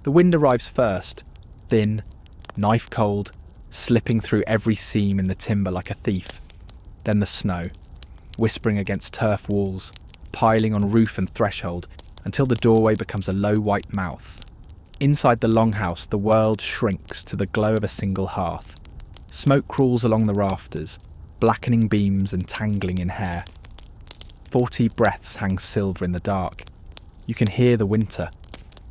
The wind arrives first, thin, knife cold, slipping through every seam in the timber like a thief. Then the snow, whispering against turf walls, piling on roof and threshold, until the doorway becomes a low white mouth. Inside the longhouse, the world shrinks to the glow of a single hearth. Smoke crawls along the rafters, blackening beams and tangling in hair. 40 breaths hang silver in the dark. You can hear the winter,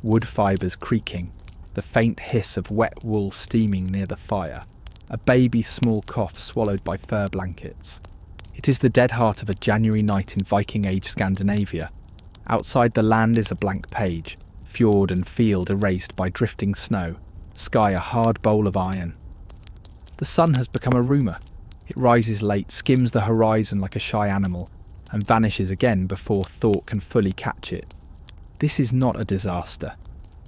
wood fibres creaking, the faint hiss of wet wool steaming near the fire, a baby's small cough swallowed by fur blankets. It is the dead heart of a January night in Viking Age Scandinavia. Outside, the land is a blank page, fjord and field erased by drifting snow, sky a hard bowl of iron. The sun has become a rumour. It rises late, skims the horizon like a shy animal, and vanishes again before thought can fully catch it. This is not a disaster.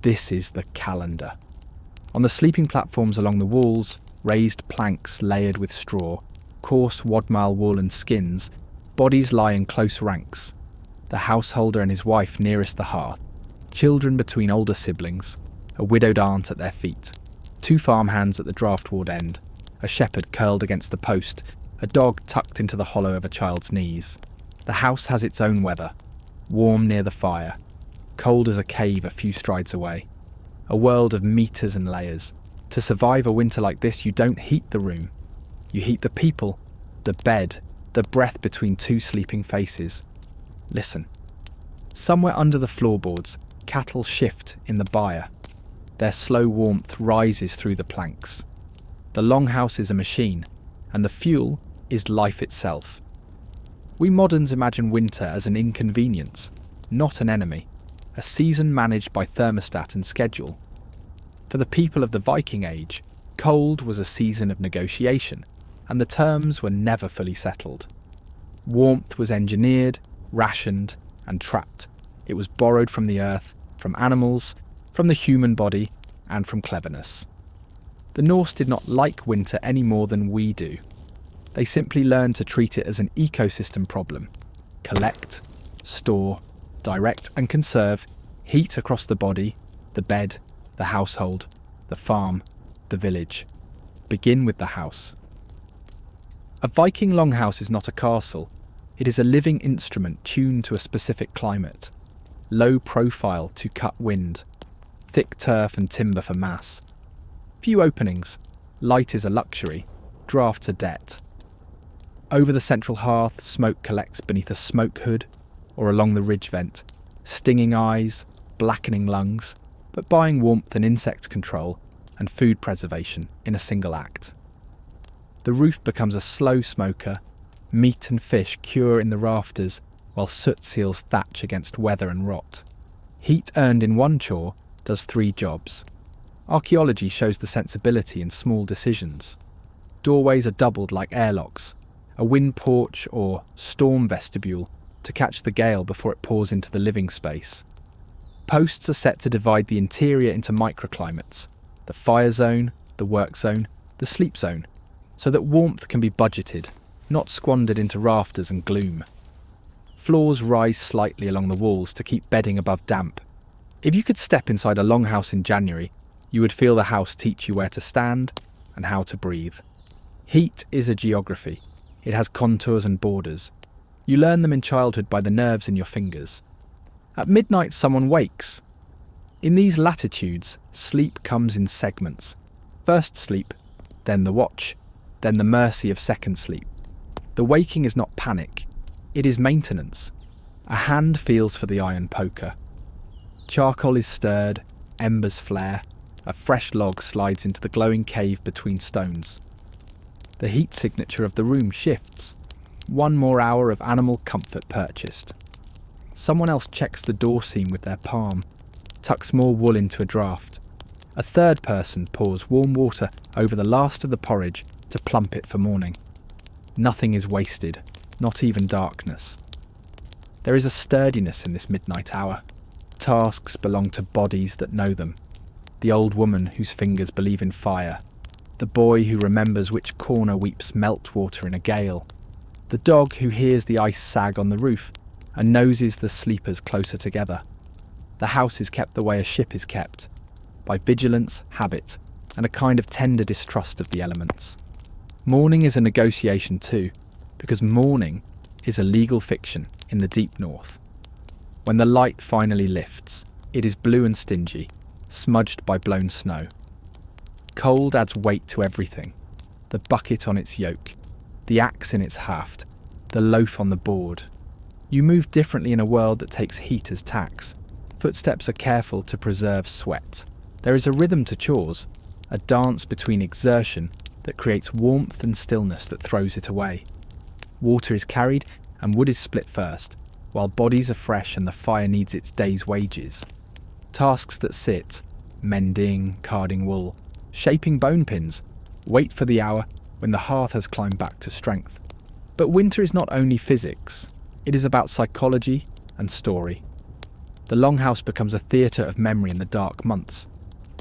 This is the calendar. On the sleeping platforms along the walls, raised planks layered with straw, coarse wadmal wool and skins, bodies lie in close ranks. The householder and his wife nearest the hearth, children between older siblings, a widowed aunt at their feet, 2 farmhands at the draftward end, a shepherd curled against the post, a dog tucked into the hollow of a child's knees. The house has its own weather, warm near the fire, cold as a cave a few strides away. A world of meters and layers. To survive a winter like this, you don't heat the room. You heat the people, the bed, the breath between 2 sleeping faces. Listen. Somewhere under the floorboards, cattle shift in the byre. Their slow warmth rises through the planks. The longhouse is a machine, and the fuel is life itself. We moderns imagine winter as an inconvenience, not an enemy, a season managed by thermostat and schedule. For the people of the Viking Age, cold was a season of negotiation, and the terms were never fully settled. Warmth was engineered, rationed, and trapped. It was borrowed from the earth, from animals, from the human body, and from cleverness. The Norse did not like winter any more than we do. They simply learned to treat it as an ecosystem problem. Collect, store, direct and conserve heat across the body, the bed, the household, the farm, the village. Begin with the house. A Viking longhouse is not a castle. It is a living instrument tuned to a specific climate. Low profile to cut wind. Thick turf and timber for mass. Few openings. Light is a luxury. Draughts a debt. Over the central hearth, smoke collects beneath a smoke hood or along the ridge vent. Stinging eyes, blackening lungs, but buying warmth and insect control and food preservation in a single act. The roof becomes a slow smoker. Meat and fish cure in the rafters while soot seals thatch against weather and rot. Heat earned in one chore does 3 jobs. Archaeology shows the sensibility in small decisions. Doorways are doubled like airlocks, a wind porch or storm vestibule to catch the gale before it pours into the living space. Posts are set to divide the interior into microclimates, the fire zone, the work zone, the sleep zone, so that warmth can be budgeted, not squandered into rafters and gloom. Floors rise slightly along the walls to keep bedding above damp. If you could step inside a longhouse in January, you would feel the house teach you where to stand and how to breathe. Heat is a geography. It has contours and borders. You learn them in childhood by the nerves in your fingers. At midnight, someone wakes. In these latitudes, sleep comes in segments. First sleep, then the watch, then the mercy of second sleep. The waking is not panic. It is maintenance. A hand feels for the iron poker. Charcoal is stirred, embers flare. A fresh log slides into the glowing cave between stones. The heat signature of the room shifts. 1 more hour of animal comfort purchased. Someone else checks the door seam with their palm, tucks more wool into a draught. A third person pours warm water over the last of the porridge to plump it for morning. Nothing is wasted, not even darkness. There is a sturdiness in this midnight hour. Tasks belong to bodies that know them. The old woman whose fingers believe in fire. The boy who remembers which corner weeps meltwater in a gale. The dog who hears the ice sag on the roof and noses the sleepers closer together. The house is kept the way a ship is kept. by vigilance, habit, and a kind of tender distrust of the elements. Mourning is a negotiation too, because mourning is a legal fiction in the deep north. When the light finally lifts, it is blue and stingy, smudged by blown snow. Cold adds weight to everything. The bucket on its yoke, the axe in its haft, the loaf on the board. You move differently in a world that takes heat as tax. Footsteps are careful to preserve sweat. There is a rhythm to chores, a dance between exertion that creates warmth and stillness that throws it away. Water is carried and wood is split first, while bodies are fresh and the fire needs its day's wages. Tasks that sit, mending, carding wool, shaping bone pins, wait for the hour when the hearth has climbed back to strength. But winter is not only physics, it is about psychology and story. The longhouse becomes a theatre of memory in the dark months.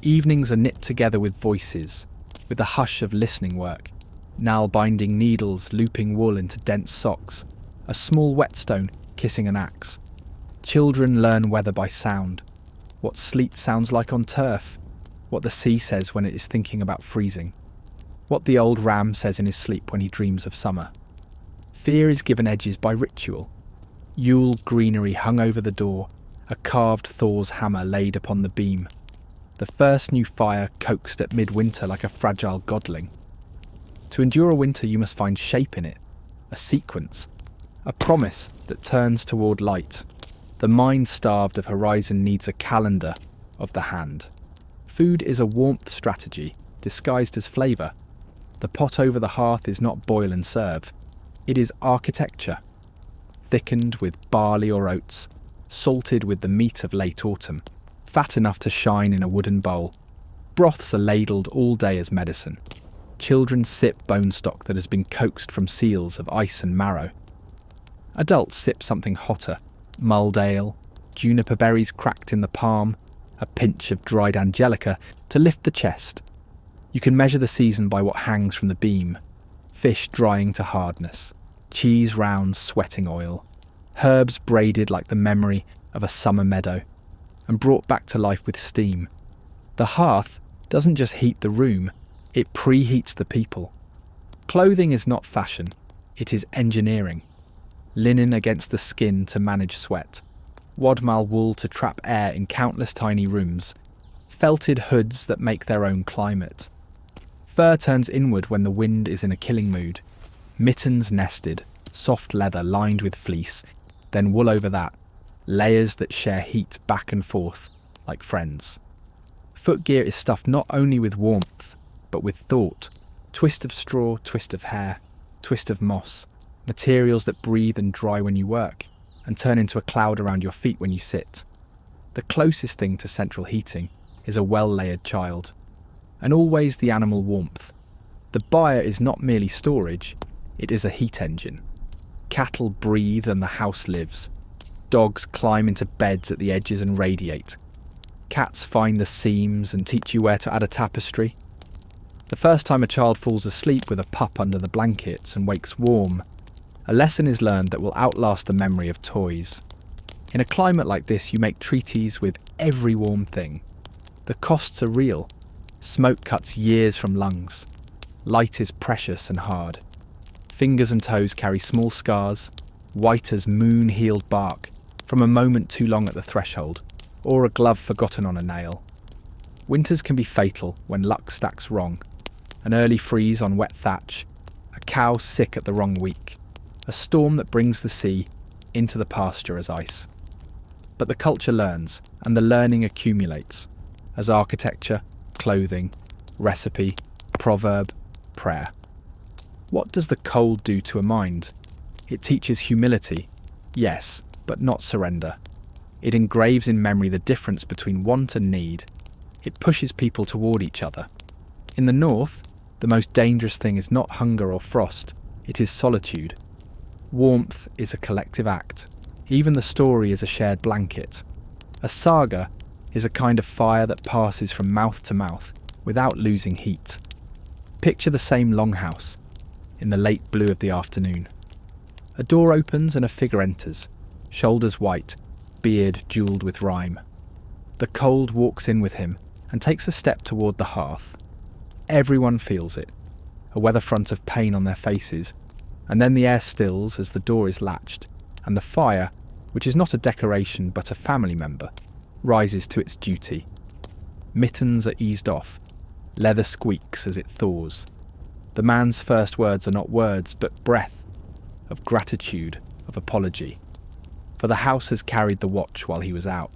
Evenings are knit together with voices, with the hush of listening work, Nal binding needles, looping wool into dense socks, a small whetstone kissing an axe. Children learn weather by sound, what sleet sounds like on turf, what the sea says when it is thinking about freezing, what the old ram says in his sleep when he dreams of summer. Fear is given edges by ritual. Yule greenery hung over the door, a carved Thor's hammer laid upon the beam. The first new fire coaxed at midwinter like a fragile godling. To endure a winter you must find shape in it, a sequence, a promise that turns toward light. The mind starved of horizon needs a calendar of the hand. Food is a warmth strategy, disguised as flavour. The pot over the hearth is not boil and serve. It is architecture, thickened with barley or oats, salted with the meat of late autumn, fat enough to shine in a wooden bowl. Broths are ladled all day as medicine. Children sip bone stock that has been coaxed from seals of ice and marrow. Adults sip something hotter, mulled ale, juniper berries cracked in the palm, a pinch of dried angelica to lift the chest. You can measure the season by what hangs from the beam. Fish drying to hardness, cheese rounds sweating oil, herbs braided like the memory of a summer meadow, and brought back to life with steam. The hearth doesn't just heat the room, it preheats the people. Clothing is not fashion, it is engineering. Linen against the skin to manage sweat, wadmal wool to trap air in countless tiny rooms, felted hoods that make their own climate. Fur turns inward when the wind is in a killing mood. Mittens nested, soft leather lined with fleece, then wool over that, layers that share heat back and forth, like friends. Footgear is stuffed not only with warmth, but with thought. Twist of straw, twist of hair, twist of moss, materials that breathe and dry when you work, and turn into a cloud around your feet when you sit. The closest thing to central heating is a well-layered child. And always the animal warmth. The byre is not merely storage, it is a heat engine. Cattle breathe and the house lives. Dogs climb into beds at the edges and radiate. Cats find the seams and teach you where to add a tapestry. The first time a child falls asleep with a pup under the blankets and wakes warm, a lesson is learned that will outlast the memory of toys. In a climate like this, you make treaties with every warm thing. The costs are real. Smoke cuts years from lungs. Light is precious and hard. Fingers and toes carry small scars, white as moon-healed bark, from a moment too long at the threshold, or a glove forgotten on a nail. Winters can be fatal when luck stacks wrong. An early freeze on wet thatch, a cow sick at the wrong week, a storm that brings the sea into the pasture as ice. But the culture learns, and the learning accumulates, as architecture, clothing, recipe, proverb, prayer. What does the cold do to a mind? It teaches humility, yes, but not surrender. It engraves in memory the difference between want and need. It pushes people toward each other. In the north, the most dangerous thing is not hunger or frost, it is solitude. Warmth is a collective act. Even the story is a shared blanket. A saga is a kind of fire that passes from mouth to mouth without losing heat. Picture the same longhouse in the late blue of the afternoon. A door opens and a figure enters, shoulders white, beard jewelled with rime. The cold walks in with him and takes a step toward the hearth. Everyone feels it, a weather front of pain on their faces, and then the air stills as the door is latched, and the fire, which is not a decoration but a family member, rises to its duty. Mittens are eased off, leather squeaks as it thaws. The man's first words are not words but breath, of gratitude, of apology. For the house has carried the watch while he was out.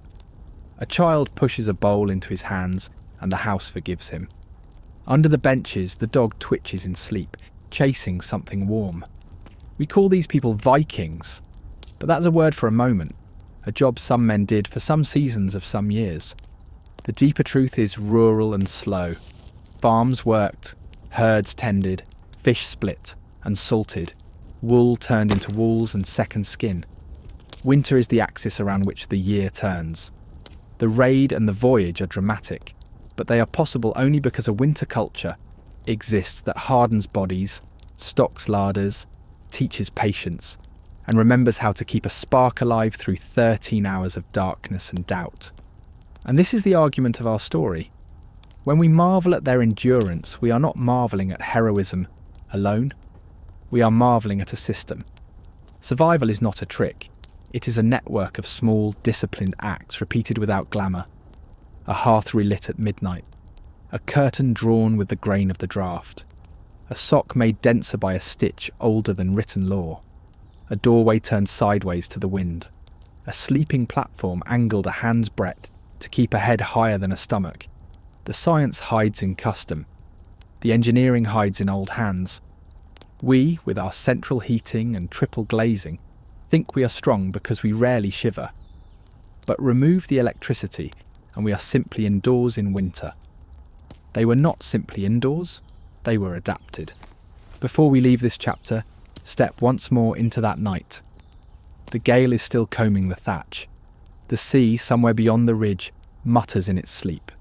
A child pushes a bowl into his hands and the house forgives him. Under the benches the dog twitches in sleep, chasing something warm. We call these people Vikings, but that's a word for a moment, a job some men did for some seasons of some years. The deeper truth is rural and slow. Farms worked, herds tended, fish split and salted, wool turned into walls and second skin. Winter is the axis around which the year turns. The raid and the voyage are dramatic, but they are possible only because a winter culture exists that hardens bodies, stocks larders, teaches patience, and remembers how to keep a spark alive through 13 hours of darkness and doubt. And this is the argument of our story. When we marvel at their endurance, we are not marvelling at heroism alone. We are marvelling at a system. Survival is not a trick. It is a network of small, disciplined acts repeated without glamour. A hearth relit at midnight. A curtain drawn with the grain of the draught. A sock made denser by a stitch older than written law. A doorway turned sideways to the wind. A sleeping platform angled a hand's breadth to keep a head higher than a stomach. The science hides in custom. The engineering hides in old hands. We, with our central heating and triple glazing, think we are strong because we rarely shiver. But remove the electricity and we are simply indoors in winter. They were not simply indoors, they were adapted. Before we leave this chapter, step once more into that night. The gale is still combing the thatch. The sea, somewhere beyond the ridge, mutters in its sleep.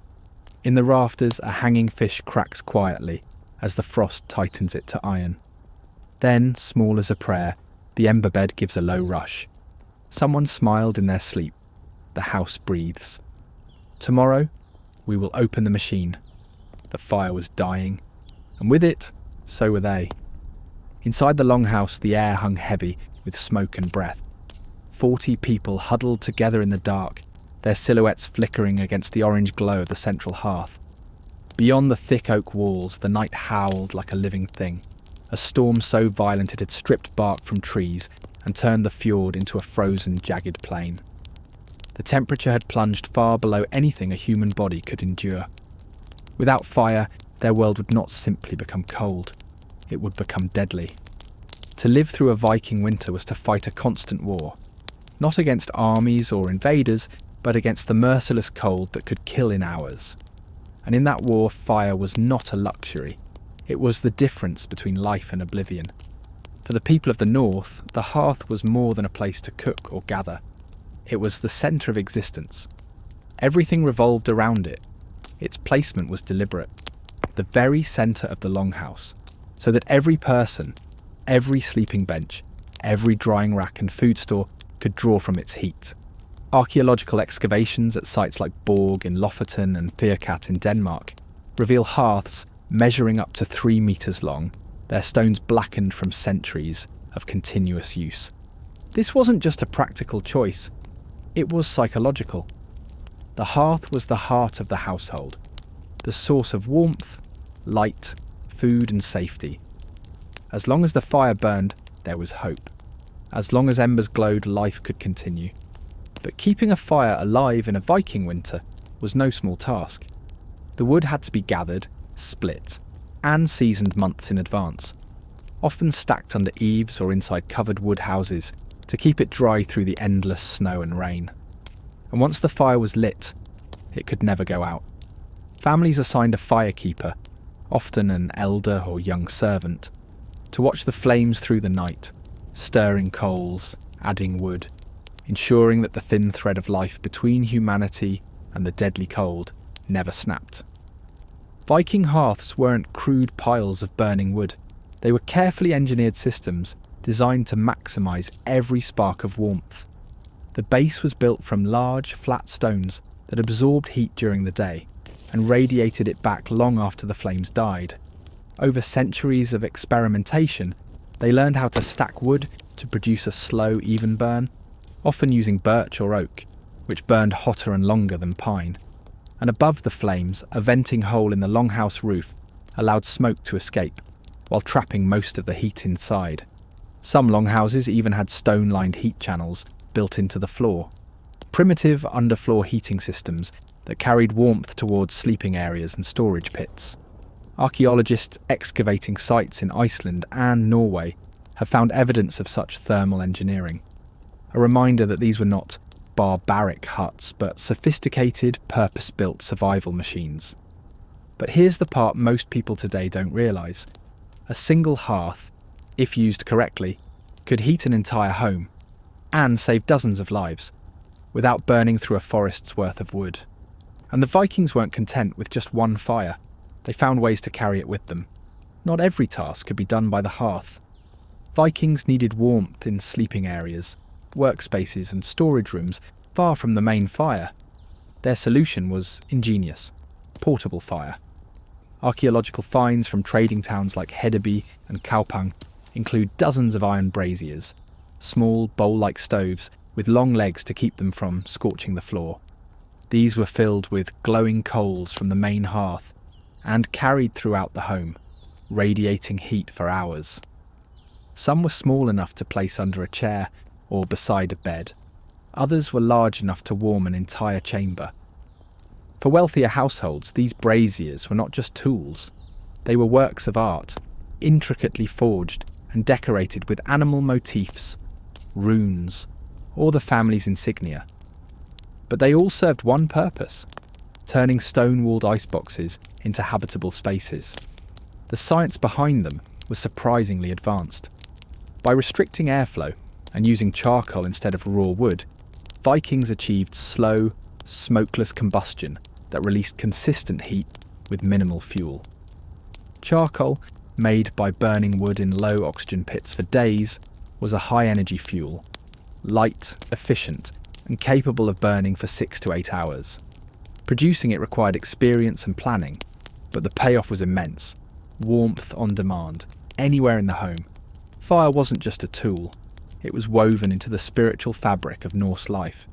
In the rafters, a hanging fish cracks quietly as the frost tightens it to iron. Then, small as a prayer, the ember bed gives a low rush. Someone smiled in their sleep. The house breathes. Tomorrow, we will open the machine. The fire was dying, and with it, so were they. Inside the longhouse, the air hung heavy with smoke and breath. 40 people huddled together in the dark, their silhouettes flickering against the orange glow of the central hearth. Beyond the thick oak walls, the night howled like a living thing, a storm so violent it had stripped bark from trees and turned the fjord into a frozen, jagged plain. The temperature had plunged far below anything a human body could endure. Without fire, their world would not simply become cold, it would become deadly. To live through a Viking winter was to fight a constant war, not against armies or invaders, but against the merciless cold that could kill in hours. And in that war, fire was not a luxury. It was the difference between life and oblivion. For the people of the north, the hearth was more than a place to cook or gather. It was the centre of existence. Everything revolved around it. Its placement was deliberate. The very centre of the longhouse, so that every person, every sleeping bench, every drying rack and food store could draw from its heat. Archaeological excavations at sites like Borg in Lofoten and Firkat in Denmark reveal hearths measuring up to 3 metres long, their stones blackened from centuries of continuous use. This wasn't just a practical choice, it was psychological. The hearth was the heart of the household, the source of warmth, light, food and safety. As long as the fire burned, there was hope. As long as embers glowed, life could continue. But keeping a fire alive in a Viking winter was no small task. The wood had to be gathered, split, and seasoned months in advance, often stacked under eaves or inside covered wood houses to keep it dry through the endless snow and rain. And once the fire was lit, it could never go out. Families assigned a firekeeper, often an elder or young servant, to watch the flames through the night, stirring coals, adding wood, ensuring that the thin thread of life between humanity and the deadly cold never snapped. Viking hearths weren't crude piles of burning wood. They were carefully engineered systems designed to maximise every spark of warmth. The base was built from large, flat stones that absorbed heat during the day and radiated it back long after the flames died. Over centuries of experimentation, they learned how to stack wood to produce a slow, even burn, often using birch or oak, which burned hotter and longer than pine. And above the flames, a venting hole in the longhouse roof allowed smoke to escape, while trapping most of the heat inside. Some longhouses even had stone-lined heat channels built into the floor. Primitive underfloor heating systems that carried warmth towards sleeping areas and storage pits. Archaeologists excavating sites in Iceland and Norway have found evidence of such thermal engineering. A reminder that these were not barbaric huts, but sophisticated, purpose-built survival machines. But here's the part most people today don't realise. A single hearth, if used correctly, could heat an entire home and save dozens of lives without burning through a forest's worth of wood. And the Vikings weren't content with just one fire. They found ways to carry it with them. Not every task could be done by the hearth. Vikings needed warmth in sleeping areas, workspaces and storage rooms far from the main fire. Their solution was ingenious: portable fire. Archaeological finds from trading towns like Hedeby and Kaupang include dozens of iron braziers, small bowl-like stoves with long legs to keep them from scorching the floor. These were filled with glowing coals from the main hearth and carried throughout the home, radiating heat for hours. Some were small enough to place under a chair or beside a bed. Others were large enough to warm an entire chamber. For wealthier households, these braziers were not just tools. They were works of art, intricately forged and decorated with animal motifs, runes, or the family's insignia. But they all served one purpose: turning stone-walled iceboxes into habitable spaces. The science behind them was surprisingly advanced. By restricting airflow and using charcoal instead of raw wood, Vikings achieved slow, smokeless combustion that released consistent heat with minimal fuel. Charcoal, made by burning wood in low oxygen pits for days, was a high-energy fuel, light, efficient, and capable of burning for 6 to 8 hours. Producing it required experience and planning, but the payoff was immense. Warmth on demand, anywhere in the home. Fire wasn't just a tool, it was woven into the spiritual fabric of Norse life.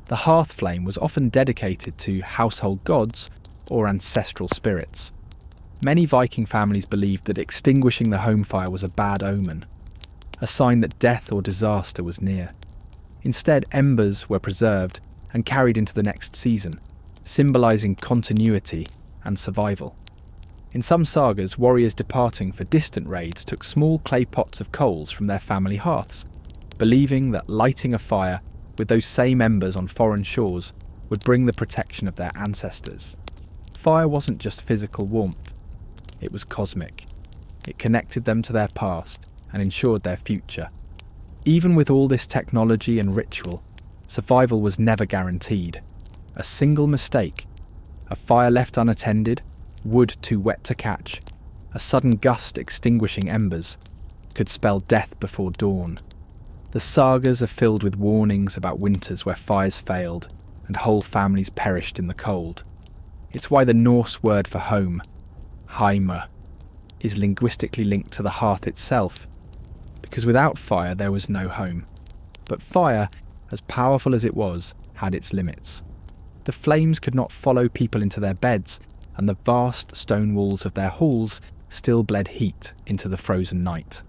The hearth flame was often dedicated to household gods or ancestral spirits. Many Viking families believed that extinguishing the home fire was a bad omen, a sign that death or disaster was near. Instead, embers were preserved and carried into the next season, symbolising continuity and survival. In some sagas, warriors departing for distant raids took small clay pots of coals from their family hearths, believing that lighting a fire with those same embers on foreign shores would bring the protection of their ancestors. Fire wasn't just physical warmth, it was cosmic. It connected them to their past and ensured their future. Even with all this technology and ritual, survival was never guaranteed. A single mistake, a fire left unattended, wood too wet to catch, a sudden gust extinguishing embers, could spell death before dawn. The sagas are filled with warnings about winters where fires failed and whole families perished in the cold. It's why the Norse word for home, heimr, is linguistically linked to the hearth itself, because without fire there was no home. But fire, as powerful as it was, had its limits. The flames could not follow people into their beds, and the vast stone walls of their halls still bled heat into the frozen night.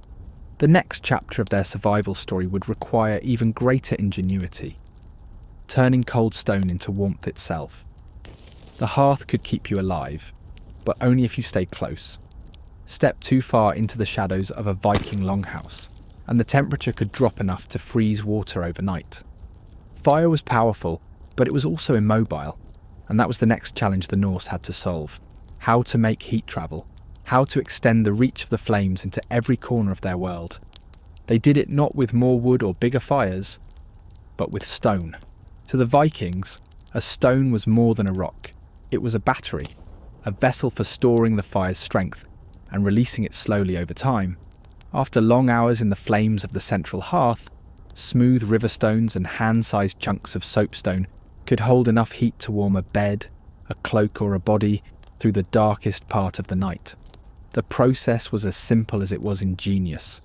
The next chapter of their survival story would require even greater ingenuity, turning cold stone into warmth itself. The hearth could keep you alive, but only if you stayed close. Step too far into the shadows of a Viking longhouse, and the temperature could drop enough to freeze water overnight. Fire was powerful, but it was also immobile, and that was the next challenge the Norse had to solve: how to make heat travel, how to extend the reach of the flames into every corner of their world. They did it not with more wood or bigger fires, but with stone. To the Vikings, a stone was more than a rock. It was a battery, a vessel for storing the fire's strength and releasing it slowly over time. After long hours in the flames of the central hearth, smooth river stones and hand-sized chunks of soapstone could hold enough heat to warm a bed, a cloak or a body through the darkest part of the night. The process was as simple as it was ingenious.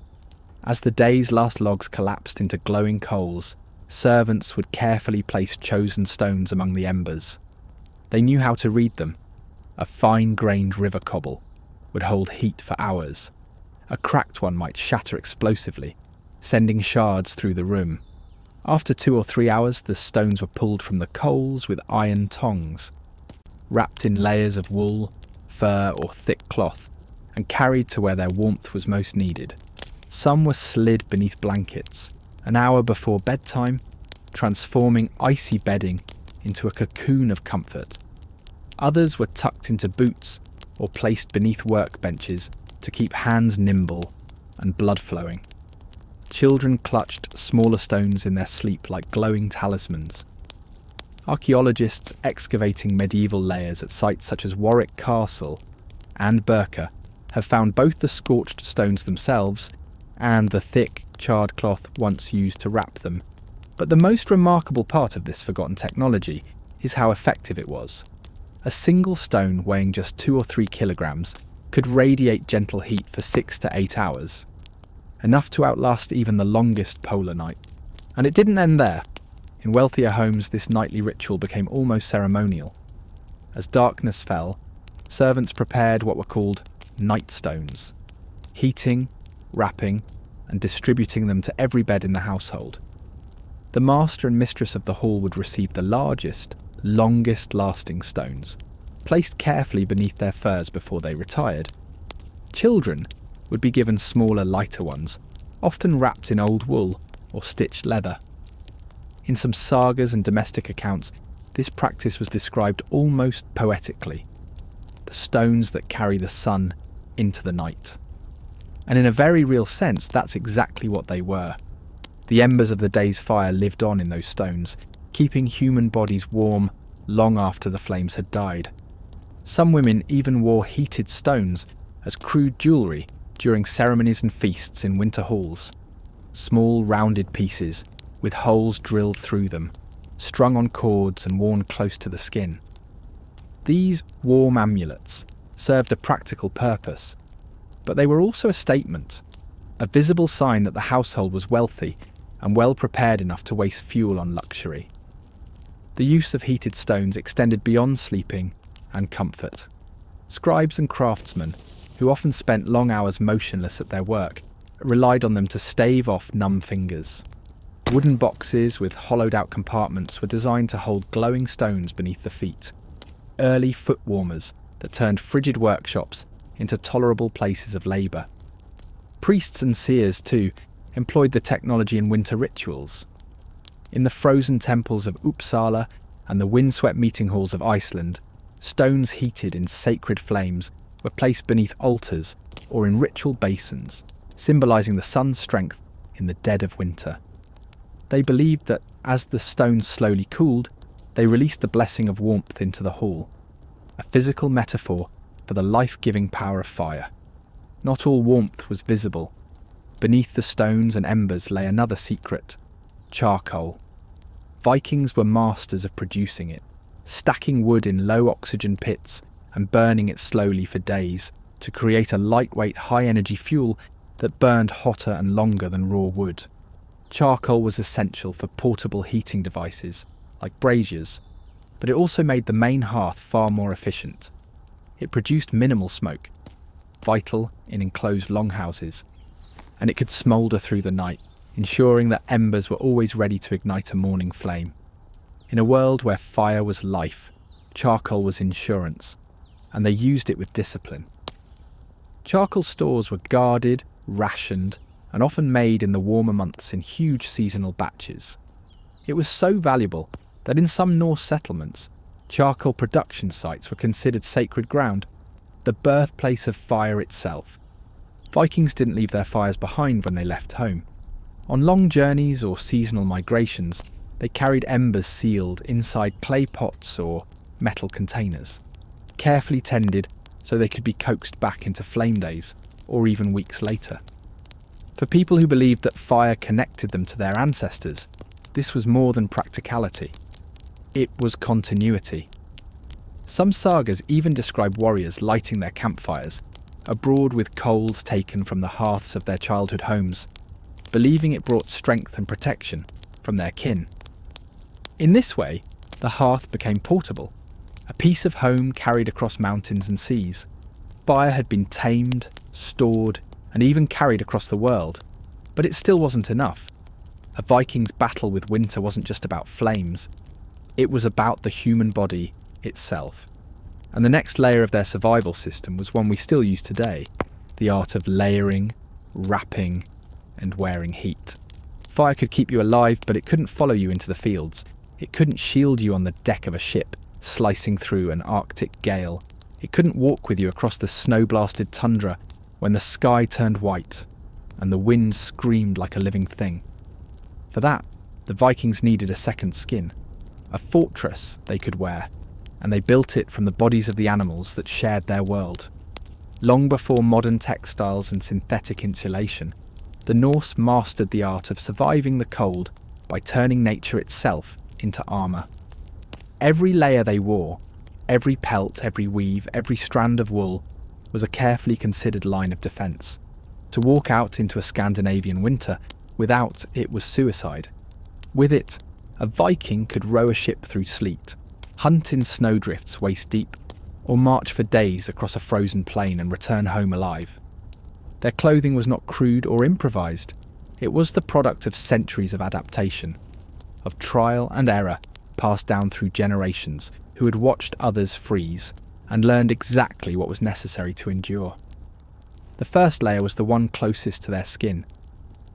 As the day's last logs collapsed into glowing coals, servants would carefully place chosen stones among the embers. They knew how to read them. A fine-grained river cobble would hold heat for hours. A cracked one might shatter explosively, sending shards through the room. After 2 or 3 hours, the stones were pulled from the coals with iron tongs, wrapped in layers of wool, fur or thick cloth, and carried to where their warmth was most needed. Some were slid beneath blankets, an hour before bedtime, transforming icy bedding into a cocoon of comfort. Others were tucked into boots or placed beneath workbenches to keep hands nimble and blood flowing. Children clutched smaller stones in their sleep like glowing talismans. Archaeologists excavating medieval layers at sites such as Warwick Castle and Birka have found both the scorched stones themselves and the thick, charred cloth once used to wrap them. But the most remarkable part of this forgotten technology is how effective it was. A single stone weighing just 2 or 3 kilograms could radiate gentle heat for 6 to 8 hours, enough to outlast even the longest polar night. And it didn't end there. In wealthier homes, this nightly ritual became almost ceremonial. As darkness fell, servants prepared what were called night stones, heating, wrapping, and distributing them to every bed in the household. The master and mistress of the hall would receive the largest, longest-lasting stones, placed carefully beneath their furs before they retired. Children would be given smaller, lighter ones, often wrapped in old wool or stitched leather. In some sagas and domestic accounts, this practice was described almost poetically. The stones that carry the sun into the night. And in a very real sense, that's exactly what they were. The embers of the day's fire lived on in those stones, keeping human bodies warm long after the flames had died. Some women even wore heated stones as crude jewellery during ceremonies and feasts in winter halls. Small rounded pieces with holes drilled through them, strung on cords and worn close to the skin. These warm amulets served a practical purpose, but they were also a statement, a visible sign that the household was wealthy and well prepared enough to waste fuel on luxury. The use of heated stones extended beyond sleeping and comfort. Scribes and craftsmen, who often spent long hours motionless at their work, relied on them to stave off numb fingers. Wooden boxes with hollowed-out compartments were designed to hold glowing stones beneath the feet. Early foot warmers that turned frigid workshops into tolerable places of labour. Priests and seers, too, employed the technology in winter rituals. In the frozen temples of Uppsala and the windswept meeting halls of Iceland, stones heated in sacred flames were placed beneath altars or in ritual basins, symbolising the sun's strength in the dead of winter. They believed that as the stones slowly cooled, they released the blessing of warmth into the hall, a physical metaphor for the life-giving power of fire. Not all warmth was visible. Beneath the stones and embers lay another secret: charcoal. Vikings were masters of producing it, stacking wood in low-oxygen pits and burning it slowly for days to create a lightweight, high-energy fuel that burned hotter and longer than raw wood. Charcoal was essential for portable heating devices, like braziers, but it also made the main hearth far more efficient. It produced minimal smoke, vital in enclosed longhouses, and it could smoulder through the night, ensuring that embers were always ready to ignite a morning flame. In a world where fire was life, charcoal was insurance, and they used it with discipline. Charcoal stores were guarded, rationed, and often made in the warmer months in huge seasonal batches. It was so valuable that in some Norse settlements, charcoal production sites were considered sacred ground, the birthplace of fire itself. Vikings didn't leave their fires behind when they left home. On long journeys or seasonal migrations, they carried embers sealed inside clay pots or metal containers, carefully tended so they could be coaxed back into flame days or even weeks later. For people who believed that fire connected them to their ancestors, this was more than practicality. It was continuity. Some sagas even describe warriors lighting their campfires, abroad with coals taken from the hearths of their childhood homes, believing it brought strength and protection from their kin. In this way, the hearth became portable, a piece of home carried across mountains and seas. Fire had been tamed, stored, and even carried across the world, but it still wasn't enough. A Viking's battle with winter wasn't just about flames, it was about the human body itself. And the next layer of their survival system was one we still use today, the art of layering, wrapping, and wearing heat. Fire could keep you alive, but it couldn't follow you into the fields. It couldn't shield you on the deck of a ship, slicing through an Arctic gale. It couldn't walk with you across the snow-blasted tundra when the sky turned white and the wind screamed like a living thing. For that, the Vikings needed a second skin, a fortress they could wear, and they built it from the bodies of the animals that shared their world. Long before modern textiles and synthetic insulation, the Norse mastered the art of surviving the cold by turning nature itself into armour. Every layer they wore, every pelt, every weave, every strand of wool, was a carefully considered line of defence. To walk out into a Scandinavian winter without it was suicide. With it, a Viking could row a ship through sleet, hunt in snowdrifts waist deep, or march for days across a frozen plain and return home alive. Their clothing was not crude or improvised. It was the product of centuries of adaptation, of trial and error passed down through generations who had watched others freeze and learned exactly what was necessary to endure. The first layer was the one closest to their skin,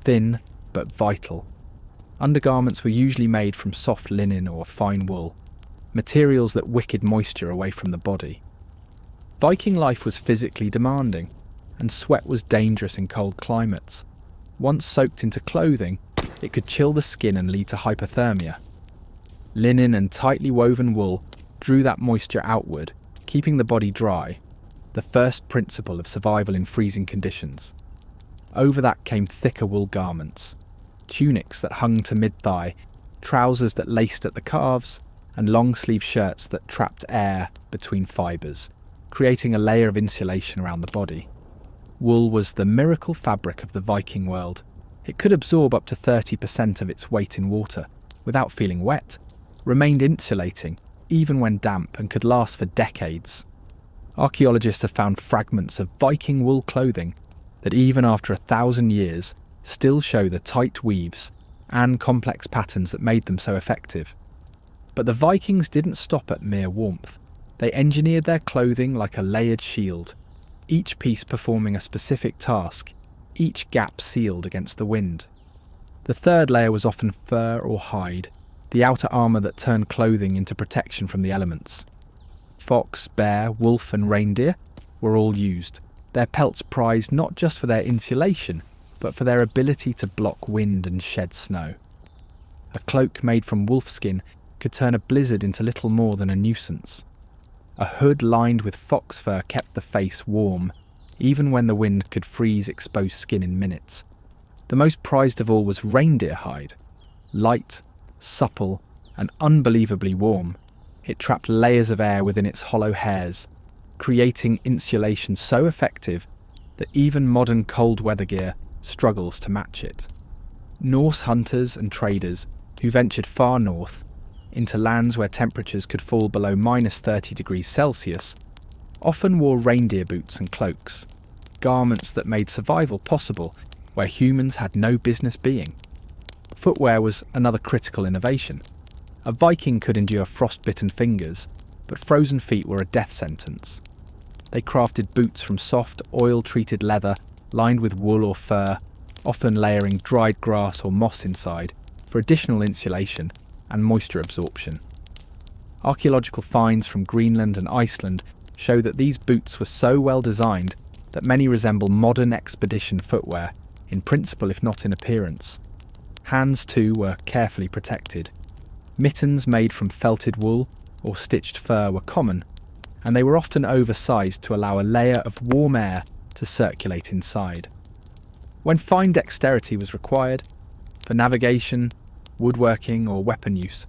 thin but vital. Undergarments were usually made from soft linen or fine wool, materials that wicked moisture away from the body. Viking life was physically demanding, and sweat was dangerous in cold climates. Once soaked into clothing, it could chill the skin and lead to hypothermia. Linen and tightly woven wool drew that moisture outward, keeping the body dry, the first principle of survival in freezing conditions. Over that came thicker wool garments, tunics that hung to mid-thigh, trousers that laced at the calves, and long-sleeve shirts that trapped air between fibres, creating a layer of insulation around the body. Wool was the miracle fabric of the Viking world. It could absorb up to 30% of its weight in water without feeling wet, remained insulating even when damp, and could last for decades. Archaeologists have found fragments of Viking wool clothing that even after 1,000 years still show the tight weaves and complex patterns that made them so effective. But the Vikings didn't stop at mere warmth. They engineered their clothing like a layered shield, each piece performing a specific task, each gap sealed against the wind. The third layer was often fur or hide, the outer armour that turned clothing into protection from the elements. Fox, bear, wolf and reindeer were all used, their pelts prized not just for their insulation, but for their ability to block wind and shed snow. A cloak made from wolfskin could turn a blizzard into little more than a nuisance. A hood lined with fox fur kept the face warm, even when the wind could freeze exposed skin in minutes. The most prized of all was reindeer hide. Light, supple, and unbelievably warm, it trapped layers of air within its hollow hairs, creating insulation so effective that even modern cold weather gear struggles to match it. Norse hunters and traders who ventured far north, into lands where temperatures could fall below -30 degrees Celsius, often wore reindeer boots and cloaks, garments that made survival possible where humans had no business being. Footwear was another critical innovation. A Viking could endure frostbitten fingers, but frozen feet were a death sentence. They crafted boots from soft, oil-treated leather lined with wool or fur, often layering dried grass or moss inside for additional insulation and moisture absorption. Archaeological finds from Greenland and Iceland show that these boots were so well designed that many resemble modern expedition footwear in principle if not in appearance. Hands too were carefully protected. Mittens made from felted wool or stitched fur were common, and they were often oversized to allow a layer of warm air to circulate inside. When fine dexterity was required, for navigation, woodworking or weapon use,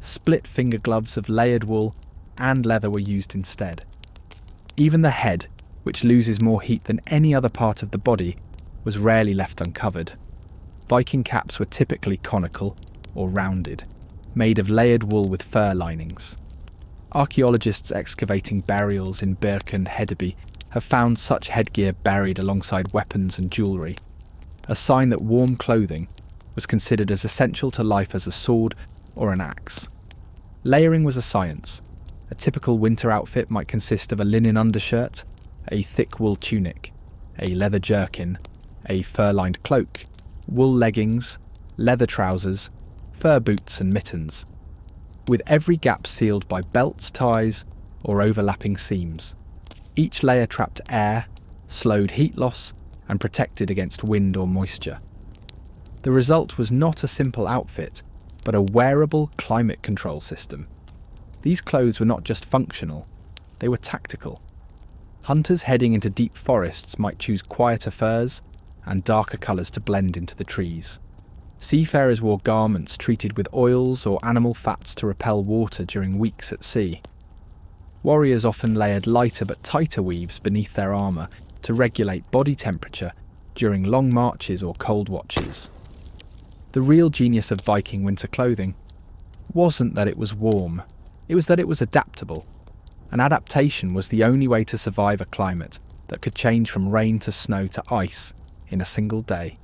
split finger gloves of layered wool and leather were used instead. Even the head, which loses more heat than any other part of the body, was rarely left uncovered. Viking caps were typically conical or rounded, made of layered wool with fur linings. Archaeologists excavating burials in Birk and Hedeby have found such headgear buried alongside weapons and jewellery, a sign that warm clothing was considered as essential to life as a sword or an axe. Layering was a science. A typical winter outfit might consist of a linen undershirt, a thick wool tunic, a leather jerkin, a fur-lined cloak, wool leggings, leather trousers, fur boots and mittens, with every gap sealed by belts, ties, or overlapping seams. Each layer trapped air, slowed heat loss, and protected against wind or moisture. The result was not a simple outfit, but a wearable climate control system. These clothes were not just functional, they were tactical. Hunters heading into deep forests might choose quieter furs and darker colours to blend into the trees. Seafarers wore garments treated with oils or animal fats to repel water during weeks at sea. Warriors often layered lighter but tighter weaves beneath their armour to regulate body temperature during long marches or cold watches. The real genius of Viking winter clothing wasn't that it was warm, it was that it was adaptable. And adaptation was the only way to survive a climate that could change from rain to snow to ice in a single day.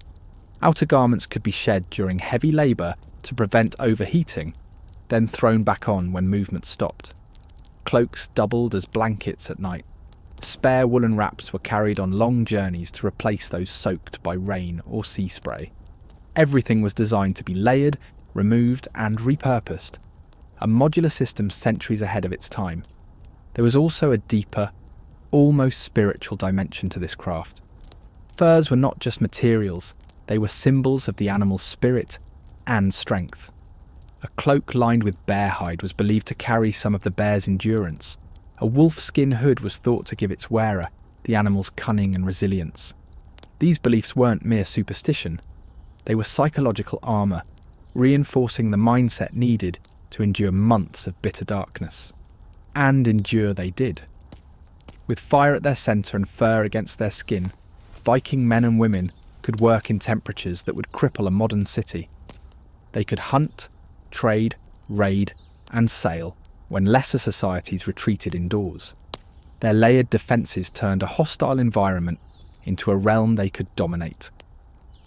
Outer garments could be shed during heavy labour to prevent overheating, then thrown back on when movement stopped. Cloaks doubled as blankets at night. Spare woolen wraps were carried on long journeys to replace those soaked by rain or sea spray. Everything was designed to be layered, removed and repurposed, a modular system centuries ahead of its time. There was also a deeper, almost spiritual dimension to this craft. Furs were not just materials, they were symbols of the animal's spirit and strength. A cloak lined with bear hide was believed to carry some of the bear's endurance. A wolf-skin hood was thought to give its wearer the animal's cunning and resilience. These beliefs weren't mere superstition, they were psychological armour, reinforcing the mindset needed to endure months of bitter darkness. And endure they did. With fire at their centre and fur against their skin, Viking men and women could work in temperatures that would cripple a modern city. They could hunt, trade, raid, and sail when lesser societies retreated indoors. Their layered defences turned a hostile environment into a realm they could dominate.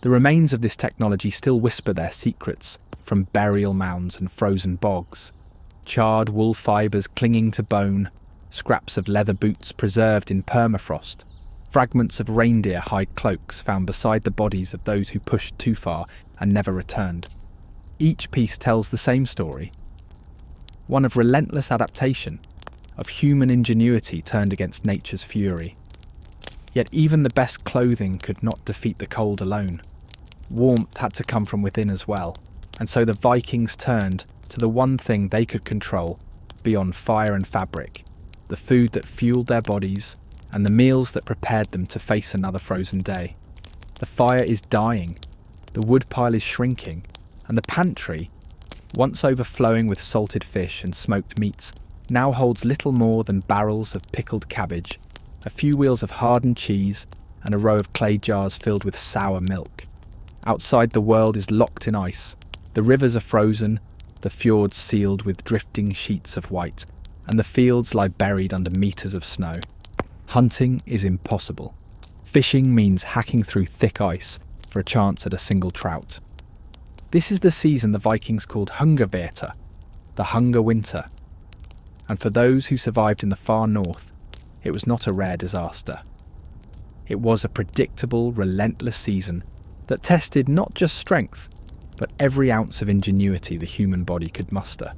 The remains of this technology still whisper their secrets from burial mounds and frozen bogs. Charred wool fibres clinging to bone, scraps of leather boots preserved in permafrost, fragments of reindeer hide cloaks found beside the bodies of those who pushed too far and never returned. Each piece tells the same story. One of relentless adaptation, of human ingenuity turned against nature's fury. Yet even the best clothing could not defeat the cold alone. Warmth had to come from within as well, and so the Vikings turned to the one thing they could control beyond fire and fabric, the food that fueled their bodies and the meals that prepared them to face another frozen day. The fire is dying, the woodpile is shrinking, and the pantry, once overflowing with salted fish and smoked meats, now holds little more than barrels of pickled cabbage, a few wheels of hardened cheese, and a row of clay jars filled with sour milk. Outside, the world is locked in ice. The rivers are frozen, the fjords sealed with drifting sheets of white, and the fields lie buried under meters of snow. Hunting is impossible. Fishing means hacking through thick ice for a chance at a single trout. This is the season the Vikings called Hungerwinter, the hunger winter. And for those who survived in the far north, it was not a rare disaster. It was a predictable, relentless season that tested not just strength, but every ounce of ingenuity the human body could muster.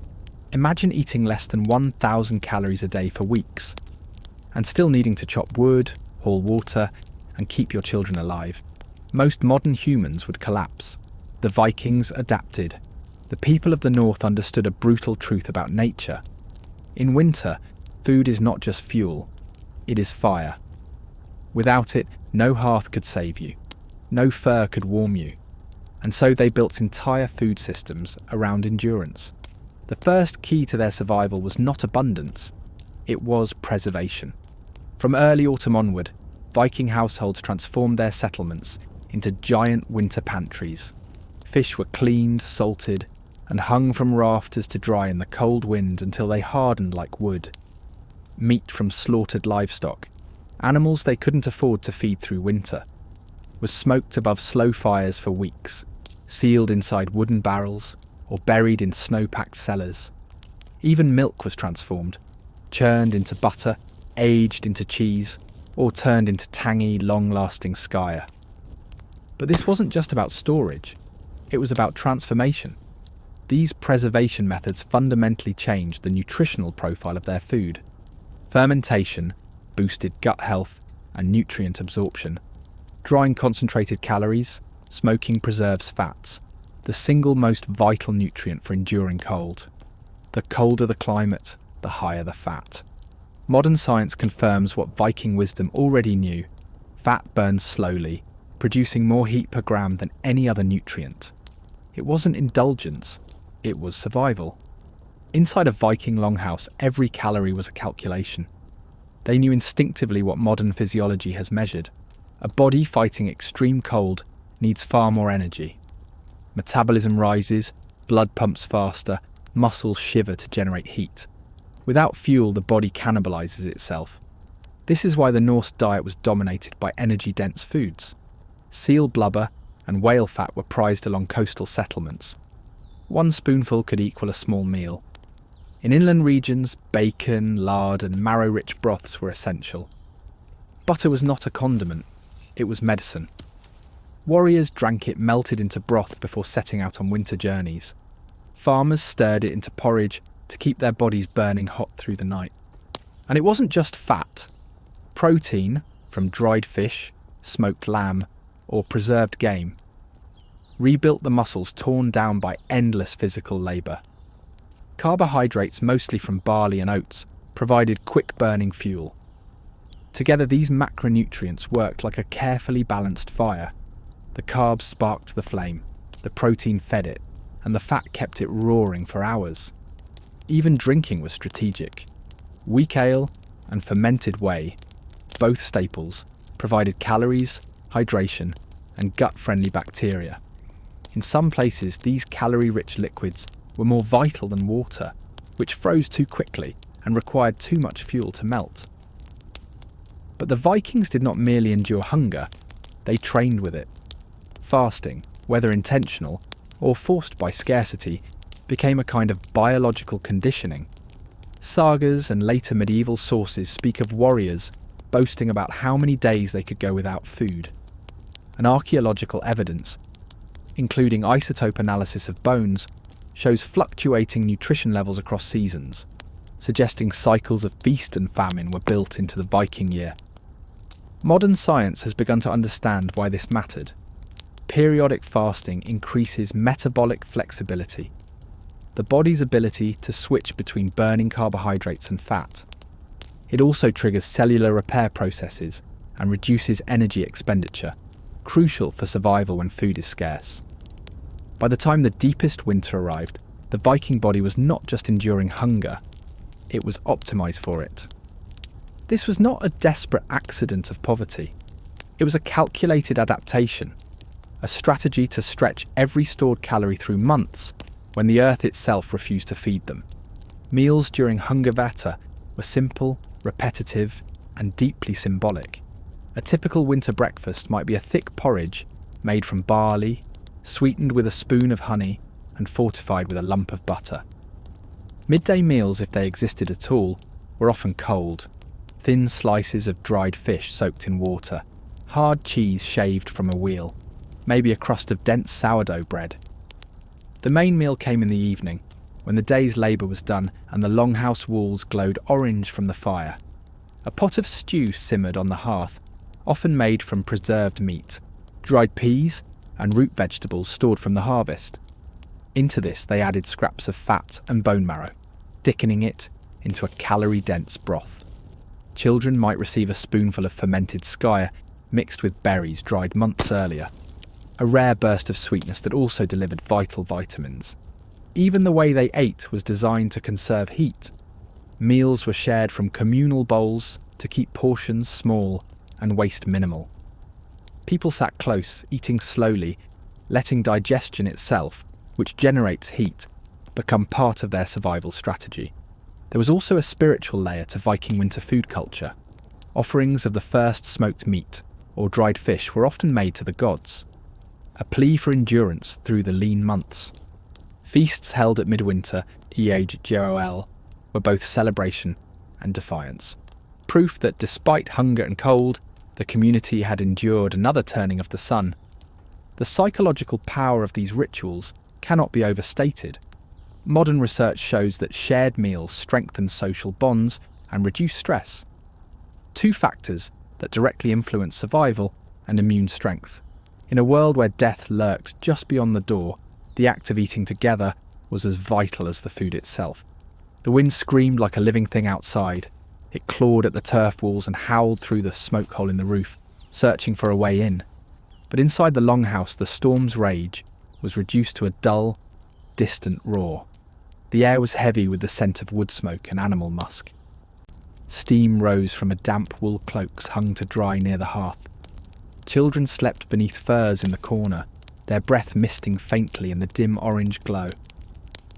Imagine eating less than 1,000 calories a day for weeks, and still needing to chop wood, haul water, and keep your children alive. Most modern humans would collapse. The Vikings adapted. The people of the north understood a brutal truth about nature. In winter, food is not just fuel, it is fire. Without it, no hearth could save you. No fur could warm you. And so they built entire food systems around endurance. The first key to their survival was not abundance, It was preservation. From early autumn onward, Viking households transformed their settlements into giant winter pantries. Fish were cleaned, salted, and hung from rafters to dry in the cold wind until they hardened like wood. Meat from slaughtered livestock, animals they couldn't afford to feed through winter, was smoked above slow fires for weeks, sealed inside wooden barrels or buried in snow-packed cellars. Even milk was transformed, churned into butter, aged into cheese, or turned into tangy, long-lasting skyr. But this wasn't just about storage, it was about transformation. These preservation methods fundamentally changed the nutritional profile of their food. Fermentation boosted gut health and nutrient absorption. Drying concentrated calories, smoking preserves fats, the single most vital nutrient for enduring cold. The colder the climate, the higher the fat. Modern science confirms what Viking wisdom already knew. Fat burns slowly, producing more heat per gram than any other nutrient. It wasn't indulgence, it was survival. Inside a Viking longhouse, every calorie was a calculation. They knew instinctively what modern physiology has measured. A body fighting extreme cold needs far more energy. Metabolism rises, blood pumps faster, muscles shiver to generate heat. Without fuel, the body cannibalizes itself. This is why the Norse diet was dominated by energy-dense foods. Seal blubber and whale fat were prized along coastal settlements. One spoonful could equal a small meal. In inland regions, bacon, lard and marrow-rich broths were essential. Butter was not a condiment, it was medicine. Warriors drank it melted into broth before setting out on winter journeys. Farmers stirred it into porridge to keep their bodies burning hot through the night. And it wasn't just fat. Protein, from dried fish, smoked lamb, or preserved game, rebuilt the muscles torn down by endless physical labour. Carbohydrates, mostly from barley and oats, provided quick-burning fuel. Together, these macronutrients worked like a carefully balanced fire. The carbs sparked the flame, the protein fed it, and the fat kept it roaring for hours. Even drinking was strategic. Weak ale and fermented whey, both staples, provided calories, hydration, and gut-friendly bacteria. In some places, these calorie-rich liquids were more vital than water, which froze too quickly and required too much fuel to melt. But the Vikings did not merely endure hunger, they trained with it. Fasting, whether intentional or forced by scarcity, became a kind of biological conditioning. Sagas and later medieval sources speak of warriors boasting about how many days they could go without food. And archaeological evidence, including isotope analysis of bones, shows fluctuating nutrition levels across seasons, suggesting cycles of feast and famine were built into the Viking year. Modern science has begun to understand why this mattered. Periodic fasting increases metabolic flexibility, the body's ability to switch between burning carbohydrates and fat. It also triggers cellular repair processes and reduces energy expenditure, crucial for survival when food is scarce. By the time the deepest winter arrived, the Viking body was not just enduring hunger, it was optimized for it. This was not a desperate accident of poverty. It was a calculated adaptation, a strategy to stretch every stored calorie through months when the earth itself refused to feed them. Meals during Hungerwette were simple, repetitive, and deeply symbolic. A typical winter breakfast might be a thick porridge made from barley, sweetened with a spoon of honey, and fortified with a lump of butter. Midday meals, if they existed at all, were often cold. Thin slices of dried fish soaked in water, hard cheese shaved from a wheel, maybe a crust of dense sourdough bread. The main meal came in the evening, when the day's labour was done and the longhouse walls glowed orange from the fire. A pot of stew simmered on the hearth, often made from preserved meat, dried peas, and root vegetables stored from the harvest. Into this they added scraps of fat and bone marrow, thickening it into a calorie-dense broth. Children might receive a spoonful of fermented skyr mixed with berries dried months earlier, a rare burst of sweetness that also delivered vital vitamins. Even the way they ate was designed to conserve heat. Meals were shared from communal bowls to keep portions small and waste minimal. People sat close, eating slowly, letting digestion itself, which generates heat, become part of their survival strategy. There was also a spiritual layer to Viking winter food culture. Offerings of the first smoked meat or dried fish were often made to the gods, a plea for endurance through the lean months. Feasts held at midwinter, Eagle, were both celebration and defiance, proof that despite hunger and cold, the community had endured another turning of the sun. The psychological power of these rituals cannot be overstated. Modern research shows that shared meals strengthen social bonds and reduce stress. Two factors that directly influence survival and immune strength. In a world where death lurked just beyond the door, the act of eating together was as vital as the food itself. The wind screamed like a living thing outside. It clawed at the turf walls and howled through the smoke hole in the roof, searching for a way in. But inside the longhouse, the storm's rage was reduced to a dull, distant roar. The air was heavy with the scent of wood smoke and animal musk. Steam rose from a damp wool cloaks hung to dry near the hearth. Children slept beneath furs in the corner, their breath misting faintly in the dim orange glow.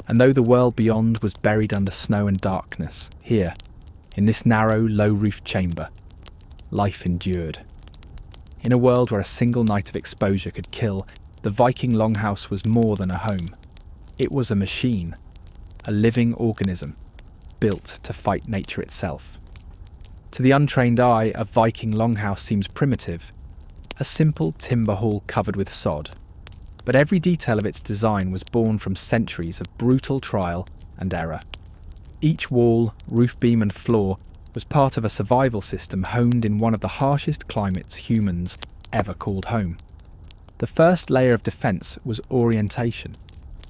And though the world beyond was buried under snow and darkness, here, in this narrow, low-roofed chamber, life endured. In a world where a single night of exposure could kill, the Viking longhouse was more than a home. It was a machine, a living organism, built to fight nature itself. To the untrained eye, a Viking longhouse seems primitive, a simple timber hall covered with sod. But every detail of its design was born from centuries of brutal trial and error. Each wall, roof beam and floor was part of a survival system honed in one of the harshest climates humans ever called home. The first layer of defence was orientation.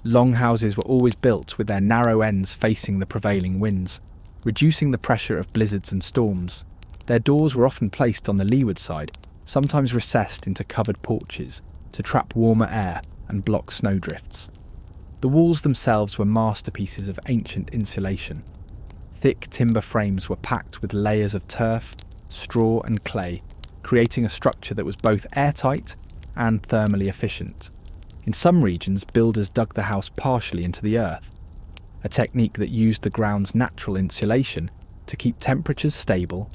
Longhouses were always built with their narrow ends facing the prevailing winds, reducing the pressure of blizzards and storms. Their doors were often placed on the leeward side, sometimes recessed into covered porches, to trap warmer air and block snowdrifts. The walls themselves were masterpieces of ancient insulation. Thick timber frames were packed with layers of turf, straw and clay, creating a structure that was both airtight and thermally efficient. In some regions, builders dug the house partially into the earth, a technique that used the ground's natural insulation to keep temperatures stable,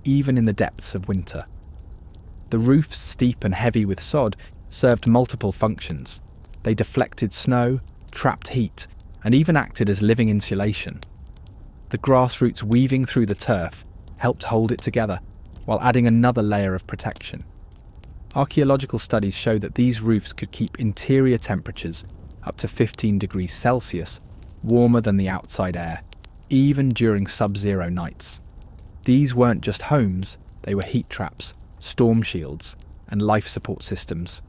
even in the depths of winter. The roofs, steep and heavy with sod, served multiple functions. They deflected snow, trapped heat, and even acted as living insulation. The grassroots weaving through the turf helped hold it together, while adding another layer of protection. Archaeological studies show that these roofs could keep interior temperatures up to 15 degrees Celsius warmer than the outside air, even during sub-zero nights. These weren't just homes, they were heat traps, storm shields, and life support systems.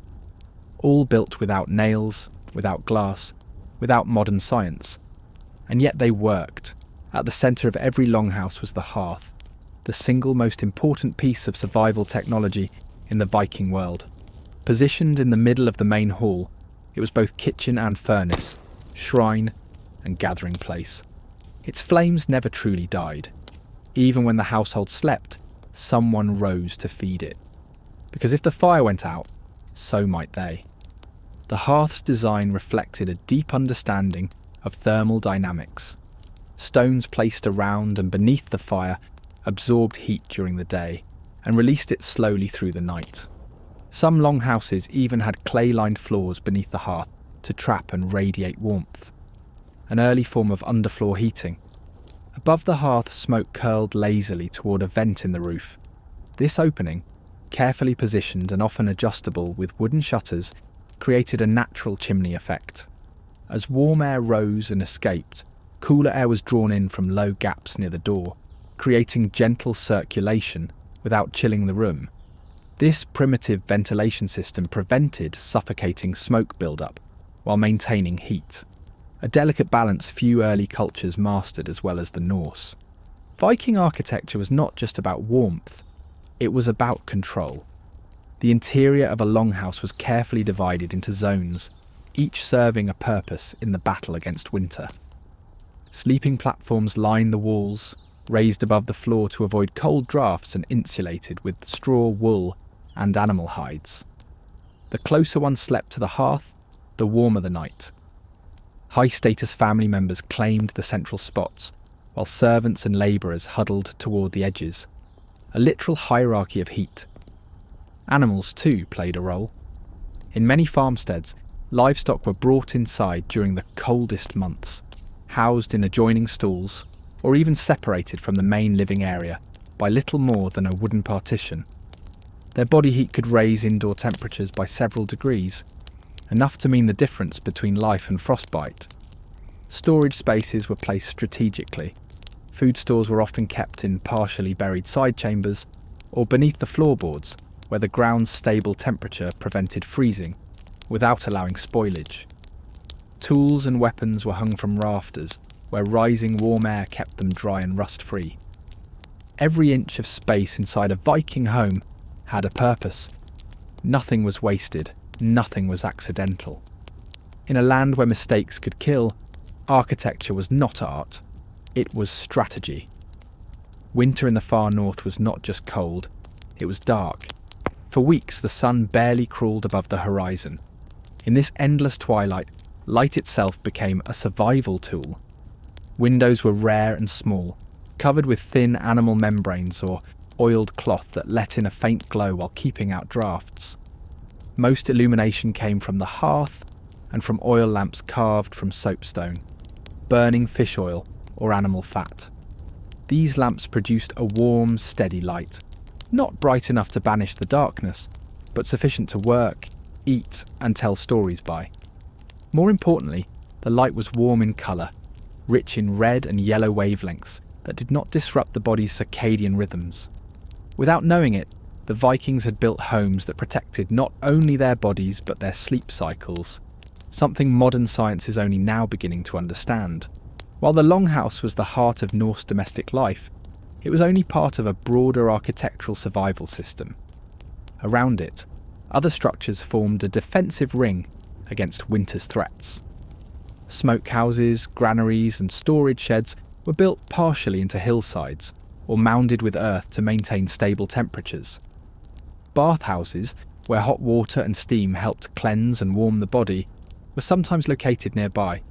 All built without nails, without glass, without modern science. And yet they worked. At the centre of every longhouse was the hearth, the single most important piece of survival technology in the Viking world. Positioned in the middle of the main hall, it was both kitchen and furnace, shrine and gathering place. Its flames never truly died. Even when the household slept, someone rose to feed it. Because if the fire went out, so might they. The hearth's design reflected a deep understanding of thermal dynamics. Stones placed around and beneath the fire absorbed heat during the day and released it slowly through the night. Some longhouses even had clay-lined floors beneath the hearth to trap and radiate warmth, an early form of underfloor heating. Above the hearth, smoke curled lazily toward a vent in the roof. This opening, carefully positioned and often adjustable with wooden shutters, created a natural chimney effect. As warm air rose and escaped, cooler air was drawn in from low gaps near the door, creating gentle circulation without chilling the room. This primitive ventilation system prevented suffocating smoke buildup while maintaining heat, a delicate balance few early cultures mastered as well as the Norse. Viking architecture was not just about warmth, it was about control. The interior of a longhouse was carefully divided into zones, each serving a purpose in the battle against winter. Sleeping platforms lined the walls, raised above the floor to avoid cold drafts and insulated with straw, wool, and animal hides. The closer one slept to the hearth, the warmer the night. High-status family members claimed the central spots, while servants and labourers huddled toward the edges. A literal hierarchy of heat. Animals, too, played a role. In many farmsteads, livestock were brought inside during the coldest months, housed in adjoining stalls, or even separated from the main living area by little more than a wooden partition. Their body heat could raise indoor temperatures by several degrees, enough to mean the difference between life and frostbite. Storage spaces were placed strategically. Food stores were often kept in partially buried side chambers or beneath the floorboards, where the ground's stable temperature prevented freezing, without allowing spoilage. Tools and weapons were hung from rafters, where rising warm air kept them dry and rust-free. Every inch of space inside a Viking home had a purpose. Nothing was wasted, nothing was accidental. In a land where mistakes could kill, architecture was not art, it was strategy. Winter in the far north was not just cold, it was dark. For weeks the sun barely crawled above the horizon. In this endless twilight, light itself became a survival tool. Windows were rare and small, covered with thin animal membranes or oiled cloth that let in a faint glow while keeping out drafts. Most illumination came from the hearth and from oil lamps carved from soapstone, burning fish oil or animal fat. These lamps produced a warm, steady light, not bright enough to banish the darkness, but sufficient to work, eat, and tell stories by. More importantly, the light was warm in colour, rich in red and yellow wavelengths that did not disrupt the body's circadian rhythms. Without knowing it, the Vikings had built homes that protected not only their bodies but their sleep cycles, something modern science is only now beginning to understand. While the longhouse was the heart of Norse domestic life, it was only part of a broader architectural survival system. Around it, other structures formed a defensive ring against winter's threats. Smokehouses, granaries, and storage sheds were built partially into hillsides or mounded with earth to maintain stable temperatures. Bathhouses, where hot water and steam helped cleanse and warm the body, were sometimes located nearby.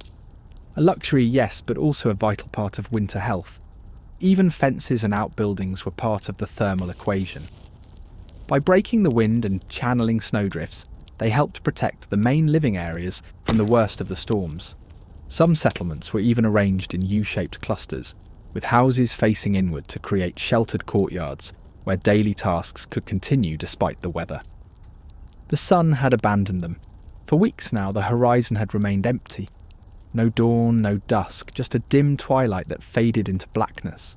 A luxury, yes, but also a vital part of winter health. Even fences and outbuildings were part of the thermal equation. By breaking the wind and channeling snowdrifts, they helped protect the main living areas from the worst of the storms. Some settlements were even arranged in U-shaped clusters, with houses facing inward to create sheltered courtyards where daily tasks could continue despite the weather. The sun had abandoned them. For weeks now, the horizon had remained empty. No dawn, no dusk, just a dim twilight that faded into blackness.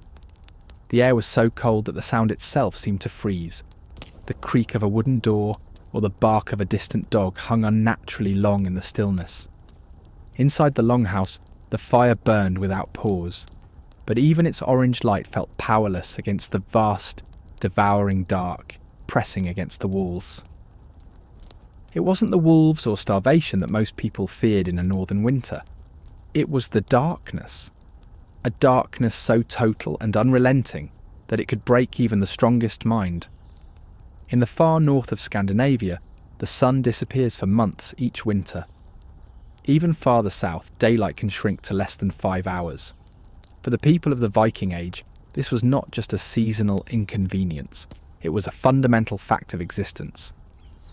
The air was so cold that the sound itself seemed to freeze. The creak of a wooden door or the bark of a distant dog hung unnaturally long in the stillness. Inside the longhouse, the fire burned without pause, but even its orange light felt powerless against the vast, devouring dark pressing against the walls. It wasn't the wolves or starvation that most people feared in a northern winter. It was the darkness. A darkness so total and unrelenting that it could break even the strongest mind. In the far north of Scandinavia, the sun disappears for months each winter. Even farther south, daylight can shrink to less than 5 hours. For the people of the Viking Age, this was not just a seasonal inconvenience. It was a fundamental fact of existence.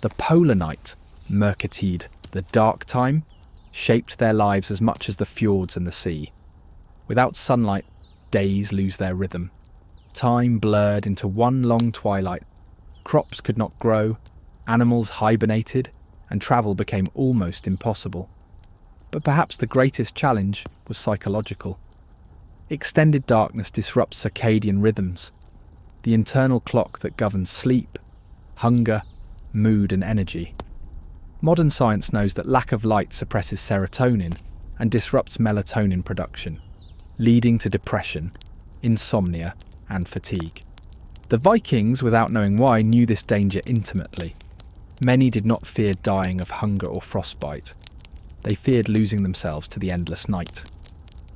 The polar night, Mørketid, the dark time, shaped their lives as much as the fjords and the sea. Without sunlight, days lose their rhythm. Time blurred into one long twilight. Crops could not grow, animals hibernated, and travel became almost impossible. But perhaps the greatest challenge was psychological. Extended darkness disrupts circadian rhythms, the internal clock that governs sleep, hunger, mood and energy. Modern science knows that lack of light suppresses serotonin and disrupts melatonin production, leading to depression, insomnia and fatigue. The Vikings, without knowing why, knew this danger intimately. Many did not fear dying of hunger or frostbite. They feared losing themselves to the endless night.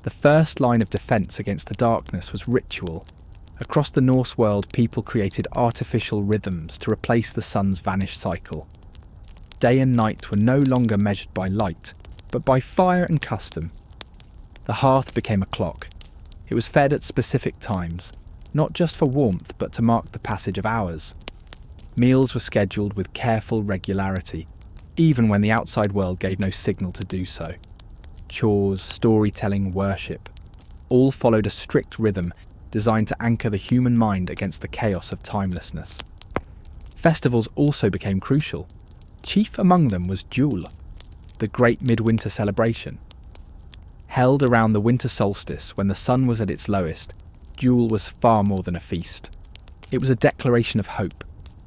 The first line of defence against the darkness was ritual. Across the Norse world, people created artificial rhythms to replace the sun's vanished cycle. Day and night were no longer measured by light, but by fire and custom. The hearth became a clock. It was fed at specific times, not just for warmth but to mark the passage of hours. Meals were scheduled with careful regularity, even when the outside world gave no signal to do so. Chores, storytelling, worship, all followed a strict rhythm designed to anchor the human mind against the chaos of timelessness. Festivals also became crucial. Chief among them was Yule, the great midwinter celebration. Held around the winter solstice when the sun was at its lowest, Yule was far more than a feast. It was a declaration of hope,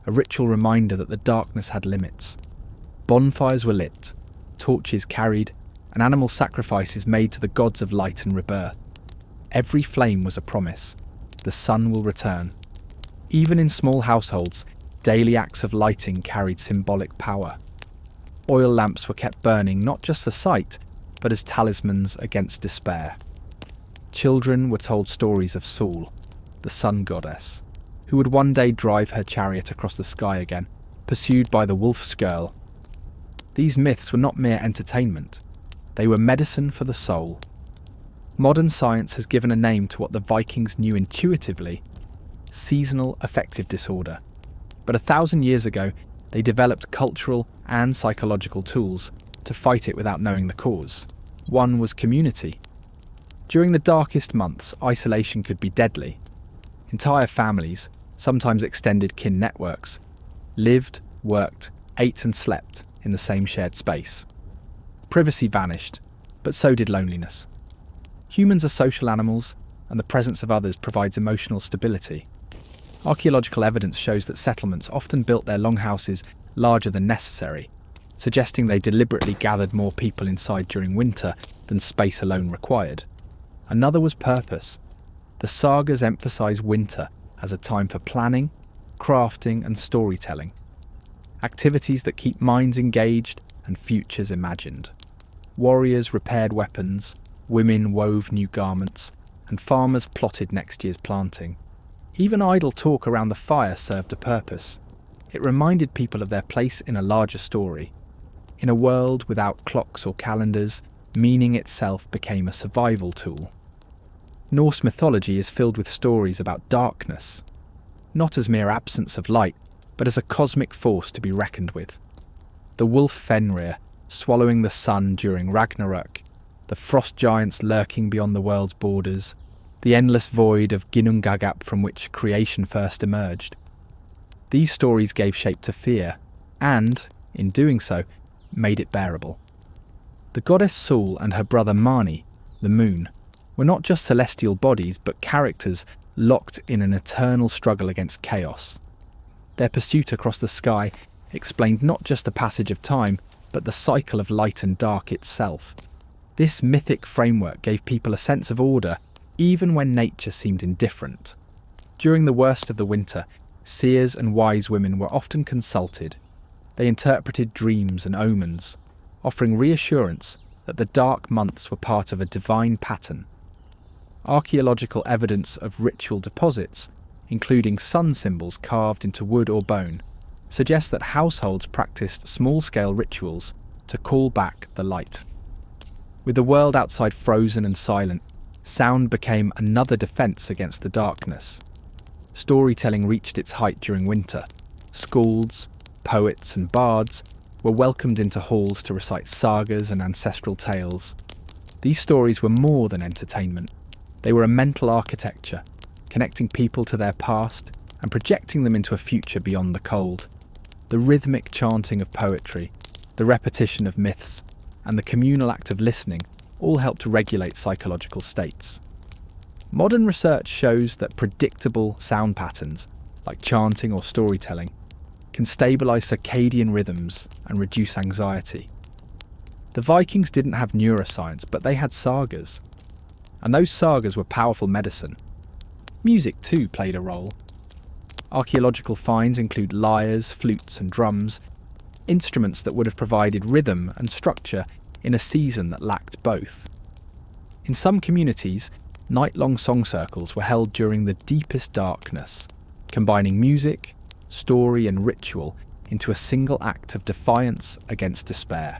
a ritual reminder that the darkness had limits. Bonfires were lit, torches carried, and animal sacrifices made to the gods of light and rebirth. Every flame was a promise. The sun will return. Even in small households, daily acts of lighting carried symbolic power. Oil lamps were kept burning not just for sight, but as talismans against despair. Children were told stories of Sol, the sun goddess, who would one day drive her chariot across the sky again, pursued by the wolf skirl. These myths were not mere entertainment. They were medicine for the soul. Modern science has given a name to what the Vikings knew intuitively: seasonal affective disorder. But 1,000 years ago, they developed cultural and psychological tools to fight it without knowing the cause. One was community. During the darkest months, isolation could be deadly. Entire families, sometimes extended kin networks, lived, worked, ate and slept in the same shared space. Privacy vanished, but so did loneliness. Humans are social animals, and the presence of others provides emotional stability. Archaeological evidence shows that settlements often built their longhouses larger than necessary, suggesting they deliberately gathered more people inside during winter than space alone required. Another was purpose. The sagas emphasise winter as a time for planning, crafting and storytelling, activities that keep minds engaged and futures imagined. Warriors repaired weapons, women wove new garments, and farmers plotted next year's planting. Even idle talk around the fire served a purpose. It reminded people of their place in a larger story. In a world without clocks or calendars, meaning itself became a survival tool. Norse mythology is filled with stories about darkness, not as mere absence of light, but as a cosmic force to be reckoned with. The wolf Fenrir, swallowing the sun during Ragnarök, the frost giants lurking beyond the world's borders, the endless void of Ginnungagap from which creation first emerged. These stories gave shape to fear, and, in doing so, made it bearable. The goddess Sol and her brother Mani, the moon, were not just celestial bodies but characters locked in an eternal struggle against chaos. Their pursuit across the sky explained not just the passage of time, but the cycle of light and dark itself. This mythic framework gave people a sense of order, even when nature seemed indifferent. During the worst of the winter, seers and wise women were often consulted. They interpreted dreams and omens, offering reassurance that the dark months were part of a divine pattern. Archaeological evidence of ritual deposits, including sun symbols carved into wood or bone, suggests that households practiced small-scale rituals to call back the light. With the world outside frozen and silent, sound became another defence against the darkness. Storytelling reached its height during winter. Skalds, poets and bards were welcomed into halls to recite sagas and ancestral tales. These stories were more than entertainment. They were a mental architecture, connecting people to their past and projecting them into a future beyond the cold. The rhythmic chanting of poetry, the repetition of myths, and the communal act of listening all help to regulate psychological states. Modern research shows that predictable sound patterns, like chanting or storytelling, can stabilise circadian rhythms and reduce anxiety. The Vikings didn't have neuroscience, but they had sagas. And those sagas were powerful medicine. Music too played a role. Archaeological finds include lyres, flutes and drums, instruments that would have provided rhythm and structure in a season that lacked both. In some communities, night-long song circles were held during the deepest darkness, combining music, story and ritual into a single act of defiance against despair.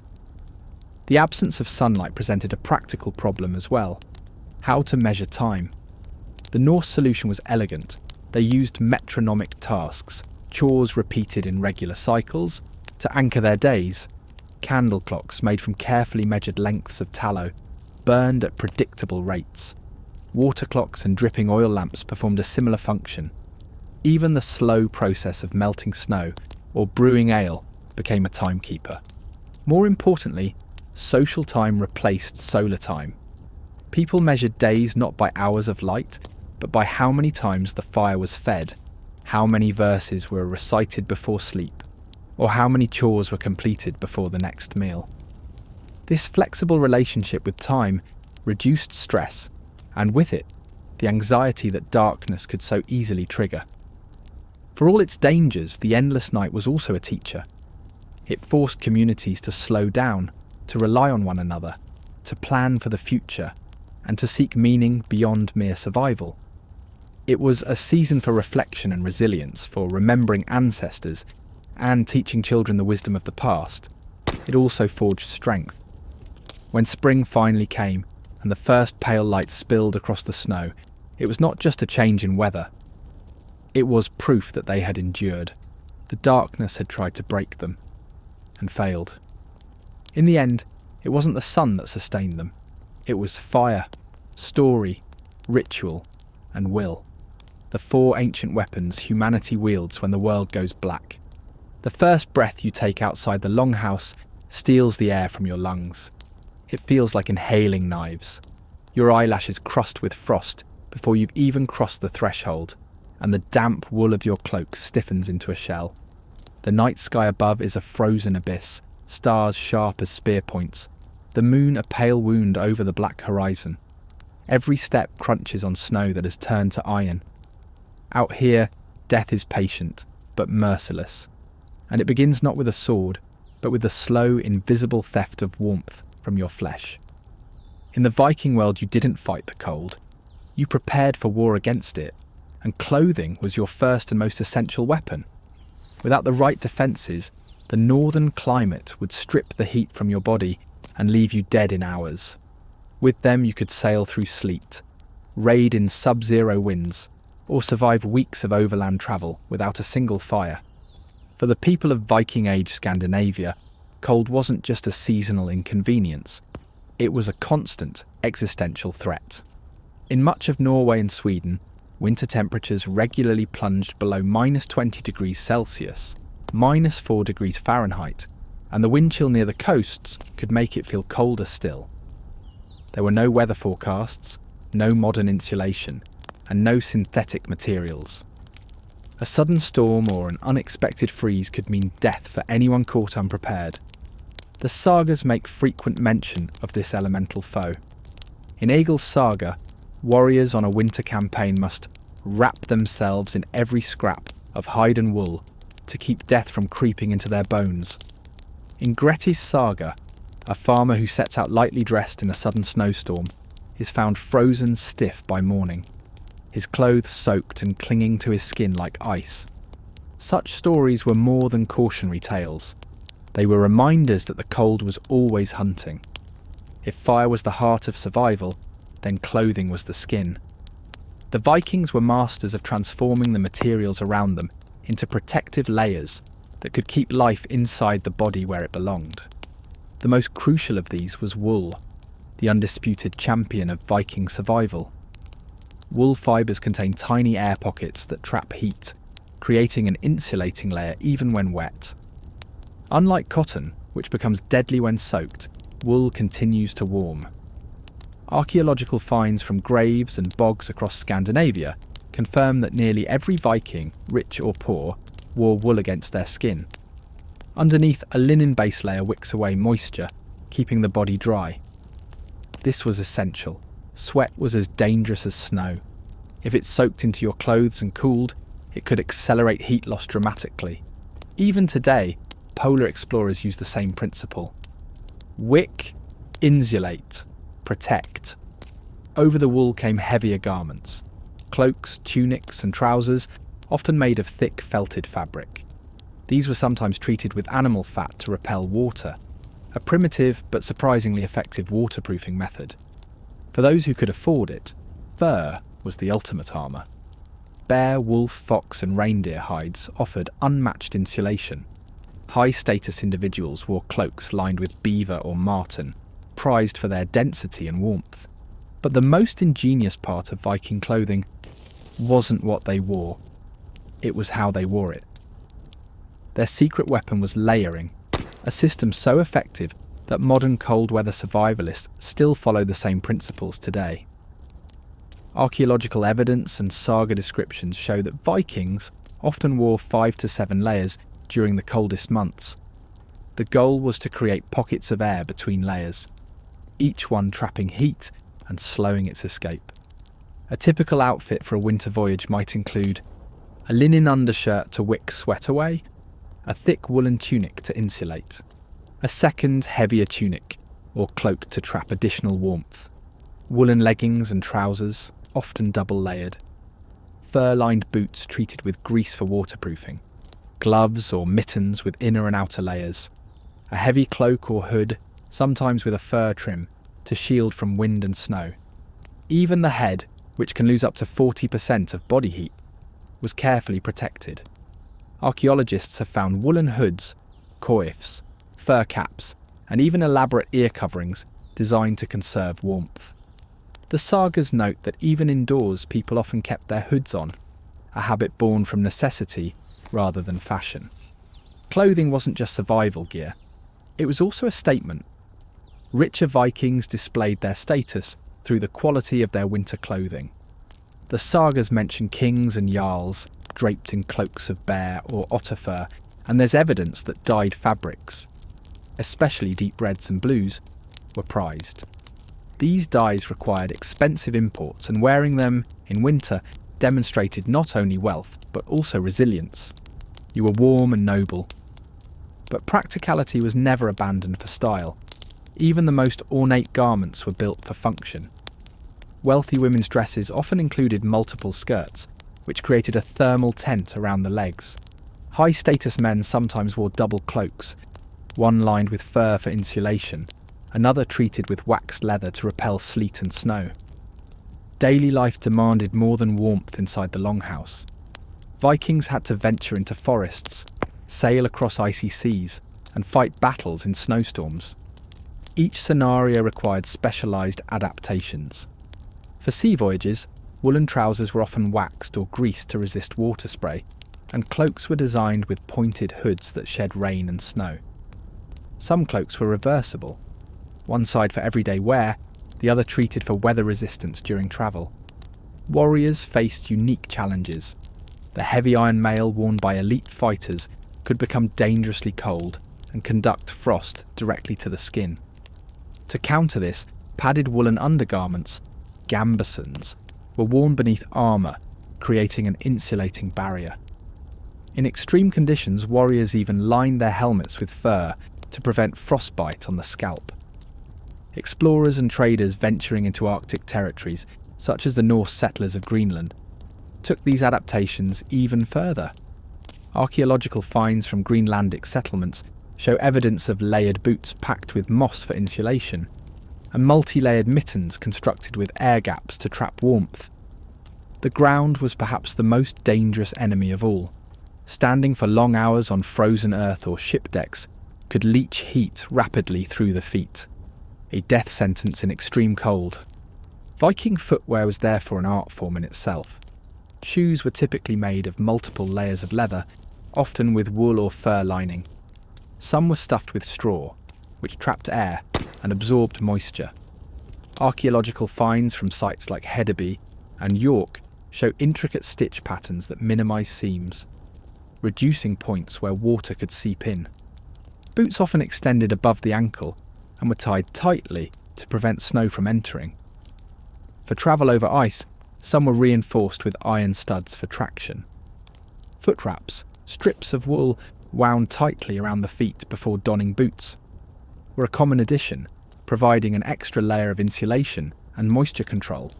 The absence of sunlight presented a practical problem as well: how to measure time. The Norse solution was elegant. They used metronomic tasks, chores repeated in regular cycles, to anchor their days. Candle clocks made from carefully measured lengths of tallow burned at predictable rates. Water clocks and dripping oil lamps performed a similar function. Even the slow process of melting snow or brewing ale became a timekeeper. More importantly, social time replaced solar time. People measured days not by hours of light, but by how many times the fire was fed, how many verses were recited before sleep, or how many chores were completed before the next meal. This flexible relationship with time reduced stress, and with it, the anxiety that darkness could so easily trigger. For all its dangers, the endless night was also a teacher. It forced communities to slow down, to rely on one another, to plan for the future, and to seek meaning beyond mere survival. It was a season for reflection and resilience, for remembering ancestors and teaching children the wisdom of the past. It also forged strength. When spring finally came and the first pale light spilled across the snow, it was not just a change in weather. It was proof that they had endured. The darkness had tried to break them, and failed. In the end, it wasn't the sun that sustained them. It was fire, story, ritual, and will. The four ancient weapons humanity wields when the world goes black. The first breath you take outside the longhouse steals the air from your lungs. It feels like inhaling knives. Your eyelashes crust with frost before you've even crossed the threshold, and the damp wool of your cloak stiffens into a shell. The night sky above is a frozen abyss, stars sharp as spear points, the moon a pale wound over the black horizon. Every step crunches on snow that has turned to iron. Out here, death is patient, but merciless, and it begins not with a sword, but with the slow, invisible theft of warmth from your flesh. In the Viking world, you didn't fight the cold. You prepared for war against it, and clothing was your first and most essential weapon. Without the right defences, the northern climate would strip the heat from your body and leave you dead in hours. With them you could sail through sleet, raid in sub-zero winds, or survive weeks of overland travel without a single fire. For the people of Viking-age Scandinavia, cold wasn't just a seasonal inconvenience, it was a constant existential threat. In much of Norway and Sweden, winter temperatures regularly plunged below -20 degrees Celsius, -4 degrees Fahrenheit, and the wind chill near the coasts could make it feel colder still. There were no weather forecasts, no modern insulation, and no synthetic materials. A sudden storm or an unexpected freeze could mean death for anyone caught unprepared. The sagas make frequent mention of this elemental foe. In Egil's saga, warriors on a winter campaign must wrap themselves in every scrap of hide and wool to keep death from creeping into their bones. In Gretti's saga, a farmer who sets out lightly dressed in a sudden snowstorm is found frozen stiff by morning, his clothes soaked and clinging to his skin like ice. Such stories were more than cautionary tales. They were reminders that the cold was always hunting. If fire was the heart of survival, then clothing was the skin. The Vikings were masters of transforming the materials around them into protective layers that could keep life inside the body where it belonged. The most crucial of these was wool, the undisputed champion of Viking survival. Wool fibres contain tiny air pockets that trap heat, creating an insulating layer even when wet. Unlike cotton, which becomes deadly when soaked, wool continues to warm. Archaeological finds from graves and bogs across Scandinavia confirm that nearly every Viking, rich or poor, wore wool against their skin. Underneath, a linen base layer wicks away moisture, keeping the body dry. This was essential. Sweat was as dangerous as snow. If it soaked into your clothes and cooled, it could accelerate heat loss dramatically. Even today, polar explorers use the same principle. Wick, insulate, protect. Over the wool came heavier garments, cloaks, tunics and trousers, often made of thick felted fabric. These were sometimes treated with animal fat to repel water, a primitive but surprisingly effective waterproofing method. For those who could afford it, fur was the ultimate armour. Bear, wolf, fox and reindeer hides offered unmatched insulation. High-status individuals wore cloaks lined with beaver or marten, prized for their density and warmth. But the most ingenious part of Viking clothing wasn't what they wore, it was how they wore it. Their secret weapon was layering, a system so effective that modern cold-weather survivalists still follow the same principles today. Archaeological evidence and saga descriptions show that Vikings often wore 5 to 7 layers during the coldest months. The goal was to create pockets of air between layers, each one trapping heat and slowing its escape. A typical outfit for a winter voyage might include a linen undershirt to wick sweat away, a thick woolen tunic to insulate, a second heavier tunic or cloak to trap additional warmth, woolen leggings and trousers, often double layered, fur-lined boots treated with grease for waterproofing, gloves or mittens with inner and outer layers, a heavy cloak or hood, sometimes with a fur trim, to shield from wind and snow. Even the head, which can lose up to 40% of body heat, was carefully protected. Archaeologists have found woolen hoods, coifs, fur caps, and even elaborate ear coverings designed to conserve warmth. The sagas note that even indoors people often kept their hoods on, a habit born from necessity rather than fashion. Clothing wasn't just survival gear, it was also a statement. Richer Vikings displayed their status through the quality of their winter clothing. The sagas mention kings and jarls draped in cloaks of bear or otter fur, and there's evidence that dyed fabrics, especially deep reds and blues, were prized. These dyes required expensive imports, and wearing them in winter demonstrated not only wealth but also resilience. You were warm and noble. But practicality was never abandoned for style. Even the most ornate garments were built for function. Wealthy women's dresses often included multiple skirts, which created a thermal tent around the legs. High-status men sometimes wore double cloaks, one lined with fur for insulation, another treated with waxed leather to repel sleet and snow. Daily life demanded more than warmth inside the longhouse. Vikings had to venture into forests, sail across icy seas, and fight battles in snowstorms. Each scenario required specialised adaptations. For sea voyages, woolen trousers were often waxed or greased to resist water spray, and cloaks were designed with pointed hoods that shed rain and snow. Some cloaks were reversible, one side for everyday wear, the other treated for weather resistance during travel. Warriors faced unique challenges. The heavy iron mail worn by elite fighters could become dangerously cold and conduct frost directly to the skin. To counter this, padded woolen undergarments, gambesons, were worn beneath armour, creating an insulating barrier. In extreme conditions, warriors even lined their helmets with fur to prevent frostbite on the scalp. Explorers and traders venturing into Arctic territories, such as the Norse settlers of Greenland, took these adaptations even further. Archaeological finds from Greenlandic settlements show evidence of layered boots packed with moss for insulation, and multi-layered mittens constructed with air gaps to trap warmth. The ground was perhaps the most dangerous enemy of all. Standing for long hours on frozen earth or ship decks could leach heat rapidly through the feet, a death sentence in extreme cold. Viking footwear was therefore an art form in itself. Shoes were typically made of multiple layers of leather, often with wool or fur lining. Some were stuffed with straw, which trapped air and absorbed moisture. Archaeological finds from sites like Hedeby and York show intricate stitch patterns that minimise seams, reducing points where water could seep in. Boots often extended above the ankle and were tied tightly to prevent snow from entering. For travel over ice, some were reinforced with iron studs for traction. Foot wraps, strips of wool wound tightly around the feet before donning boots, were a common addition, providing an extra layer of insulation and moisture control.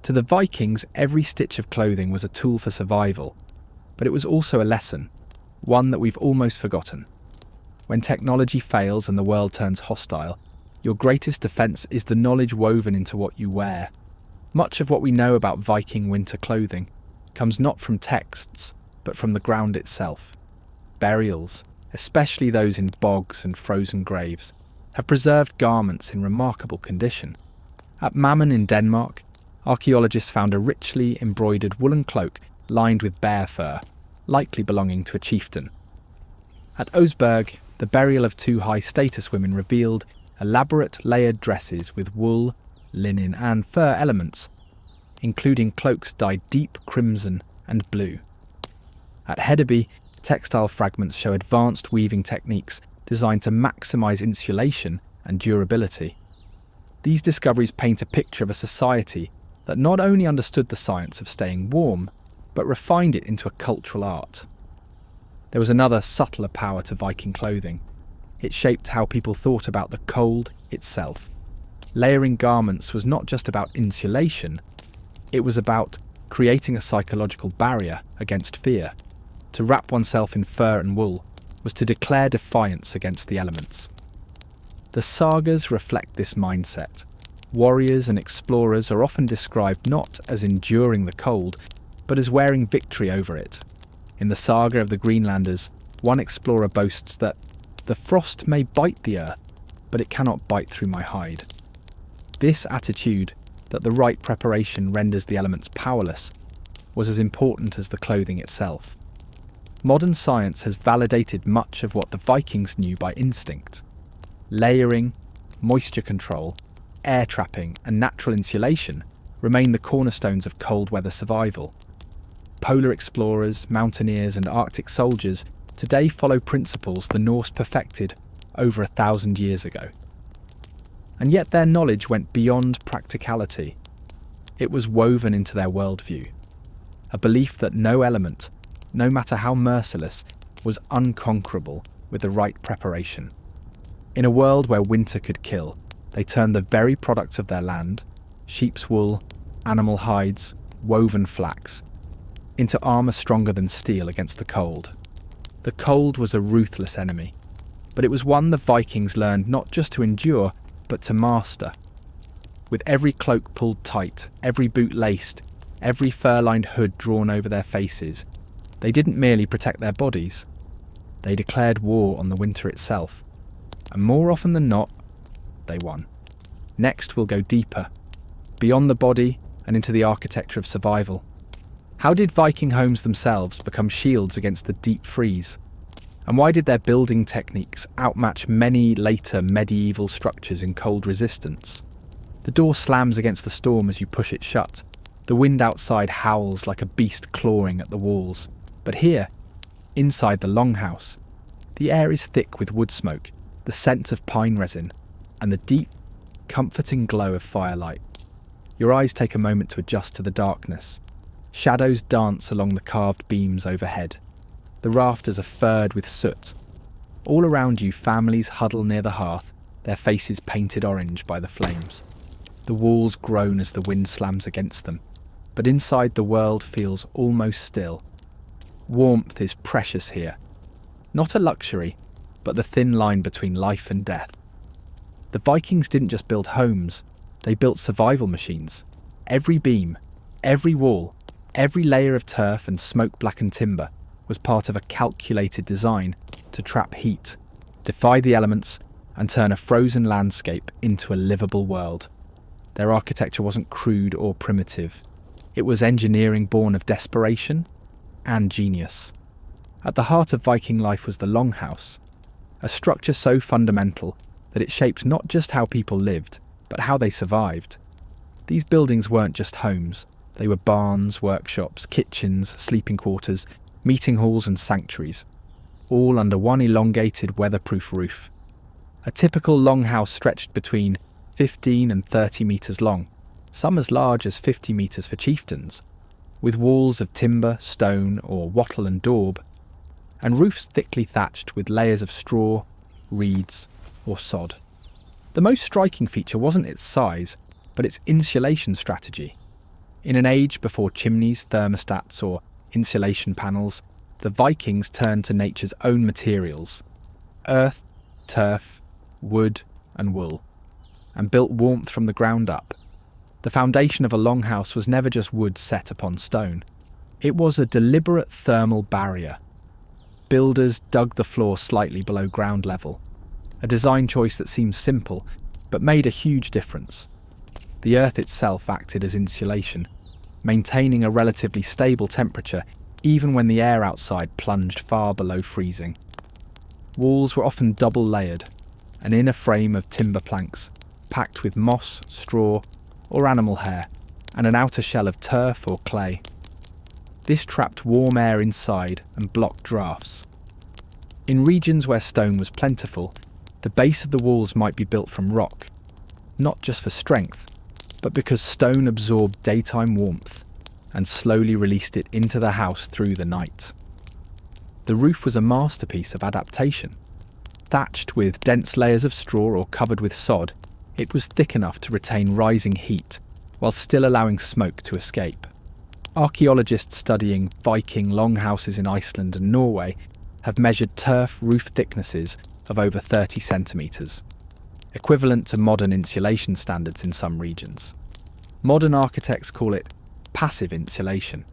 To the Vikings, every stitch of clothing was a tool for survival, but it was also a lesson, one that we've almost forgotten. When technology fails and the world turns hostile, your greatest defence is the knowledge woven into what you wear. Much of what we know about Viking winter clothing comes not from texts, but from the ground itself. Burials, especially those in bogs and frozen graves, have preserved garments in remarkable condition. At Mammen in Denmark, archaeologists found a richly embroidered woolen cloak lined with bear fur, likely belonging to a chieftain. At Oseberg, the burial of two high-status women revealed elaborate layered dresses with wool, linen and fur elements, including cloaks dyed deep crimson and blue. At Hedeby, textile fragments show advanced weaving techniques designed to maximise insulation and durability. These discoveries paint a picture of a society that not only understood the science of staying warm, but refined it into a cultural art. There was another subtler power to Viking clothing. It shaped how people thought about the cold itself. Layering garments was not just about insulation, it was about creating a psychological barrier against fear. To wrap oneself in fur and wool was to declare defiance against the elements. The sagas reflect this mindset. Warriors and explorers are often described not as enduring the cold, but as wearing victory over it. In the saga of the Greenlanders, one explorer boasts that the frost may bite the earth, but it cannot bite through my hide. This attitude, that the right preparation renders the elements powerless, was as important as the clothing itself. Modern science has validated much of what the Vikings knew by instinct. Layering, moisture control, air trapping and natural insulation remain the cornerstones of cold weather survival. Polar explorers, mountaineers and Arctic soldiers today follow principles the Norse perfected over 1,000 years ago. And yet their knowledge went beyond practicality. It was woven into their worldview. A belief that no element, no matter how merciless, was unconquerable with the right preparation. In a world where winter could kill, they turned the very products of their land, sheep's wool, animal hides, woven flax, into armour stronger than steel against the cold. The cold was a ruthless enemy, but it was one the Vikings learned not just to endure, but to master. With every cloak pulled tight, every boot laced, every fur-lined hood drawn over their faces, they didn't merely protect their bodies, they declared war on the winter itself. And more often than not, they won. Next we'll go deeper, beyond the body and into the architecture of survival. How did Viking homes themselves become shields against the deep freeze? And why did their building techniques outmatch many later medieval structures in cold resistance? The door slams against the storm as you push it shut. The wind outside howls like a beast clawing at the walls. But here, inside the longhouse, the air is thick with wood smoke, the scent of pine resin, and the deep, comforting glow of firelight. Your eyes take a moment to adjust to the darkness. Shadows dance along the carved beams overhead. The rafters are furred with soot. All around you, families huddle near the hearth, their faces painted orange by the flames. The walls groan as the wind slams against them, but inside the world feels almost still. Warmth is precious here. Not a luxury, but the thin line between life and death. The Vikings didn't just build homes, they built survival machines. Every beam, every wall, every layer of turf and smoke-blackened timber was part of a calculated design to trap heat, defy the elements, and turn a frozen landscape into a livable world. Their architecture wasn't crude or primitive. It was engineering born of desperation and genius. At the heart of Viking life was the longhouse, a structure so fundamental that it shaped not just how people lived, but how they survived. These buildings weren't just homes. They were barns, workshops, kitchens, sleeping quarters, meeting halls and sanctuaries, all under one elongated weatherproof roof. A typical longhouse stretched between 15 and 30 metres long, some as large as 50 metres for chieftains, with walls of timber, stone or wattle and daub, and roofs thickly thatched with layers of straw, reeds or sod. The most striking feature wasn't its size, but but its insulation strategy. In an age before chimneys, thermostats, or insulation panels, the Vikings turned to nature's own materials: earth, turf, wood, and wool, and built warmth from the ground up. The foundation of a longhouse was never just wood set upon stone. It was a deliberate thermal barrier. Builders dug the floor slightly below ground level, a design choice that seemed simple, but made a huge difference. The earth itself acted as insulation, maintaining a relatively stable temperature even when the air outside plunged far below freezing. Walls were often double layered, an inner frame of timber planks, packed with moss, straw, or animal hair, and an outer shell of turf or clay. This trapped warm air inside and blocked drafts. In regions where stone was plentiful, the base of the walls might be built from rock, not just for strength, but because stone absorbed daytime warmth and slowly released it into the house through the night. The roof was a masterpiece of adaptation. Thatched with dense layers of straw or covered with sod, it was thick enough to retain rising heat while still allowing smoke to escape. Archaeologists studying Viking longhouses in Iceland and Norway have measured turf roof thicknesses of over 30 centimetres, equivalent to modern insulation standards in some regions. Modern architects call it passive insulation.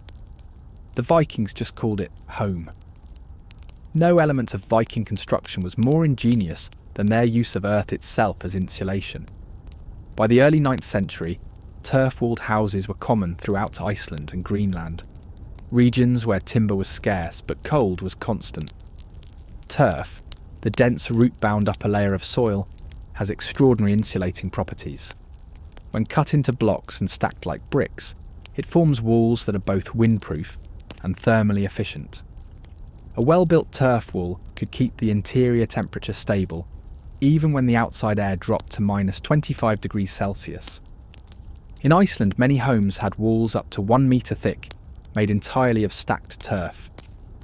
The Vikings just called it home. No element of Viking construction was more ingenious than their use of earth itself as insulation. By the early 9th century, turf-walled houses were common throughout Iceland and Greenland, regions where timber was scarce but cold was constant. Turf, the dense root-bound upper layer of soil, has extraordinary insulating properties. When cut into blocks and stacked like bricks, it forms walls that are both windproof and thermally efficient. A well-built turf wall could keep the interior temperature stable, even when the outside air dropped to minus 25 degrees Celsius. In Iceland, many homes had walls up to 1 metre thick, made entirely of stacked turf.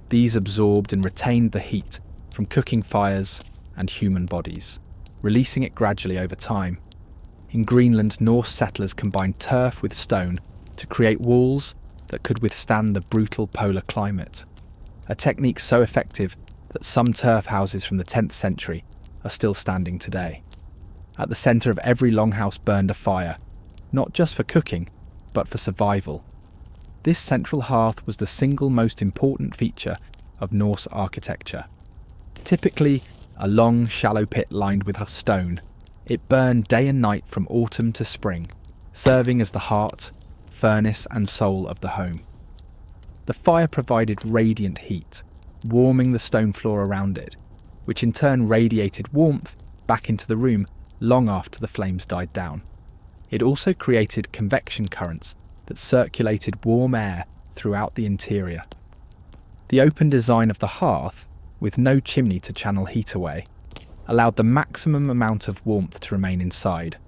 These absorbed and retained the heat from cooking fires and human bodies, releasing it gradually over time. In Greenland, Norse settlers combined turf with stone to create walls that could withstand the brutal polar climate, a technique so effective that some turf houses from the 10th century are still standing today. At the centre of every longhouse burned a fire, not just for cooking, but for survival. This central hearth was the single most important feature of Norse architecture. Typically a long, shallow pit lined with stone, it burned day and night from autumn to spring, serving as the heart, furnace and soul of the home. The fire provided radiant heat, warming the stone floor around it, which in turn radiated warmth back into the room long after the flames died down. It also created convection currents that circulated warm air throughout the interior. The open design of the hearth, with no chimney to channel heat away, allowed the maximum amount of warmth to remain inside.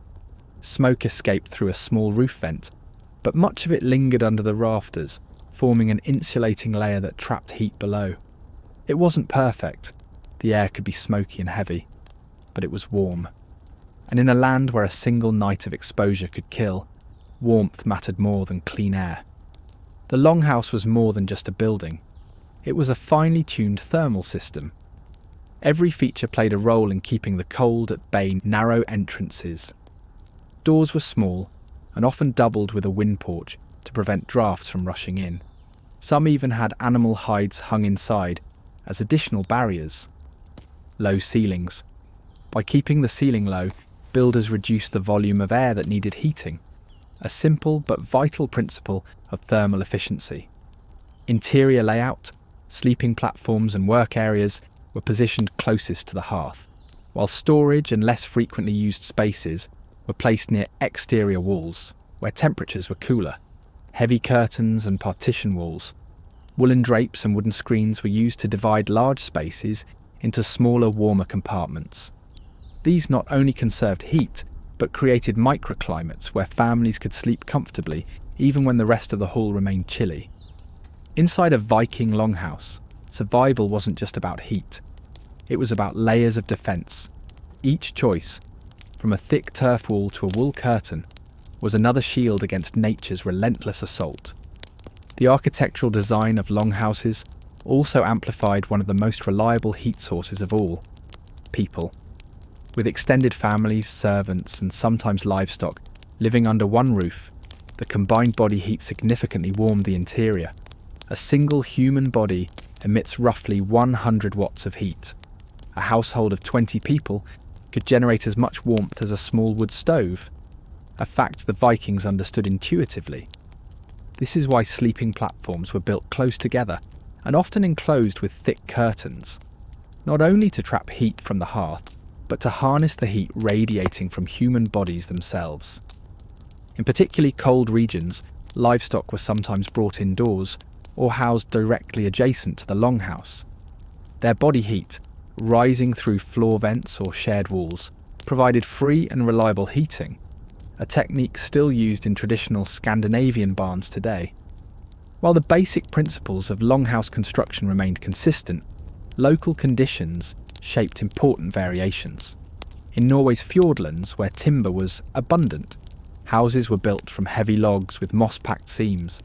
Smoke escaped through a small roof vent, but much of it lingered under the rafters, forming an insulating layer that trapped heat below. It wasn't perfect. The air could be smoky and heavy, but it was warm. And in a land where a single night of exposure could kill, warmth mattered more than clean air. The longhouse was more than just a building. It was a finely tuned thermal system. Every feature played a role in keeping the cold at bay. Narrow entrances. Doors were small and often doubled with a wind porch to prevent drafts from rushing in. Some even had animal hides hung inside as additional barriers. Low ceilings. By keeping the ceiling low, builders reduced the volume of air that needed heating, a simple but vital principle of thermal efficiency. Interior layout, sleeping platforms and work areas were positioned closest to the hearth, while storage and less frequently used spaces were placed near exterior walls, where temperatures were cooler. Heavy curtains and partition walls, woolen drapes and wooden screens were used to divide large spaces into smaller, warmer compartments. These not only conserved heat, but created microclimates where families could sleep comfortably even when the rest of the hall remained chilly. Inside a Viking longhouse, survival wasn't just about heat. It was about layers of defence. Each choice, from a thick turf wall to a wool curtain, was another shield against nature's relentless assault. The architectural design of longhouses also amplified one of the most reliable heat sources of all: people. With extended families, servants, and sometimes livestock living under one roof, the combined body heat significantly warmed the interior. A single human body emits roughly 100 watts of heat. A household of 20 people could generate as much warmth as a small wood stove, a fact the Vikings understood intuitively. This is why sleeping platforms were built close together and often enclosed with thick curtains, not only to trap heat from the hearth, but to harness the heat radiating from human bodies themselves. In particularly cold regions, livestock were sometimes brought indoors or housed directly adjacent to the longhouse. Their body heat, rising through floor vents or shared walls, provided free and reliable heating, a technique still used in traditional Scandinavian barns today. While the basic principles of longhouse construction remained consistent, local conditions shaped important variations. In Norway's fjordlands, where timber was abundant, houses were built from heavy logs with moss-packed seams.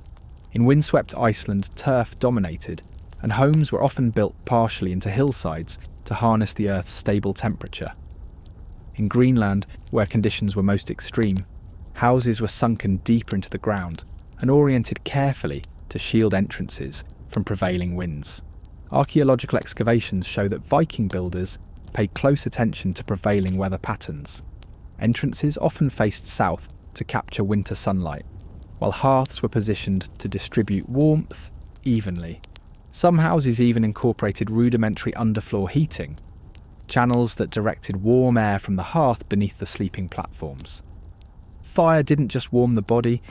In windswept Iceland, turf dominated, and homes were often built partially into hillsides to harness the earth's stable temperature. In Greenland, where conditions were most extreme, houses were sunken deeper into the ground and oriented carefully to shield entrances from prevailing winds. Archaeological excavations show that Viking builders paid close attention to prevailing weather patterns. Entrances often faced south to capture winter sunlight, while hearths were positioned to distribute warmth evenly. Some houses even incorporated rudimentary underfloor heating, channels that directed warm air from the hearth beneath the sleeping platforms. Fire didn't just warm the body,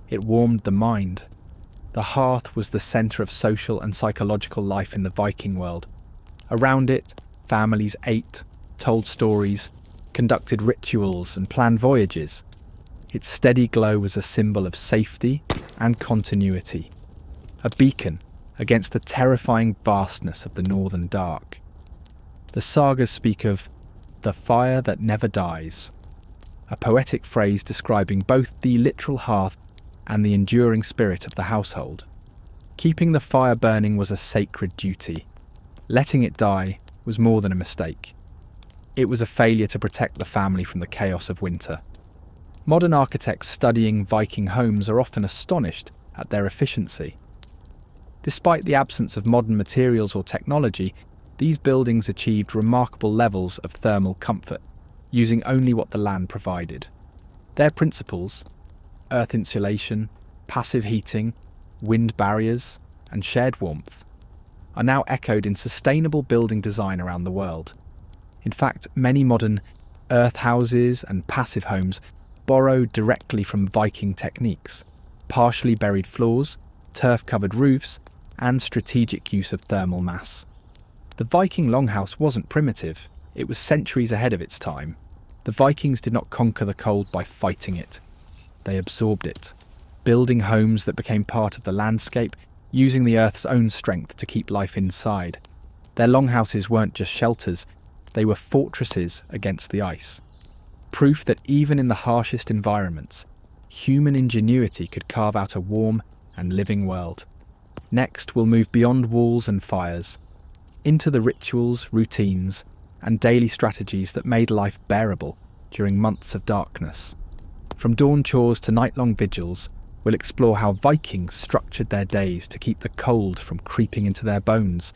it warmed the mind. The hearth was the centre of social and psychological life in the Viking world. Around it, families ate, told stories, conducted rituals, and planned voyages. Its steady glow was a symbol of safety and continuity, a beacon against the terrifying vastness of the northern dark. The sagas speak of the fire that never dies, a poetic phrase describing both the literal hearth and the enduring spirit of the household. Keeping the fire burning was a sacred duty. Letting it die was more than a mistake. It was a failure to protect the family from the chaos of winter. Modern architects studying Viking homes are often astonished at their efficiency. Despite the absence of modern materials or technology, these buildings achieved remarkable levels of thermal comfort, using only what the land provided. Their principles, earth insulation, passive heating, wind barriers, and shared warmth, are now echoed in sustainable building design around the world. In fact, many modern earth houses and passive homes borrow directly from Viking techniques: partially buried floors, turf-covered roofs, and strategic use of thermal mass. The Viking longhouse wasn't primitive, it was centuries ahead of its time. The Vikings did not conquer the cold by fighting it. They absorbed it, building homes that became part of the landscape, using the earth's own strength to keep life inside. Their longhouses weren't just shelters, they were fortresses against the ice. Proof that even in the harshest environments, human ingenuity could carve out a warm and living world. Next, we'll move beyond walls and fires, into the rituals, routines, and daily strategies that made life bearable during months of darkness. From dawn chores to night-long vigils, we'll explore how Vikings structured their days to keep the cold from creeping into their bones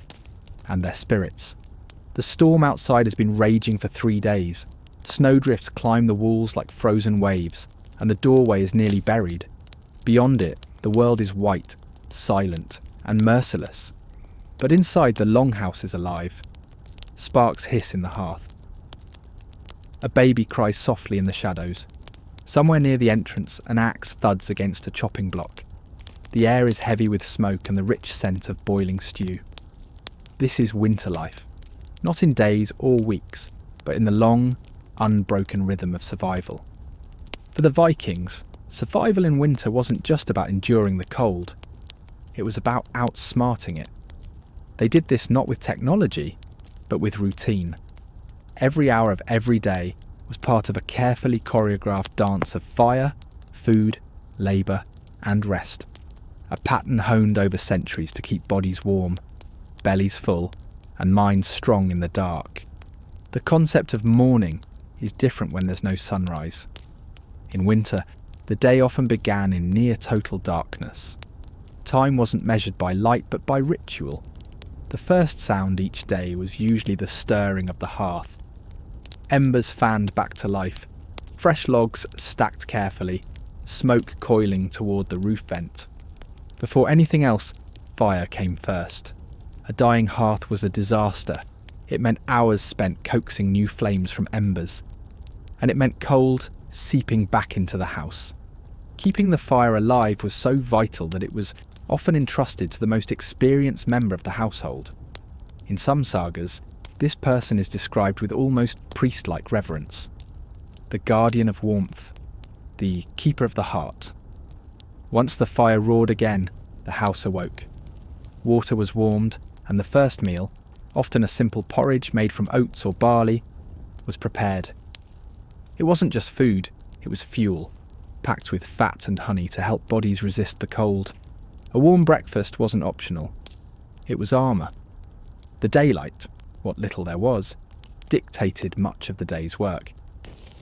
and their spirits. The storm outside has been raging for 3 days. Snowdrifts climb the walls like frozen waves, and the doorway is nearly buried. Beyond it, the world is white, silent, and merciless. But inside, the longhouse is alive. Sparks hiss in the hearth. A baby cries softly in the shadows. Somewhere near the entrance, an axe thuds against a chopping block. The air is heavy with smoke and the rich scent of boiling stew. This is winter life, not in days or weeks, but in the long, unbroken rhythm of survival. For the Vikings, survival in winter wasn't just about enduring the cold. It was about outsmarting it. They did this not with technology, but with routine. Every hour of every day was part of a carefully choreographed dance of fire, food, labour, and rest. A pattern honed over centuries to keep bodies warm, bellies full, and minds strong in the dark. The concept of morning is different when there's no sunrise. In winter, the day often began in near total darkness. Time wasn't measured by light but by ritual. The first sound each day was usually the stirring of the hearth. Embers fanned back to life, fresh logs stacked carefully, smoke coiling toward the roof vent. Before anything else, fire came first. A dying hearth was a disaster. It meant hours spent coaxing new flames from embers. And it meant cold seeping back into the house. Keeping the fire alive was so vital that it was often entrusted to the most experienced member of the household. In some sagas, this person is described with almost priest-like reverence. The guardian of warmth, the keeper of the heart. Once the fire roared again, the house awoke. Water was warmed, and the first meal, often a simple porridge made from oats or barley, was prepared. It wasn't just food, it was fuel, packed with fat and honey to help bodies resist the cold. A warm breakfast wasn't optional. It was armour. The daylight, what little there was, dictated much of the day's work.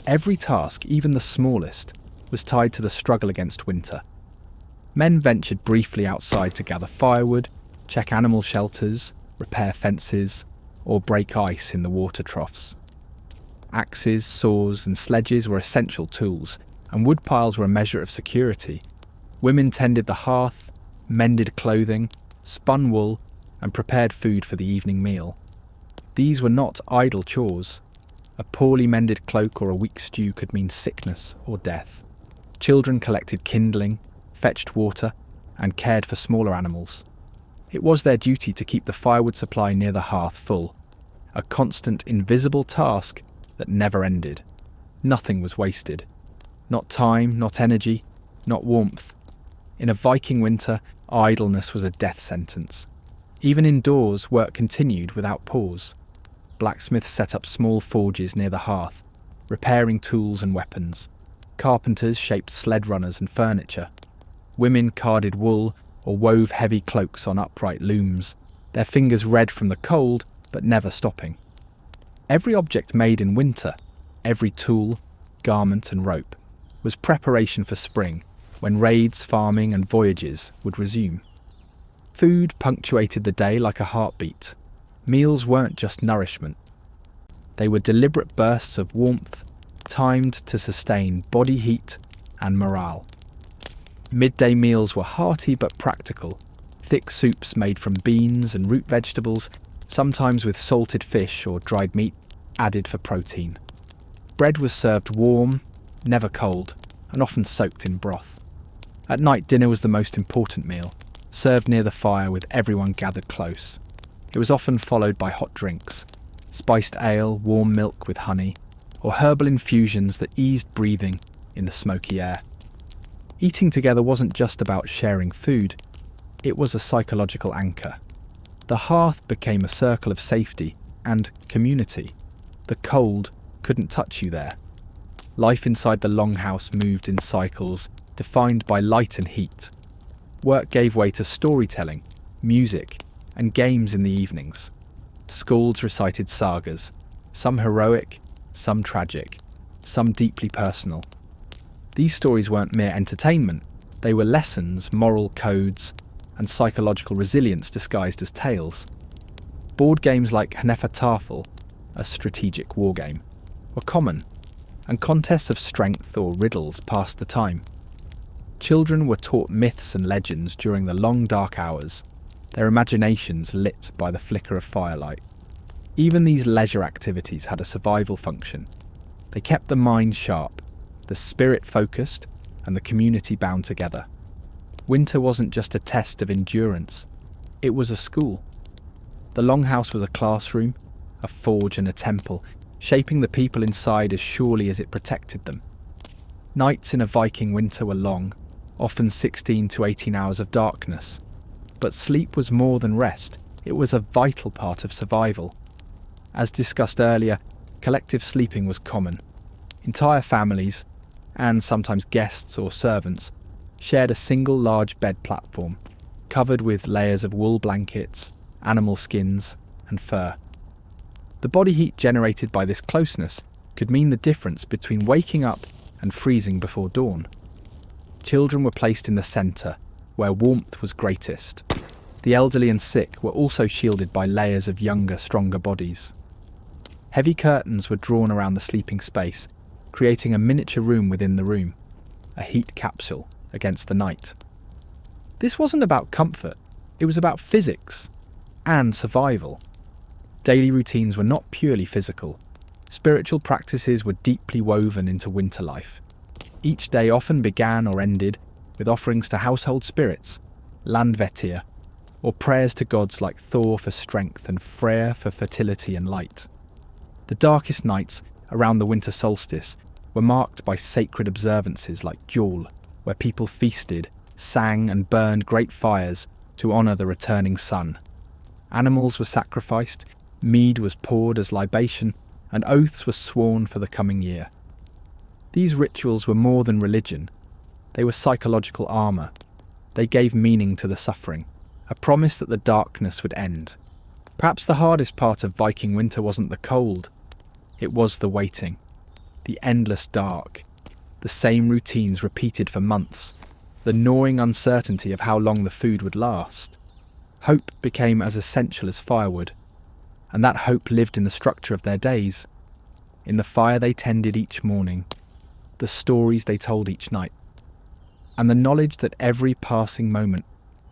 Every task, even the smallest, was tied to the struggle against winter. Men ventured briefly outside to gather firewood, check animal shelters, repair fences, or break ice in the water troughs. Axes, saws, and sledges were essential tools, and wood piles were a measure of security. Women tended the hearth, mended clothing, spun wool, and prepared food for the evening meal. These were not idle chores. A poorly mended cloak or a weak stew could mean sickness or death. Children collected kindling, fetched water, and cared for smaller animals. It was their duty to keep the firewood supply near the hearth full, a constant, invisible task that never ended. Nothing was wasted. Not time, not energy, not warmth. In a Viking winter, idleness was a death sentence. Even indoors, work continued without pause. Blacksmiths set up small forges near the hearth, repairing tools and weapons. Carpenters shaped sled runners and furniture. Women carded wool or wove heavy cloaks on upright looms, their fingers red from the cold, but never stopping. Every object made in winter, every tool, garment and rope, was preparation for spring, when raids, farming and voyages would resume. Food punctuated the day like a heartbeat. Meals weren't just nourishment. They were deliberate bursts of warmth, timed to sustain body heat and morale. Midday meals were hearty but practical, thick soups made from beans and root vegetables, sometimes with salted fish or dried meat added for protein. Bread was served warm, never cold, and often soaked in broth. At night, dinner was the most important meal, served near the fire with everyone gathered close. It was often followed by hot drinks, spiced ale, warm milk with honey, or herbal infusions that eased breathing in the smoky air. Eating together wasn't just about sharing food, it was a psychological anchor. The hearth became a circle of safety and community. The cold couldn't touch you there. Life inside the longhouse moved in cycles, defined by light and heat. Work gave way to storytelling, music, and games in the evenings. Skalds recited sagas, some heroic, some tragic, some deeply personal. These stories weren't mere entertainment, they were lessons, moral codes, and psychological resilience disguised as tales. Board games like Hnefatafl, a strategic war game, were common, and contests of strength or riddles passed the time. Children were taught myths and legends during the long dark hours, their imaginations lit by the flicker of firelight. Even these leisure activities had a survival function. They kept the mind sharp, the spirit focused, and the community bound together. Winter wasn't just a test of endurance, it was a school. The longhouse was a classroom, a forge and a temple, shaping the people inside as surely as it protected them. Nights in a Viking winter were long, often 16 to 18 hours of darkness. But sleep was more than rest, it was a vital part of survival. As discussed earlier, collective sleeping was common. Entire families, and sometimes guests or servants, shared a single large bed platform, covered with layers of wool blankets, animal skins, and fur. The body heat generated by this closeness could mean the difference between waking up and freezing before dawn. Children were placed in the centre, where warmth was greatest. The elderly and sick were also shielded by layers of younger, stronger bodies. Heavy curtains were drawn around the sleeping space, creating a miniature room within the room, a heat capsule against the night. This wasn't about comfort, it was about physics and survival. Daily routines were not purely physical. Spiritual practices were deeply woven into winter life. Each day often began or ended with offerings to household spirits, landvettir, or prayers to gods like Thor for strength and Freyr for fertility and light. The darkest nights around the winter solstice were marked by sacred observances like Yule, where people feasted, sang and burned great fires to honour the returning sun. Animals were sacrificed, mead was poured as libation, and oaths were sworn for the coming year. These rituals were more than religion. They were psychological armour. They gave meaning to the suffering, a promise that the darkness would end. Perhaps the hardest part of Viking winter wasn't the cold. It was the waiting, the endless dark, the same routines repeated for months, the gnawing uncertainty of how long the food would last. Hope became as essential as firewood, and that hope lived in the structure of their days, in the fire they tended each morning, the stories they told each night, and the knowledge that every passing moment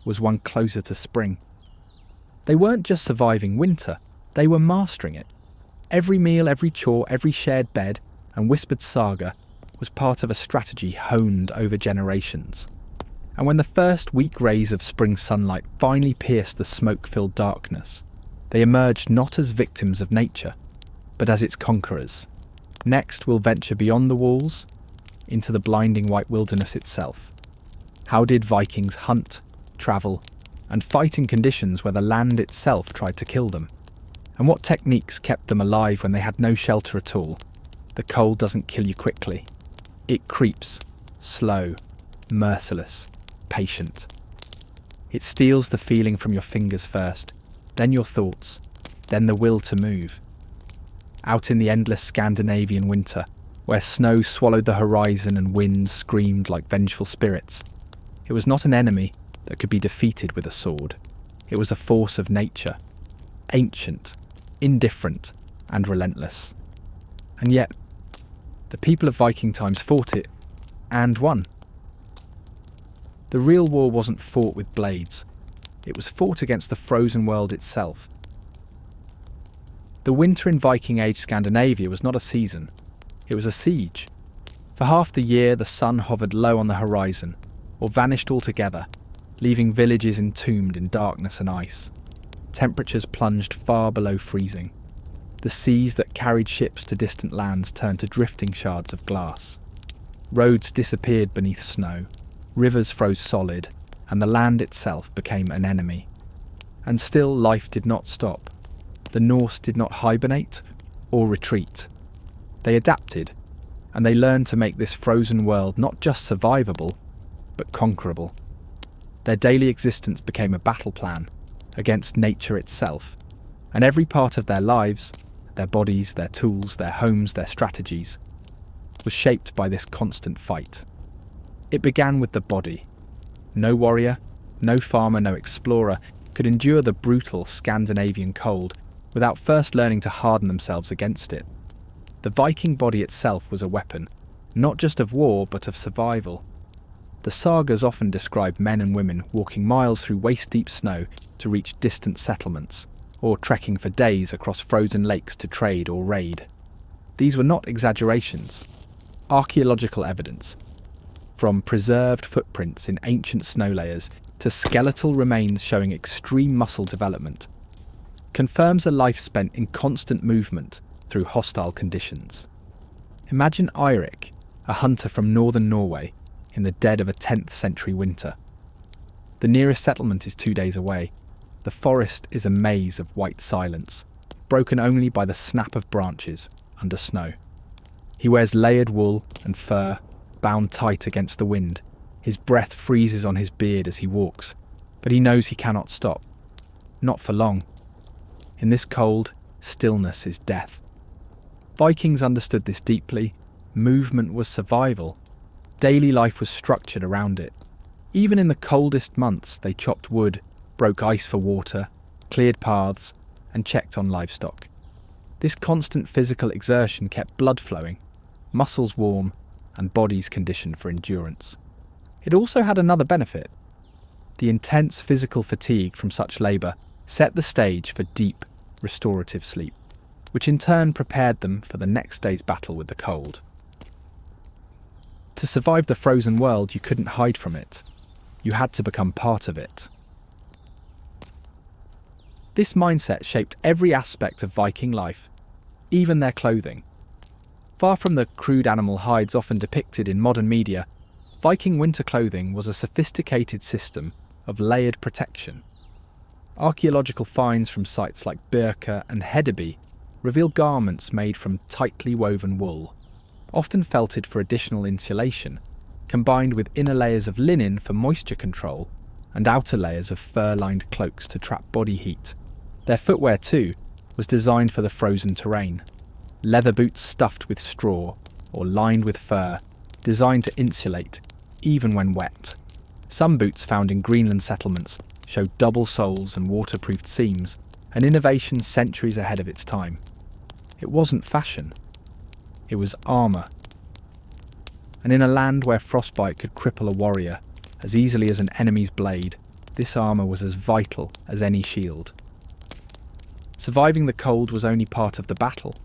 was one closer to spring. They weren't just surviving winter, they were mastering it. Every meal, every chore, every shared bed and whispered saga was part of a strategy honed over generations. And when the first weak rays of spring sunlight finally pierced the smoke-filled darkness, they emerged not as victims of nature, but as its conquerors. Next, we'll venture beyond the walls into the blinding white wilderness itself. How did Vikings hunt, travel, and fight in conditions where the land itself tried to kill them? And what techniques kept them alive when they had no shelter at all? The cold doesn't kill you quickly. It creeps, slow, merciless, patient. It steals the feeling from your fingers first, then your thoughts, then the will to move. Out in the endless Scandinavian winter, where snow swallowed the horizon and winds screamed like vengeful spirits, it was not an enemy that could be defeated with a sword. It was a force of nature, ancient, indifferent, and relentless. And yet, the people of Viking times fought it, and won. The real war wasn't fought with blades. It was fought against the frozen world itself. The winter in Viking Age Scandinavia was not a season. It was a siege. For half the year, the sun hovered low on the horizon, or vanished altogether, leaving villages entombed in darkness and ice. Temperatures plunged far below freezing. The seas that carried ships to distant lands turned to drifting shards of glass. Roads disappeared beneath snow, rivers froze solid, and the land itself became an enemy. And still life did not stop. The Norse did not hibernate or retreat. They adapted, and they learned to make this frozen world not just survivable, but conquerable. Their daily existence became a battle plan against nature itself, and every part of their lives, their bodies, their tools, their homes, their strategies, was shaped by this constant fight. It began with the body. No warrior, no farmer, no explorer could endure the brutal Scandinavian cold without first learning to harden themselves against it. The Viking body itself was a weapon, not just of war but of survival. The sagas often describe men and women walking miles through waist-deep snow to reach distant settlements, or trekking for days across frozen lakes to trade or raid. These were not exaggerations. Archaeological evidence, from preserved footprints in ancient snow layers to skeletal remains showing extreme muscle development, confirms a life spent in constant movement through hostile conditions. Imagine Eirik, a hunter from northern Norway, in the dead of a 10th century winter. The nearest settlement is 2 days away. The forest is a maze of white silence, broken only by the snap of branches under snow. He wears layered wool and fur, bound tight against the wind. His breath freezes on his beard as he walks, but he knows he cannot stop. Not for long. In this cold, stillness is death. Vikings understood this deeply. Movement was survival. Daily life was structured around it. Even in the coldest months, they chopped wood, broke ice for water, cleared paths, and checked on livestock. This constant physical exertion kept blood flowing, muscles warm, and bodies conditioned for endurance. It also had another benefit. The intense physical fatigue from such labour set the stage for deep, restorative sleep, which in turn prepared them for the next day's battle with the cold. To survive the frozen world, you couldn't hide from it. You had to become part of it. This mindset shaped every aspect of Viking life, even their clothing. Far from the crude animal hides often depicted in modern media, Viking winter clothing was a sophisticated system of layered protection. Archaeological finds from sites like Birka and Hedeby reveal garments made from tightly woven wool, often felted for additional insulation, combined with inner layers of linen for moisture control and outer layers of fur-lined cloaks to trap body heat. Their footwear, too, was designed for the frozen terrain. Leather boots stuffed with straw or lined with fur, designed to insulate, even when wet. Some boots found in Greenland settlements showed double soles and waterproofed seams, an innovation centuries ahead of its time. It wasn't fashion. It was armour. And in a land where frostbite could cripple a warrior as easily as an enemy's blade, this armour was as vital as any shield. Surviving the cold was only part of the battle.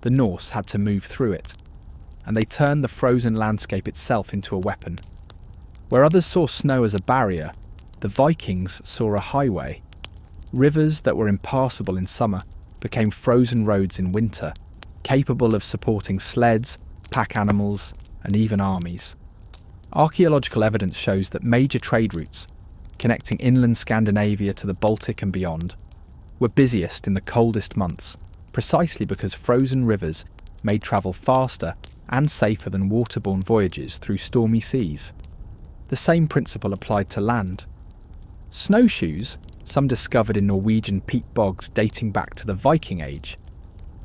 The Norse had to move through it, and they turned the frozen landscape itself into a weapon. Where others saw snow as a barrier, the Vikings saw a highway. Rivers that were impassable in summer became frozen roads in winter, capable of supporting sleds, pack animals, and even armies. Archaeological evidence shows that major trade routes, connecting inland Scandinavia to the Baltic and beyond, were busiest in the coldest months, precisely because frozen rivers made travel faster and safer than waterborne voyages through stormy seas. The same principle applied to land. Snowshoes, some discovered in Norwegian peat bogs dating back to the Viking Age,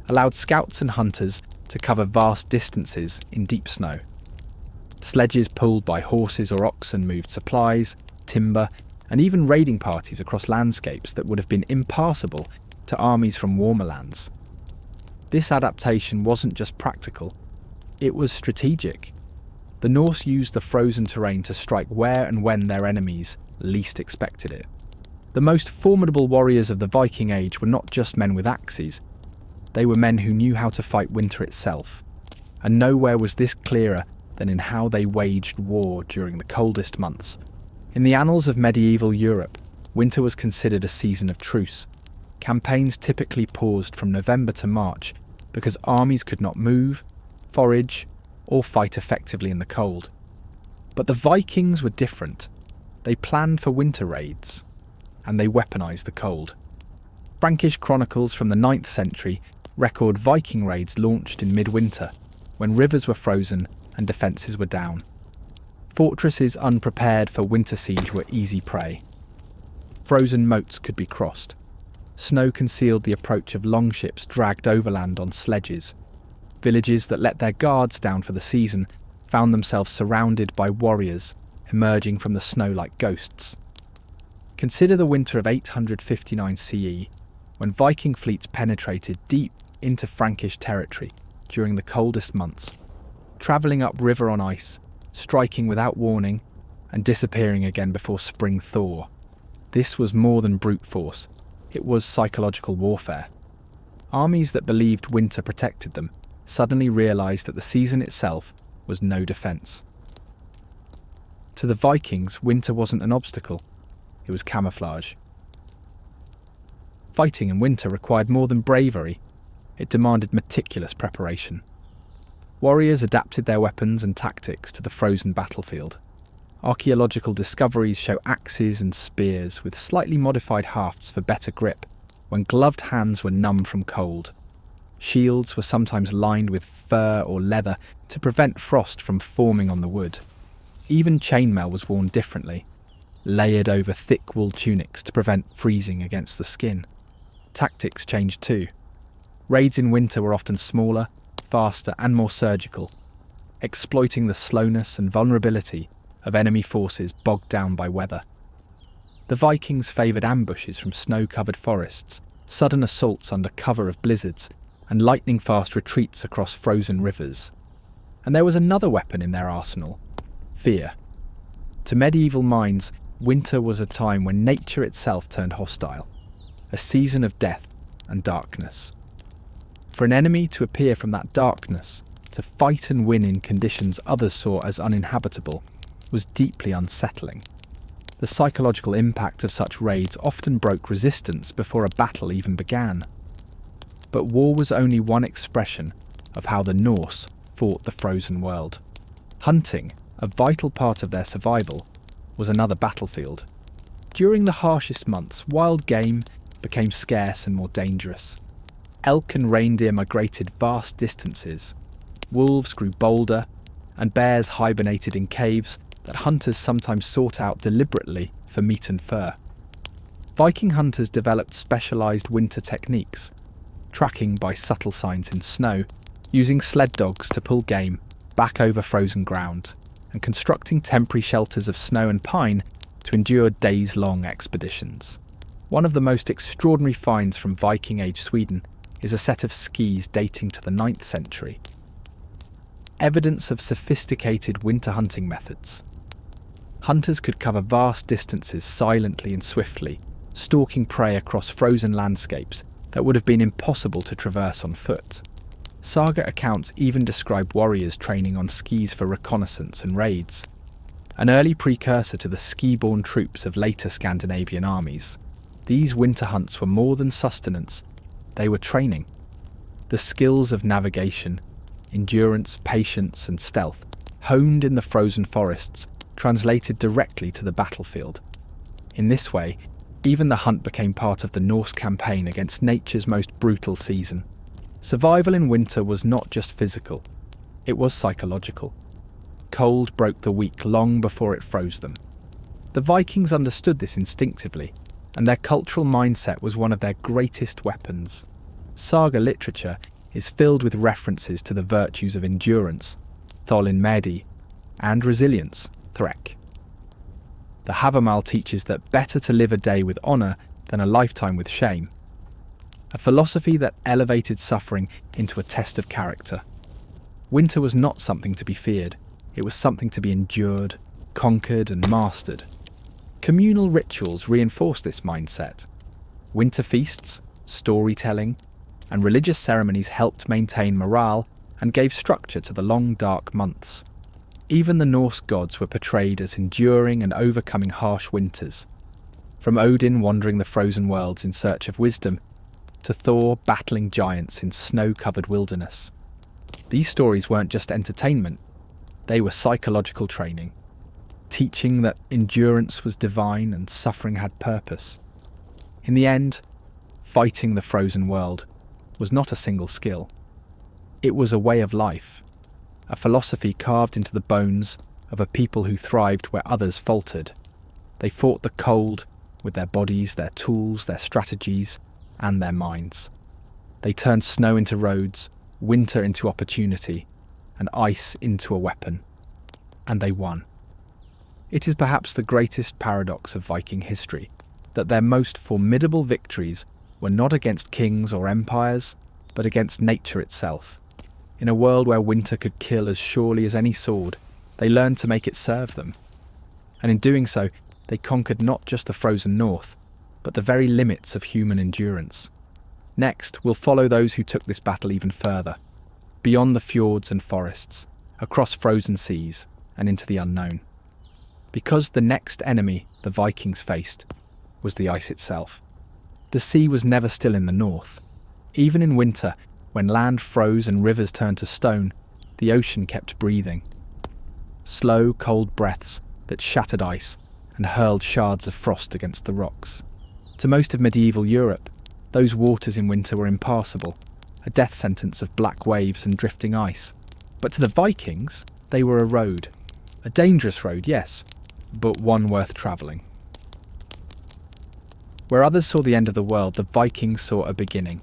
allowed scouts and hunters to cover vast distances in deep snow. Sledges pulled by horses or oxen moved supplies, timber, and even raiding parties across landscapes that would have been impassable to armies from warmer lands. This adaptation wasn't just practical, it was strategic. The Norse used the frozen terrain to strike where and when their enemies least expected it. The most formidable warriors of the Viking Age were not just men with axes, they were men who knew how to fight winter itself, and nowhere was this clearer than in how they waged war during the coldest months. In the annals of medieval Europe, winter was considered a season of truce. Campaigns typically paused from November to March because armies could not move, forage, or fight effectively in the cold. But the Vikings were different. They planned for winter raids, and they weaponized the cold. Frankish chronicles from the 9th century record Viking raids launched in midwinter, when rivers were frozen and defences were down. Fortresses unprepared for winter siege were easy prey. Frozen moats could be crossed. Snow concealed the approach of longships dragged overland on sledges. Villages that let their guards down for the season found themselves surrounded by warriors emerging from the snow like ghosts. Consider the winter of 859 CE, when Viking fleets penetrated deep into Frankish territory during the coldest months, travelling upriver on ice, striking without warning, and disappearing again before spring thaw. This was more than brute force, it was psychological warfare. Armies that believed winter protected them suddenly realised that the season itself was no defence. To the Vikings, winter wasn't an obstacle, it was camouflage. Fighting in winter required more than bravery, it demanded meticulous preparation. Warriors adapted their weapons and tactics to the frozen battlefield. Archaeological discoveries show axes and spears with slightly modified hafts for better grip, when gloved hands were numb from cold. Shields were sometimes lined with fur or leather to prevent frost from forming on the wood. Even chainmail was worn differently, layered over thick wool tunics to prevent freezing against the skin. Tactics changed too. Raids in winter were often smaller, faster and more surgical, exploiting the slowness and vulnerability of enemy forces bogged down by weather. The Vikings favoured ambushes from snow-covered forests, sudden assaults under cover of blizzards, and lightning-fast retreats across frozen rivers. And there was another weapon in their arsenal: fear. To medieval minds, winter was a time when nature itself turned hostile, a season of death and darkness. For an enemy to appear from that darkness, to fight and win in conditions others saw as uninhabitable, was deeply unsettling. The psychological impact of such raids often broke resistance before a battle even began. But war was only one expression of how the Norse fought the frozen world. Hunting, a vital part of their survival, was another battlefield. During the harshest months, wild game became scarce and more dangerous. Elk and reindeer migrated vast distances. Wolves grew bolder, and bears hibernated in caves that hunters sometimes sought out deliberately for meat and fur. Viking hunters developed specialised winter techniques, tracking by subtle signs in snow, using sled dogs to pull game back over frozen ground, and constructing temporary shelters of snow and pine to endure days-long expeditions. One of the most extraordinary finds from Viking-age Sweden is a set of skis dating to the 9th century. Evidence of sophisticated winter hunting methods. Hunters could cover vast distances silently and swiftly, stalking prey across frozen landscapes that would have been impossible to traverse on foot. Saga accounts even describe warriors training on skis for reconnaissance and raids, an early precursor to the ski-borne troops of later Scandinavian armies. These winter hunts were more than sustenance, they were training. The skills of navigation, endurance, patience and stealth, honed in the frozen forests, translated directly to the battlefield. In this way, even the hunt became part of the Norse campaign against nature's most brutal season. Survival in winter was not just physical, it was psychological. Cold broke the weak long before it froze them. The Vikings understood this instinctively, and their cultural mindset was one of their greatest weapons. Saga literature is filled with references to the virtues of endurance, thólinmedi, and resilience, þrek. The Havamal teaches that better to live a day with honour than a lifetime with shame, a philosophy that elevated suffering into a test of character. Winter was not something to be feared, it was something to be endured, conquered and mastered. Communal rituals reinforced this mindset. Winter feasts, storytelling, and religious ceremonies helped maintain morale and gave structure to the long dark months. Even the Norse gods were portrayed as enduring and overcoming harsh winters. From Odin wandering the frozen worlds in search of wisdom, to Thor battling giants in snow-covered wilderness. These stories weren't just entertainment, they were psychological training, teaching that endurance was divine and suffering had purpose. In the end, fighting the frozen world was not a single skill. It was a way of life, a philosophy carved into the bones of a people who thrived where others faltered. They fought the cold with their bodies, their tools, their strategies, and their minds. They turned snow into roads, winter into opportunity, and ice into a weapon. And they won. It is perhaps the greatest paradox of Viking history, that their most formidable victories were not against kings or empires, but against nature itself. In a world where winter could kill as surely as any sword, they learned to make it serve them. And in doing so, they conquered not just the frozen north, but the very limits of human endurance. Next, we'll follow those who took this battle even further, beyond the fjords and forests, across frozen seas, and into the unknown. Because the next enemy the Vikings faced was the ice itself. The sea was never still in the north. Even in winter, when land froze and rivers turned to stone, the ocean kept breathing. Slow, cold breaths that shattered ice and hurled shards of frost against the rocks. To most of medieval Europe, those waters in winter were impassable, a death sentence of black waves and drifting ice. But to the Vikings, they were a road. A dangerous road, yes, but one worth travelling. Where others saw the end of the world, the Vikings saw a beginning,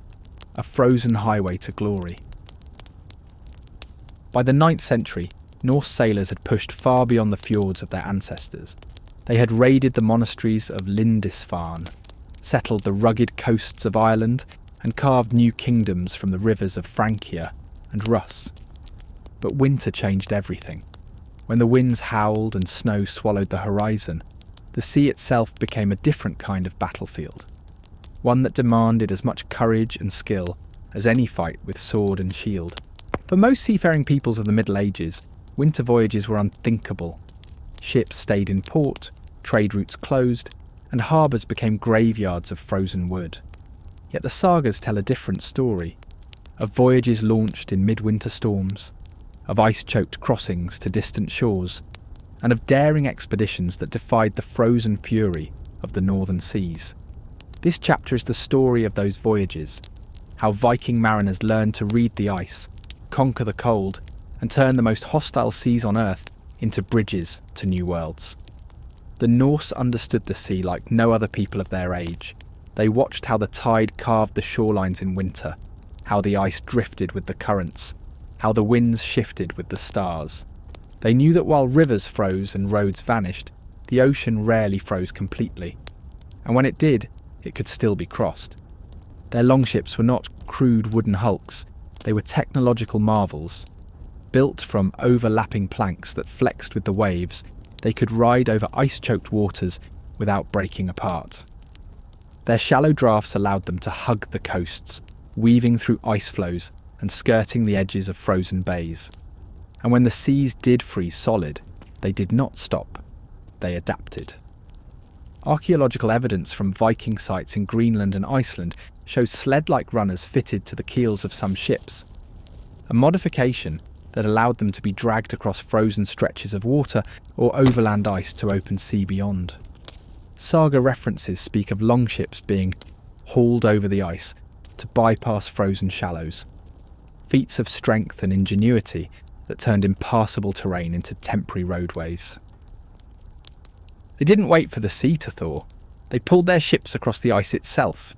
a frozen highway to glory. By the 9th century, Norse sailors had pushed far beyond the fjords of their ancestors. They had raided the monasteries of Lindisfarne, settled the rugged coasts of Ireland, and carved new kingdoms from the rivers of Francia and Russ. But winter changed everything. When the winds howled and snow swallowed the horizon, the sea itself became a different kind of battlefield, one that demanded as much courage and skill as any fight with sword and shield. For most seafaring peoples of the Middle Ages, winter voyages were unthinkable. Ships stayed in port, trade routes closed, and harbours became graveyards of frozen wood. Yet the sagas tell a different story, of voyages launched in midwinter storms, of ice-choked crossings to distant shores, and of daring expeditions that defied the frozen fury of the northern seas. This chapter is the story of those voyages, how Viking mariners learned to read the ice, conquer the cold, and turn the most hostile seas on earth into bridges to new worlds. The Norse understood the sea like no other people of their age. They watched how the tide carved the shorelines in winter, how the ice drifted with the currents, how the winds shifted with the stars. They knew that while rivers froze and roads vanished, the ocean rarely froze completely, and when it did, it could still be crossed. Their longships were not crude wooden hulks, they were technological marvels. Built from overlapping planks that flexed with the waves, they could ride over ice-choked waters without breaking apart. Their shallow drafts allowed them to hug the coasts, weaving through ice floes and skirting the edges of frozen bays. And when the seas did freeze solid, they did not stop. They adapted. Archaeological evidence from Viking sites in Greenland and Iceland shows sled-like runners fitted to the keels of some ships, a modification that allowed them to be dragged across frozen stretches of water or overland ice to open sea beyond. Saga references speak of longships being hauled over the ice to bypass frozen shallows, feats of strength and ingenuity that turned impassable terrain into temporary roadways. They didn't wait for the sea to thaw, they pulled their ships across the ice itself.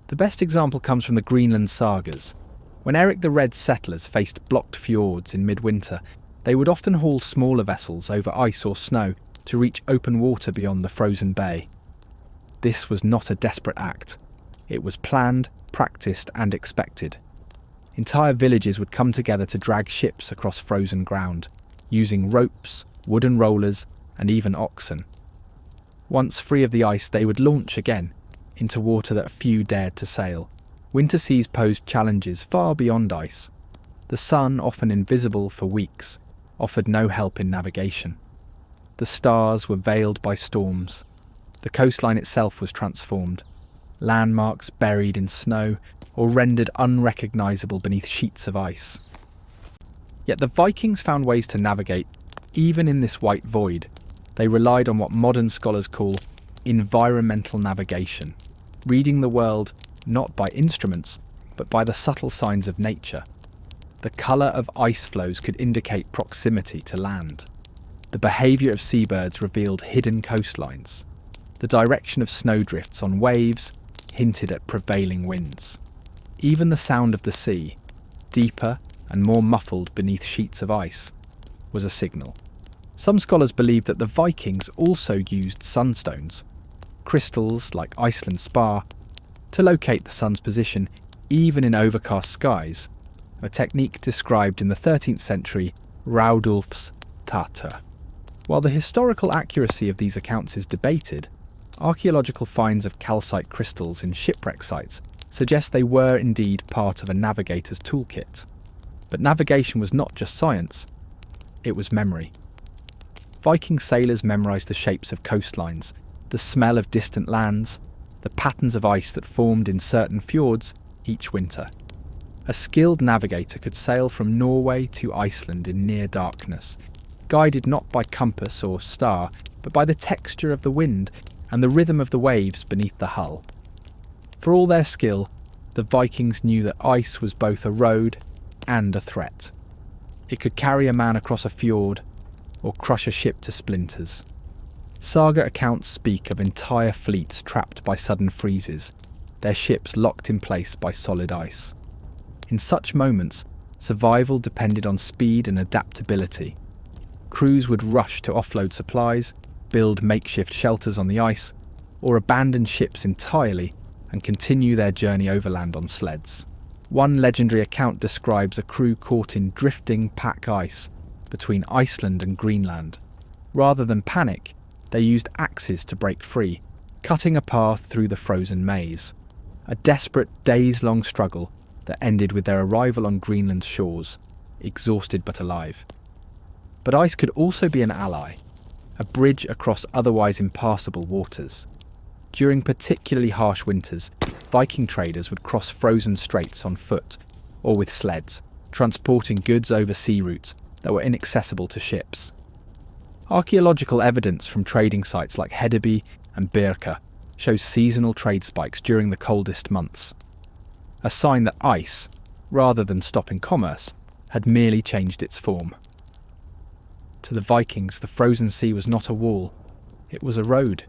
The best example comes from the Greenland sagas. When Eric the Red's settlers faced blocked fjords in midwinter, they would often haul smaller vessels over ice or snow to reach open water beyond the frozen bay. This was not a desperate act. It was planned, practiced, and expected. Entire villages would come together to drag ships across frozen ground, using ropes, wooden rollers, and even oxen. Once free of the ice, they would launch again, into water that few dared to sail. Winter seas posed challenges far beyond ice. The sun, often invisible for weeks, offered no help in navigation. The stars were veiled by storms. The coastline itself was transformed, landmarks buried in snow or rendered unrecognisable beneath sheets of ice. Yet the Vikings found ways to navigate even in this white void. They relied on what modern scholars call environmental navigation, reading the world not by instruments, but by the subtle signs of nature. The colour of ice floes could indicate proximity to land. The behaviour of seabirds revealed hidden coastlines. The direction of snowdrifts on waves hinted at prevailing winds. Even the sound of the sea, deeper and more muffled beneath sheets of ice, was a signal. Some scholars believe that the Vikings also used sunstones, crystals like Iceland spar, to locate the sun's position even in overcast skies, a technique described in the 13th century Raudulf's Tater. While the historical accuracy of these accounts is debated, archaeological finds of calcite crystals in shipwreck sites suggest they were indeed part of a navigator's toolkit. But navigation was not just science, it was memory. Viking sailors memorised the shapes of coastlines, the smell of distant lands, the patterns of ice that formed in certain fjords each winter. A skilled navigator could sail from Norway to Iceland in near darkness, guided not by compass or star, but by the texture of the wind and the rhythm of the waves beneath the hull. For all their skill, the Vikings knew that ice was both a road and a threat. It could carry a man across a fjord or crush a ship to splinters. Saga accounts speak of entire fleets trapped by sudden freezes, their ships locked in place by solid ice. In such moments, survival depended on speed and adaptability. Crews would rush to offload supplies, build makeshift shelters on the ice, or abandon ships entirely and continue their journey overland on sleds. One legendary account describes a crew caught in drifting pack ice between Iceland and Greenland. Rather than panic, they used axes to break free, cutting a path through the frozen maze. A desperate days-long struggle that ended with their arrival on Greenland's shores, exhausted but alive. But ice could also be an ally, a bridge across otherwise impassable waters. During particularly harsh winters, Viking traders would cross frozen straits on foot or with sleds, transporting goods over sea routes that were inaccessible to ships. Archaeological evidence from trading sites like Hedeby and Birka shows seasonal trade spikes during the coldest months, a sign that ice, rather than stopping commerce, had merely changed its form. To the Vikings, the frozen sea was not a wall, it was a road.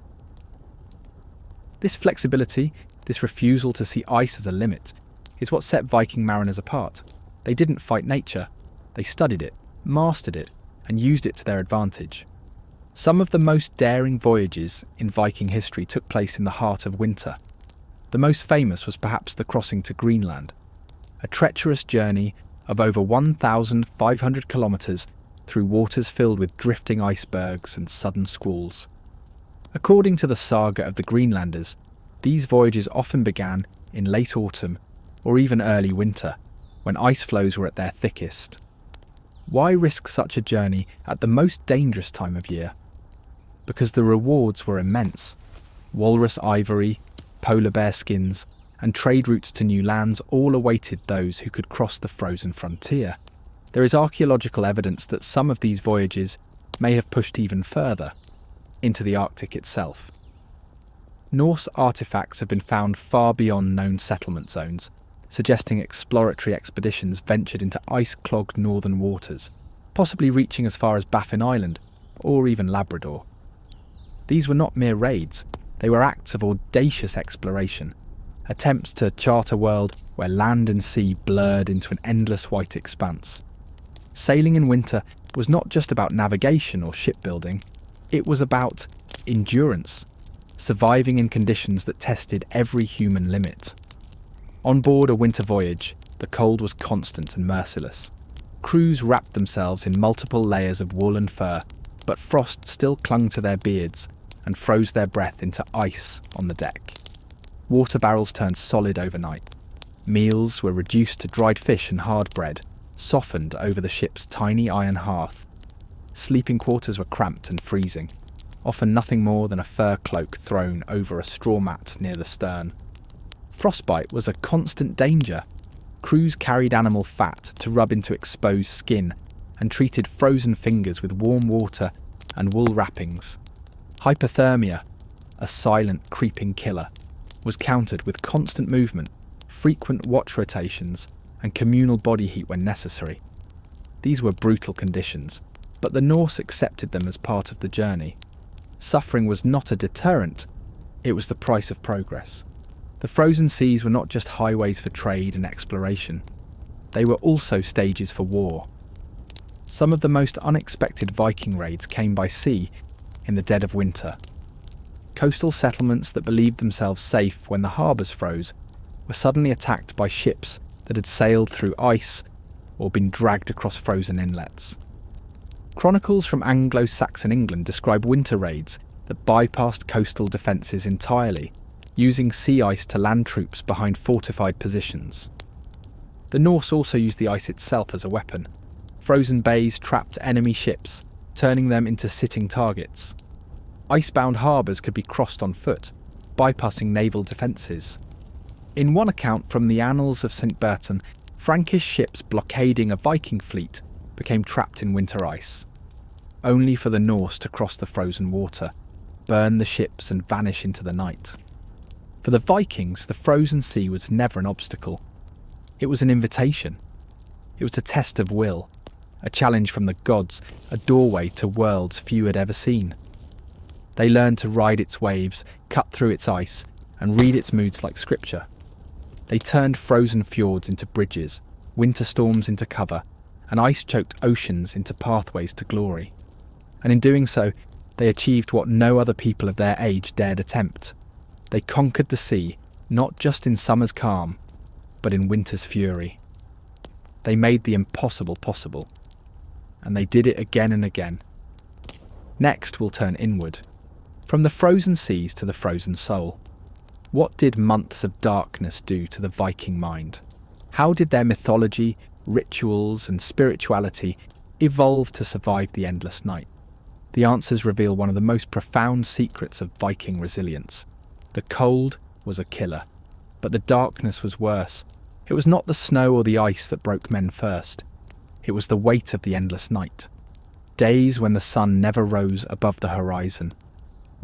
This flexibility, this refusal to see ice as a limit, is what set Viking mariners apart. They didn't fight nature, they studied it, mastered it, and used it to their advantage. Some of the most daring voyages in Viking history took place in the heart of winter. The most famous was perhaps the crossing to Greenland, a treacherous journey of over 1,500 kilometres through waters filled with drifting icebergs and sudden squalls. According to the saga of the Greenlanders, these voyages often began in late autumn or even early winter, when ice floes were at their thickest. Why risk such a journey at the most dangerous time of year? Because the rewards were immense. Walrus ivory, polar bear skins, and trade routes to new lands all awaited those who could cross the frozen frontier. There is archaeological evidence that some of these voyages may have pushed even further, into the Arctic itself. Norse artefacts have been found far beyond known settlement zones, suggesting exploratory expeditions ventured into ice-clogged northern waters, possibly reaching as far as Baffin Island or even Labrador. These were not mere raids, they were acts of audacious exploration, attempts to chart a world where land and sea blurred into an endless white expanse. Sailing in winter was not just about navigation or shipbuilding, it was about endurance, surviving in conditions that tested every human limit. On board a winter voyage, the cold was constant and merciless. Crews wrapped themselves in multiple layers of wool and fur, but frost still clung to their beards and froze their breath into ice on the deck. Water barrels turned solid overnight. Meals were reduced to dried fish and hard bread, softened over the ship's tiny iron hearth. Sleeping quarters were cramped and freezing, often nothing more than a fur cloak thrown over a straw mat near the stern. Frostbite was a constant danger. Crews carried animal fat to rub into exposed skin and treated frozen fingers with warm water and wool wrappings. Hypothermia, a silent, creeping killer, was countered with constant movement, frequent watch rotations, and communal body heat when necessary. These were brutal conditions, but the Norse accepted them as part of the journey. Suffering was not a deterrent, it was the price of progress. The frozen seas were not just highways for trade and exploration, they were also stages for war. Some of the most unexpected Viking raids came by sea in the dead of winter. Coastal settlements that believed themselves safe when the harbours froze were suddenly attacked by ships that had sailed through ice or been dragged across frozen inlets. Chronicles from Anglo-Saxon England describe winter raids that bypassed coastal defences entirely, using sea ice to land troops behind fortified positions. The Norse also used the ice itself as a weapon. Frozen bays trapped enemy ships, turning them into sitting targets. Icebound harbours could be crossed on foot, bypassing naval defences. In one account from the Annals of St. Bertan, Frankish ships blockading a Viking fleet became trapped in winter ice, only for the Norse to cross the frozen water, burn the ships and vanish into the night. For the Vikings, the frozen sea was never an obstacle. It was an invitation. It was a test of will, a challenge from the gods, a doorway to worlds few had ever seen. They learned to ride its waves, cut through its ice, and read its moods like scripture. They turned frozen fjords into bridges, winter storms into cover, and ice-choked oceans into pathways to glory. And in doing so, they achieved what no other people of their age dared attempt. They conquered the sea, not just in summer's calm, but in winter's fury. They made the impossible possible, and they did it again and again. Next, we'll turn inward, from the frozen seas to the frozen soul. What did months of darkness do to the Viking mind? How did their mythology, rituals, and spirituality evolve to survive the endless night? The answers reveal one of the most profound secrets of Viking resilience. The cold was a killer, but the darkness was worse. It was not the snow or the ice that broke men first. It was the weight of the endless night. Days when the sun never rose above the horizon.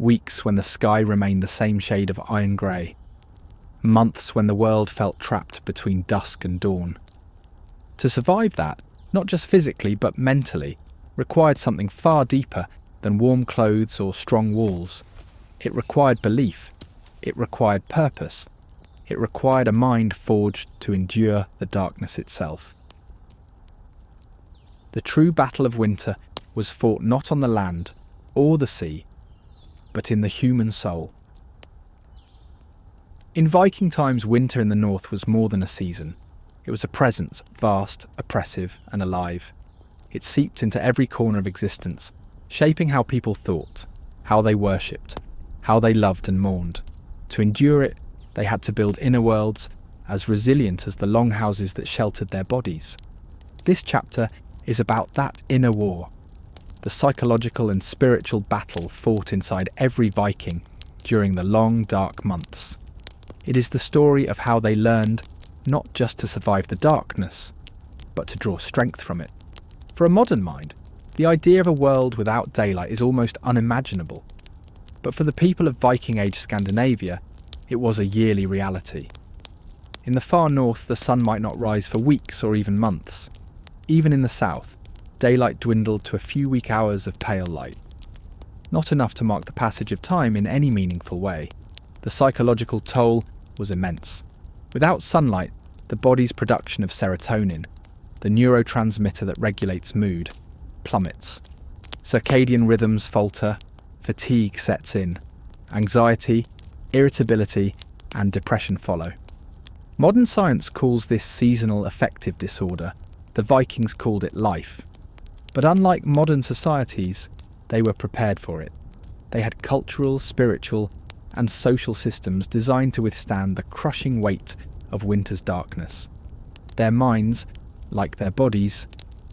Weeks when the sky remained the same shade of iron grey. Months when the world felt trapped between dusk and dawn. To survive that, not just physically but mentally, required something far deeper than warm clothes or strong walls. It required belief. It required purpose. It required a mind forged to endure the darkness itself. The true battle of winter was fought not on the land or the sea, but in the human soul. In Viking times, winter in the north was more than a season. It was a presence, vast, oppressive, and alive. It seeped into every corner of existence, shaping how people thought, how they worshipped, how they loved and mourned. To endure it, they had to build inner worlds as resilient as the longhouses that sheltered their bodies. This chapter is about that inner war, the psychological and spiritual battle fought inside every Viking during the long, dark months. It is the story of how they learned not just to survive the darkness, but to draw strength from it. For a modern mind, the idea of a world without daylight is almost unimaginable. But for the people of Viking Age Scandinavia, it was a yearly reality. In the far north, the sun might not rise for weeks or even months. Even in the south, daylight dwindled to a few weak hours of pale light. Not enough to mark the passage of time in any meaningful way. The psychological toll was immense. Without sunlight, the body's production of serotonin, the neurotransmitter that regulates mood, plummets. Circadian rhythms falter, fatigue sets in, anxiety, irritability, and depression follow. Modern science calls this seasonal affective disorder. The Vikings called it life. But unlike modern societies, they were prepared for it. They had cultural, spiritual, and social systems designed to withstand the crushing weight of winter's darkness. Their minds, like their bodies,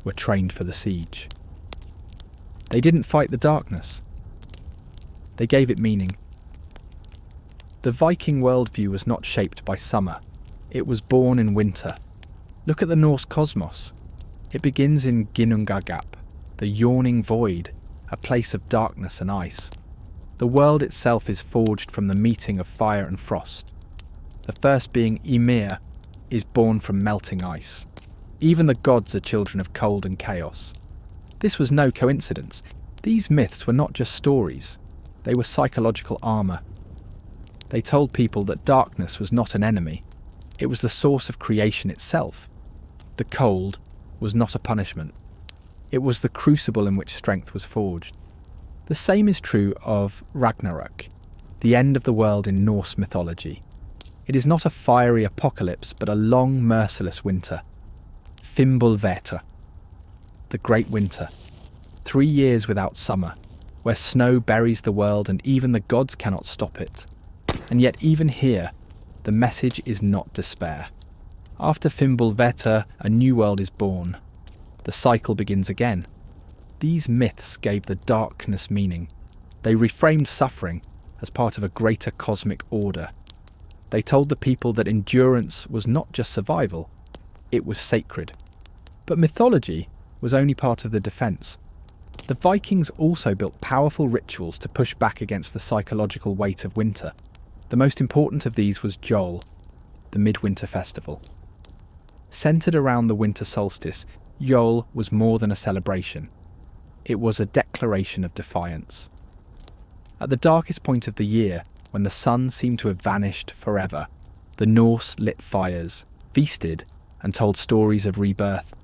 were trained for the siege. They didn't fight the darkness. They gave it meaning. The Viking worldview was not shaped by summer. It was born in winter. Look at the Norse cosmos. It begins in Ginnungagap, the yawning void, a place of darkness and ice. The world itself is forged from the meeting of fire and frost. The first being Ymir is born from melting ice. Even the gods are children of cold and chaos. This was no coincidence. These myths were not just stories. They were psychological armour. They told people that darkness was not an enemy. It was the source of creation itself. The cold was not a punishment. It was the crucible in which strength was forged. The same is true of Ragnarök, the end of the world in Norse mythology. It is not a fiery apocalypse, but a long, merciless winter. Fimbulwinter, the great winter. 3 years without summer, where snow buries the world and even the gods cannot stop it. And yet even here, the message is not despair. After Fimbulwinter, a new world is born. The cycle begins again. These myths gave the darkness meaning. They reframed suffering as part of a greater cosmic order. They told the people that endurance was not just survival, it was sacred. But mythology was only part of the defence. The Vikings also built powerful rituals to push back against the psychological weight of winter. The most important of these was Yule, the midwinter festival. Centred around the winter solstice, Yule was more than a celebration. It was a declaration of defiance. At the darkest point of the year, when the sun seemed to have vanished forever, the Norse lit fires, feasted, and told stories of rebirth.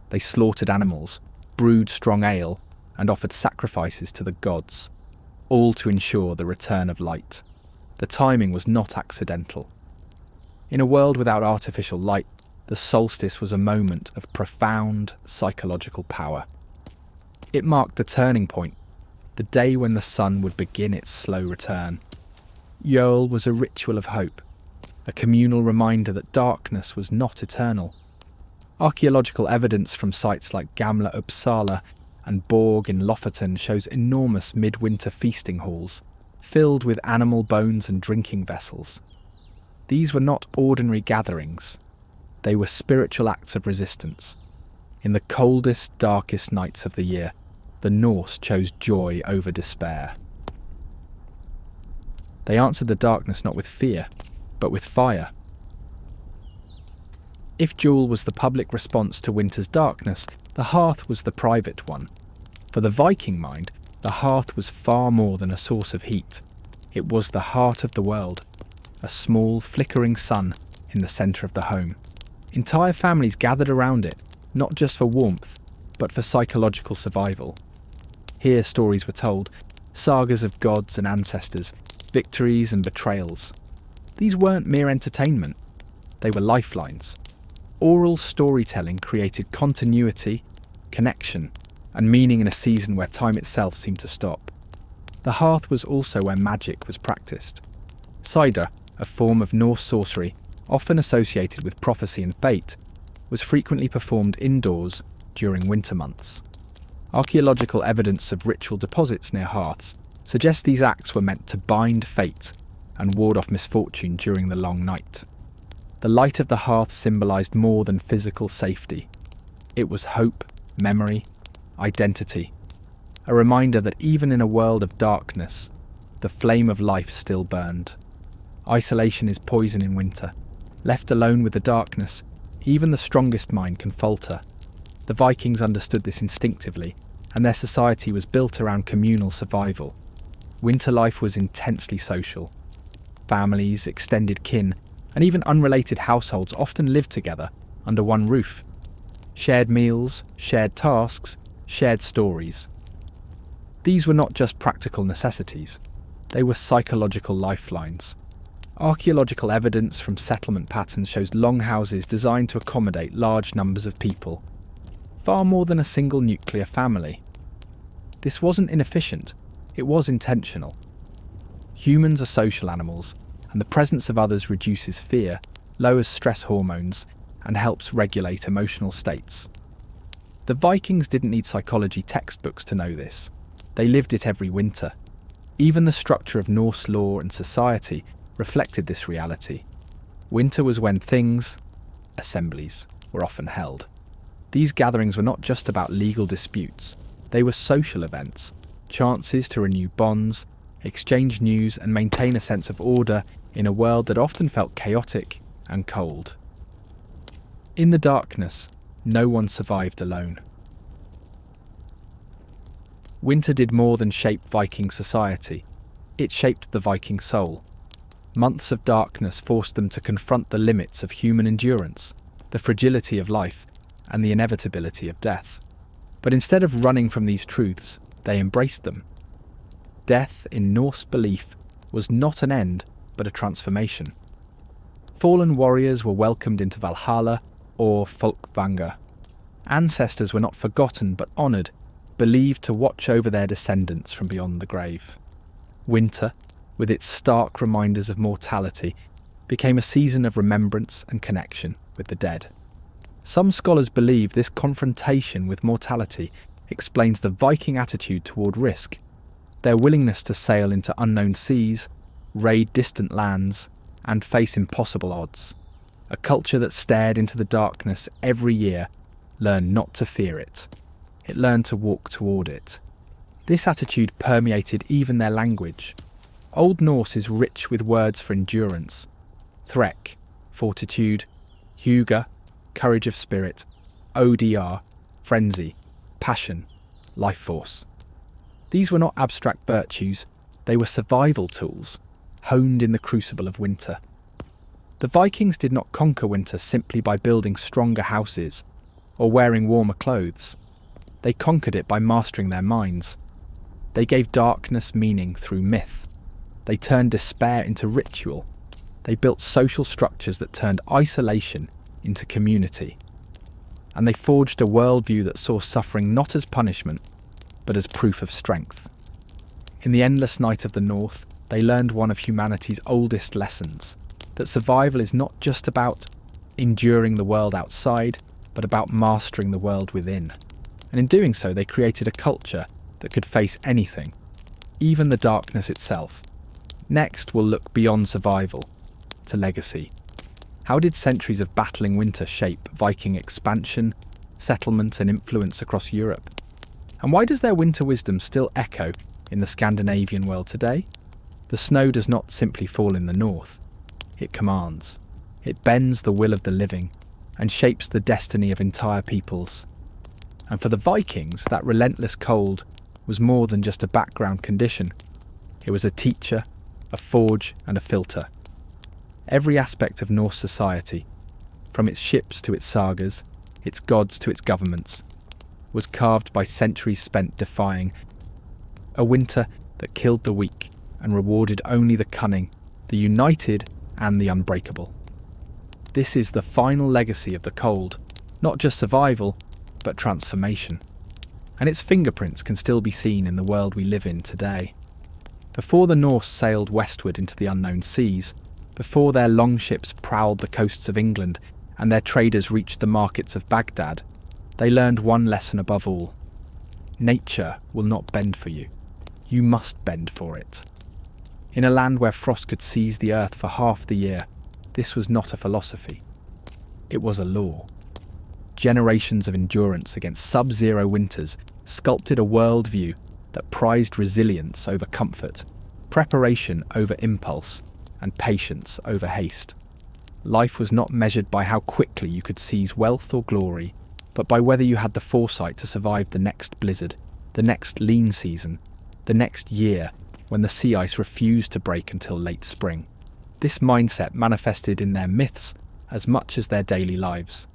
They slaughtered animals, brewed strong ale, and offered sacrifices to the gods, all to ensure the return of light. The timing was not accidental. In a world without artificial light, the solstice was a moment of profound psychological power. It marked the turning point, the day when the sun would begin its slow return. Yule was a ritual of hope, a communal reminder that darkness was not eternal. Archaeological evidence from sites like Gamla Uppsala and Borg in Lofoten shows enormous midwinter feasting halls, filled with animal bones and drinking vessels. These were not ordinary gatherings. They were spiritual acts of resistance. In the coldest, darkest nights of the year, the Norse chose joy over despair. They answered the darkness not with fear, but with fire. If Yule was the public response to winter's darkness, the hearth was the private one. For the Viking mind, the hearth was far more than a source of heat. It was the heart of the world, a small, flickering sun in the centre of the home. Entire families gathered around it, not just for warmth, but for psychological survival. Here stories were told, sagas of gods and ancestors, victories and betrayals. These weren't mere entertainment, they were lifelines. Oral storytelling created continuity, connection, and meaning in a season where time itself seemed to stop. The hearth was also where magic was practiced. Cider, a form of Norse sorcery, often associated with prophecy and fate, was frequently performed indoors during winter months. Archaeological evidence of ritual deposits near hearths suggests these acts were meant to bind fate and ward off misfortune during the long night. The light of the hearth symbolised more than physical safety. It was hope, memory, identity, a reminder that even in a world of darkness, the flame of life still burned. Isolation is poison in winter. Left alone with the darkness, even the strongest mind can falter. The Vikings understood this instinctively, and their society was built around communal survival. Winter life was intensely social. Families, extended kin, and even unrelated households often lived together under one roof. Shared meals, shared tasks, shared stories. These were not just practical necessities, they were psychological lifelines. Archaeological evidence from settlement patterns shows longhouses designed to accommodate large numbers of people, far more than a single nuclear family. This wasn't inefficient, it was intentional. Humans are social animals, and the presence of others reduces fear, lowers stress hormones, and helps regulate emotional states. The Vikings didn't need psychology textbooks to know this. They lived it every winter. Even the structure of Norse law and society reflected this reality. Winter was when things, assemblies, were often held. These gatherings were not just about legal disputes. They were social events, chances to renew bonds, exchange news, and maintain a sense of order in a world that often felt chaotic and cold. In the darkness, no one survived alone. Winter did more than shape Viking society. It shaped the Viking soul. Months of darkness forced them to confront the limits of human endurance, the fragility of life, and the inevitability of death. But instead of running from these truths, they embraced them. Death, in Norse belief, was not an end, but a transformation. Fallen warriors were welcomed into Valhalla, or Folkvanga. Ancestors were not forgotten but honoured, believed to watch over their descendants from beyond the grave. Winter, with its stark reminders of mortality, became a season of remembrance and connection with the dead. Some scholars believe this confrontation with mortality explains the Viking attitude toward risk, their willingness to sail into unknown seas, raid distant lands, and face impossible odds. A culture that stared into the darkness every year learned not to fear it. It learned to walk toward it. This attitude permeated even their language. Old Norse is rich with words for endurance. Threk, fortitude; huga, courage of spirit; odr, frenzy; passion, life force. These were not abstract virtues, they were survival tools, honed in the crucible of winter. The Vikings did not conquer winter simply by building stronger houses or wearing warmer clothes. They conquered it by mastering their minds. They gave darkness meaning through myth. They turned despair into ritual. They built social structures that turned isolation into community. And they forged a worldview that saw suffering not as punishment, but as proof of strength. In the endless night of the North, they learned one of humanity's oldest lessons, that survival is not just about enduring the world outside, but about mastering the world within. And in doing so, they created a culture that could face anything, even the darkness itself. Next, we'll look beyond survival to legacy. How did centuries of battling winter shape Viking expansion, settlement, and influence across Europe? And why does their winter wisdom still echo in the Scandinavian world today? The snow does not simply fall in the north. It commands. It bends the will of the living and shapes the destiny of entire peoples. And for the Vikings, that relentless cold was more than just a background condition. It was a teacher, a forge, and a filter. Every aspect of Norse society, from its ships to its sagas, its gods to its governments, was carved by centuries spent defying a winter that killed the weak and rewarded only the cunning, the united, and the unbreakable. This is the final legacy of the cold, not just survival, but transformation. And its fingerprints can still be seen in the world we live in today. Before the Norse sailed westward into the unknown seas, before their longships prowled the coasts of England and their traders reached the markets of Baghdad, they learned one lesson above all. Nature will not bend for you. You must bend for it. In a land where frost could seize the earth for half the year, this was not a philosophy. It was a law. Generations of endurance against sub-zero winters sculpted a worldview that prized resilience over comfort, preparation over impulse, and patience over haste. Life was not measured by how quickly you could seize wealth or glory, but by whether you had the foresight to survive the next blizzard, the next lean season, the next year when the sea ice refused to break until late spring. This mindset manifested in their myths as much as their daily lives.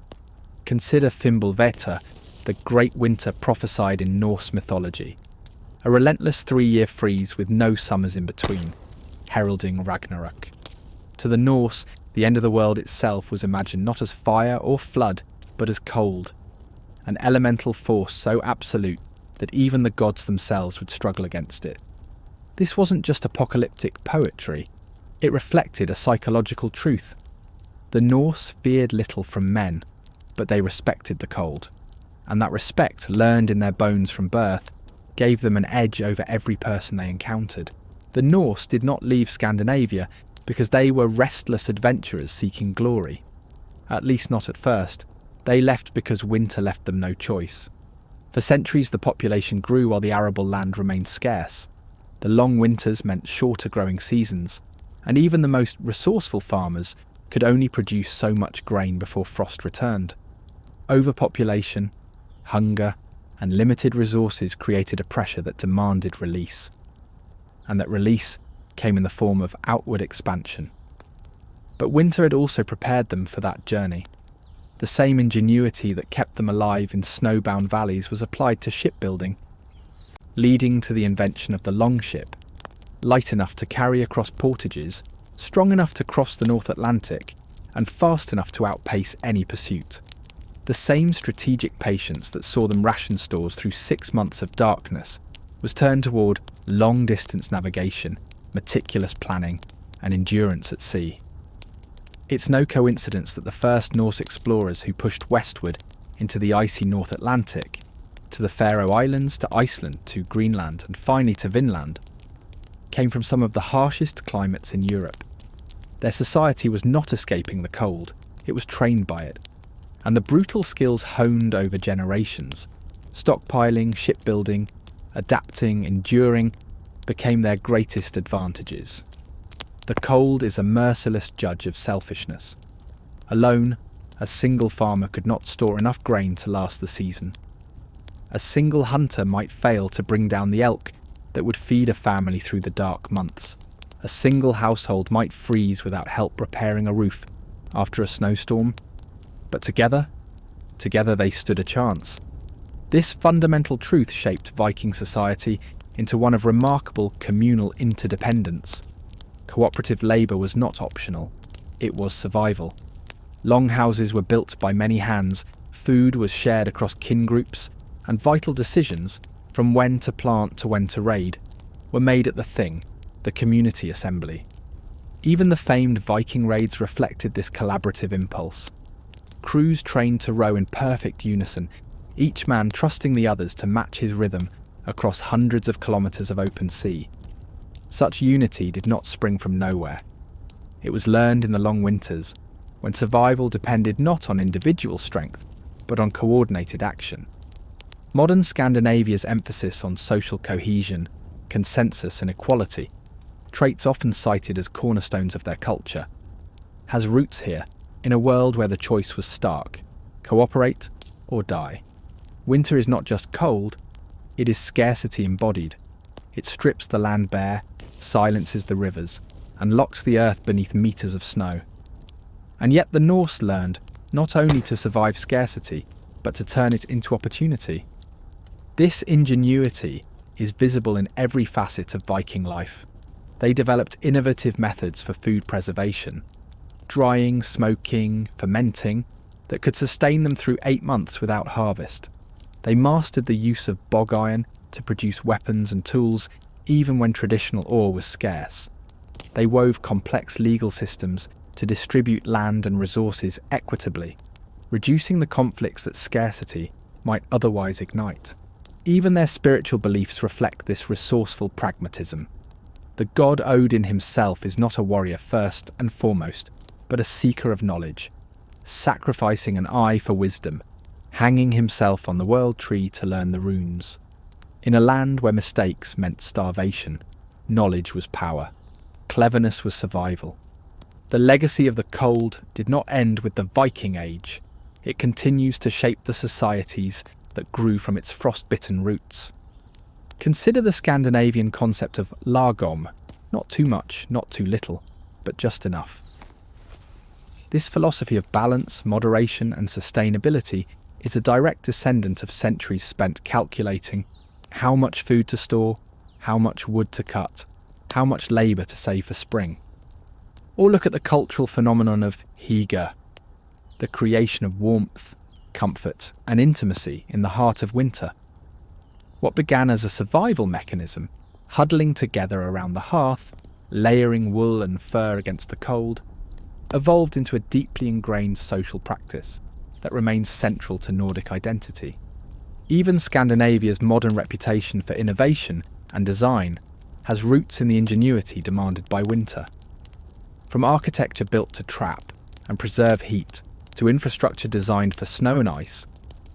Consider Fimbulwinter, the great winter prophesied in Norse mythology. A relentless 3-year freeze with no summers in between, heralding Ragnarök. To the Norse, the end of the world itself was imagined not as fire or flood, but as cold, an elemental force so absolute that even the gods themselves would struggle against it. This wasn't just apocalyptic poetry, it reflected a psychological truth. The Norse feared little from men, but they respected the cold, and that respect, learned in their bones from birth, gave them an edge over every person they encountered. The Norse did not leave Scandinavia because they were restless adventurers seeking glory. At least not at first. They left because winter left them no choice. For centuries the population grew while the arable land remained scarce. The long winters meant shorter growing seasons, and even the most resourceful farmers could only produce so much grain before frost returned. Overpopulation, hunger, and limited resources created a pressure that demanded release. And that release came in the form of outward expansion. But winter had also prepared them for that journey. The same ingenuity that kept them alive in snowbound valleys was applied to shipbuilding, leading to the invention of the longship, light enough to carry across portages, strong enough to cross the North Atlantic, and fast enough to outpace any pursuit. The same strategic patience that saw them ration stores through 6 months of darkness was turned toward long-distance navigation, meticulous planning, and endurance at sea. It's no coincidence that the first Norse explorers who pushed westward into the icy North Atlantic, to the Faroe Islands, to Iceland, to Greenland, and finally to Vinland, came from some of the harshest climates in Europe. Their society was not escaping the cold, it was trained by it. And the brutal skills honed over generations, stockpiling, shipbuilding, adapting, enduring, became their greatest advantages. The cold is a merciless judge of selfishness. Alone, a single farmer could not store enough grain to last the season. A single hunter might fail to bring down the elk that would feed a family through the dark months. A single household might freeze without help repairing a roof after a snowstorm. But together they stood a chance. This fundamental truth shaped Viking society into one of remarkable communal interdependence. Cooperative labour was not optional, it was survival. Longhouses were built by many hands, food was shared across kin groups, and vital decisions, from when to plant to when to raid, were made at the Thing, the community assembly. Even the famed Viking raids reflected this collaborative impulse. Crews trained to row in perfect unison, each man trusting the others to match his rhythm across hundreds of kilometres of open sea. Such unity did not spring from nowhere. It was learned in the long winters, when survival depended not on individual strength, but on coordinated action. Modern Scandinavia's emphasis on social cohesion, consensus and equality, traits often cited as cornerstones of their culture, has roots here in a world where the choice was stark: cooperate or die. Winter is not just cold, it is scarcity embodied. It strips the land bare, silences the rivers, and locks the earth beneath meters of snow. And yet the Norse learned not only to survive scarcity, but to turn it into opportunity. This ingenuity is visible in every facet of Viking life. They developed innovative methods for food preservation, drying, smoking, fermenting, that could sustain them through 8 months without harvest. They mastered the use of bog iron to produce weapons and tools even when traditional ore was scarce. They wove complex legal systems to distribute land and resources equitably, reducing the conflicts that scarcity might otherwise ignite. Even their spiritual beliefs reflect this resourceful pragmatism. The god Odin himself is not a warrior first and foremost, but a seeker of knowledge, sacrificing an eye for wisdom, hanging himself on the world tree to learn the runes. In a land where mistakes meant starvation, knowledge was power, cleverness was survival. The legacy of the cold did not end with the Viking Age. It continues to shape the societies that grew from its frost-bitten roots. Consider the Scandinavian concept of lagom, not too much, not too little, but just enough. This philosophy of balance, moderation and sustainability is a direct descendant of centuries spent calculating how much food to store, how much wood to cut, how much labour to save for spring. Or look at the cultural phenomenon of hygge, the creation of warmth, comfort and intimacy in the heart of winter. What began as a survival mechanism, huddling together around the hearth, layering wool and fur against the cold, evolved into a deeply ingrained social practice that remains central to Nordic identity. Even Scandinavia's modern reputation for innovation and design has roots in the ingenuity demanded by winter. From architecture built to trap and preserve heat, to infrastructure designed for snow and ice,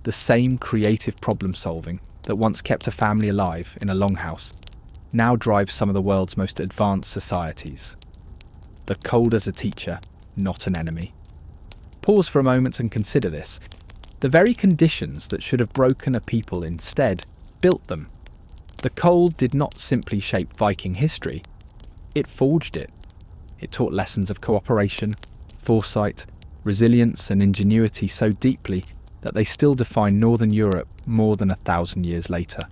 the same creative problem-solving that once kept a family alive in a longhouse now drives some of the world's most advanced societies. The cold as a teacher, not an enemy. Pause for a moment and consider this. The very conditions that should have broken a people instead built them. The cold did not simply shape Viking history, it forged it. It taught lessons of cooperation, foresight, resilience and ingenuity so deeply that they still define Northern Europe more than 1,000 years later.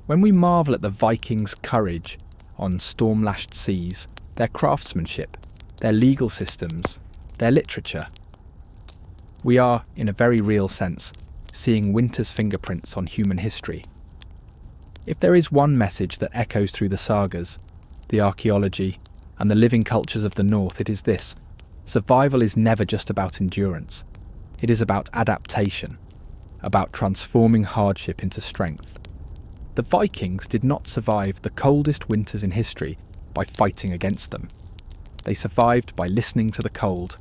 When we marvel at the Vikings' courage on storm-lashed seas, their craftsmanship, their legal systems, their literature, we are, in a very real sense, seeing winter's fingerprints on human history. If there is one message that echoes through the sagas, the archaeology, and the living cultures of the North, it is this: survival is never just about endurance. It is about adaptation, about transforming hardship into strength. The Vikings did not survive the coldest winters in history by fighting against them. They survived by listening to the cold,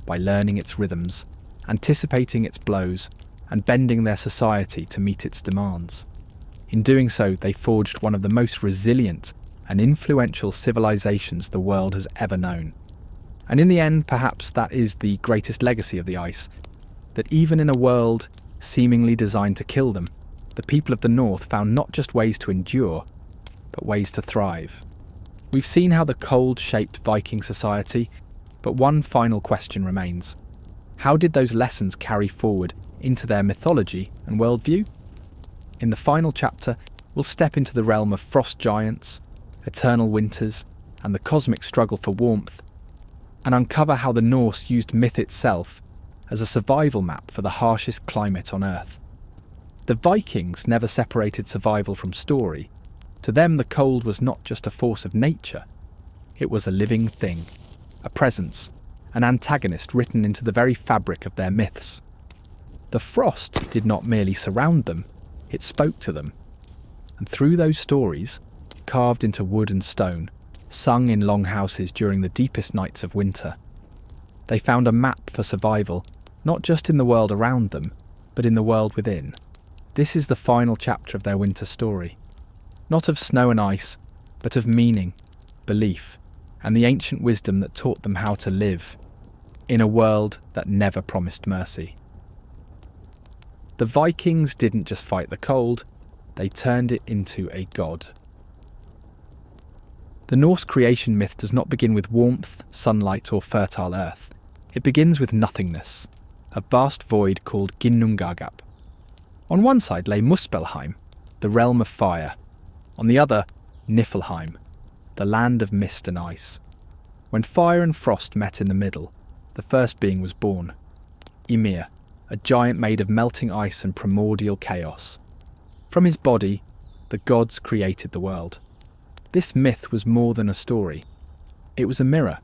by learning its rhythms, anticipating its blows, and bending their society to meet its demands. In doing so, they forged one of the most resilient and influential civilizations the world has ever known. And in the end, perhaps that is the greatest legacy of the ice, that even in a world seemingly designed to kill them, the people of the North found not just ways to endure, but ways to thrive. We've seen how the cold shaped Viking society, but one final question remains. How did those lessons carry forward into their mythology and worldview? In the final chapter, we'll step into the realm of frost giants, eternal winters, and the cosmic struggle for warmth, and uncover how the Norse used myth itself as a survival map for the harshest climate on Earth. The Vikings never separated survival from story. To them, the cold was not just a force of nature, it was a living thing, a presence, an antagonist written into the very fabric of their myths. The frost did not merely surround them, it spoke to them. And through those stories, carved into wood and stone, sung in longhouses during the deepest nights of winter, they found a map for survival, not just in the world around them, but in the world within. This is the final chapter of their winter story. Not of snow and ice, but of meaning, belief, and the ancient wisdom that taught them how to live in a world that never promised mercy. The Vikings didn't just fight the cold, they turned it into a god. The Norse creation myth does not begin with warmth, sunlight, or fertile earth. It begins with nothingness, a vast void called Ginnungagap. On one side lay Muspelheim, the realm of fire. On the other, Niflheim, the land of mist and ice. When fire and frost met in the middle, the first being was born. Ymir, a giant made of melting ice and primordial chaos. From his body, the gods created the world. This myth was more than a story. It was a mirror.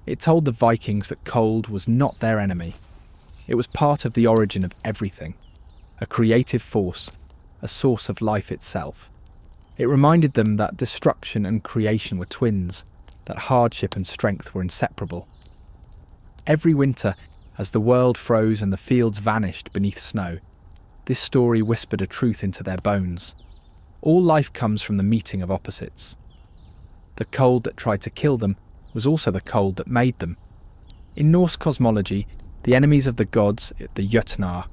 It told the Vikings that cold was not their enemy. It was part of the origin of everything, a creative force, a source of life itself. It reminded them that destruction and creation were twins, that hardship and strength were inseparable. Every winter, as the world froze and the fields vanished beneath snow, this story whispered a truth into their bones. All life comes from the meeting of opposites. The cold that tried to kill them was also the cold that made them. In Norse cosmology, the enemies of the gods, the Jötnar,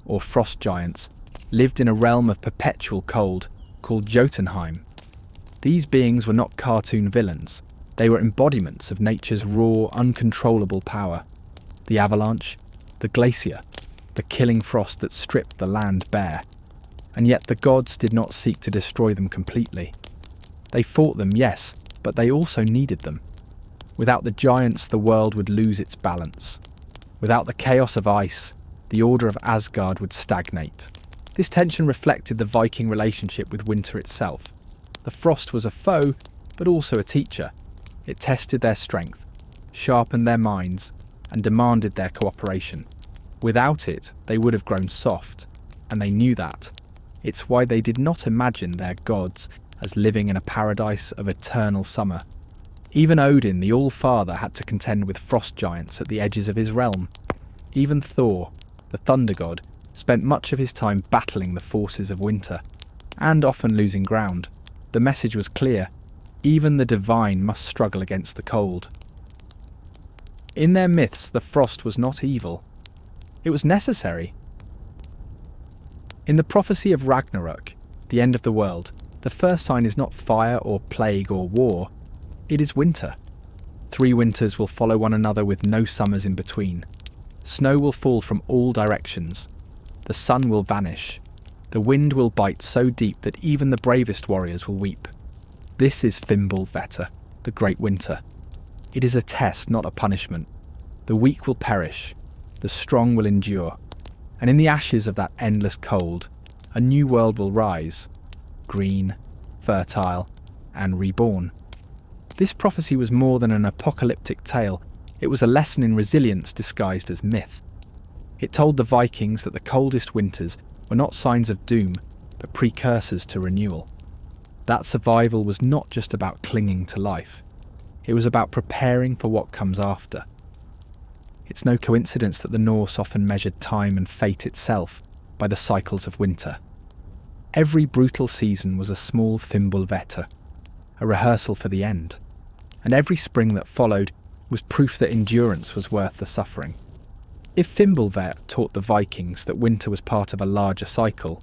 or frost giants, lived in a realm of perpetual cold called Jotunheim. These beings were not cartoon villains. They were embodiments of nature's raw, uncontrollable power. The avalanche, the glacier, the killing frost that stripped the land bare. And yet the gods did not seek to destroy them completely. They fought them, yes, but they also needed them. Without the giants, the world would lose its balance. Without the chaos of ice, the order of Asgard would stagnate. This tension reflected the Viking relationship with winter itself. The frost was a foe, but also a teacher. It tested their strength, sharpened their minds, and demanded their cooperation. Without it, they would have grown soft, and they knew that. It's why they did not imagine their gods as living in a paradise of eternal summer. Even Odin, the All-Father, had to contend with frost giants at the edges of his realm. Even Thor, the thunder god, spent much of his time battling the forces of winter, and often losing ground. The message was clear: even the divine must struggle against the cold. In their myths, the frost was not evil. It was necessary. In the prophecy of Ragnarök, the end of the world, the first sign is not fire or plague or war. It is winter. 3 winters will follow one another with no summers in between. Snow will fall from all directions. The sun will vanish. The wind will bite so deep that even the bravest warriors will weep. This is Fimbulwinter, the great winter. It is a test, not a punishment. The weak will perish. The strong will endure. And in the ashes of that endless cold, a new world will rise, green, fertile, and reborn. This prophecy was more than an apocalyptic tale. It was a lesson in resilience disguised as myth. It told the Vikings that the coldest winters were not signs of doom, but precursors to renewal. That survival was not just about clinging to life. It was about preparing for what comes after. It's no coincidence that the Norse often measured time and fate itself by the cycles of winter. Every brutal season was a small Fimbulwinter, a rehearsal for the end. And every spring that followed was proof that endurance was worth the suffering. If Fimbulwinter taught the Vikings that winter was part of a larger cycle,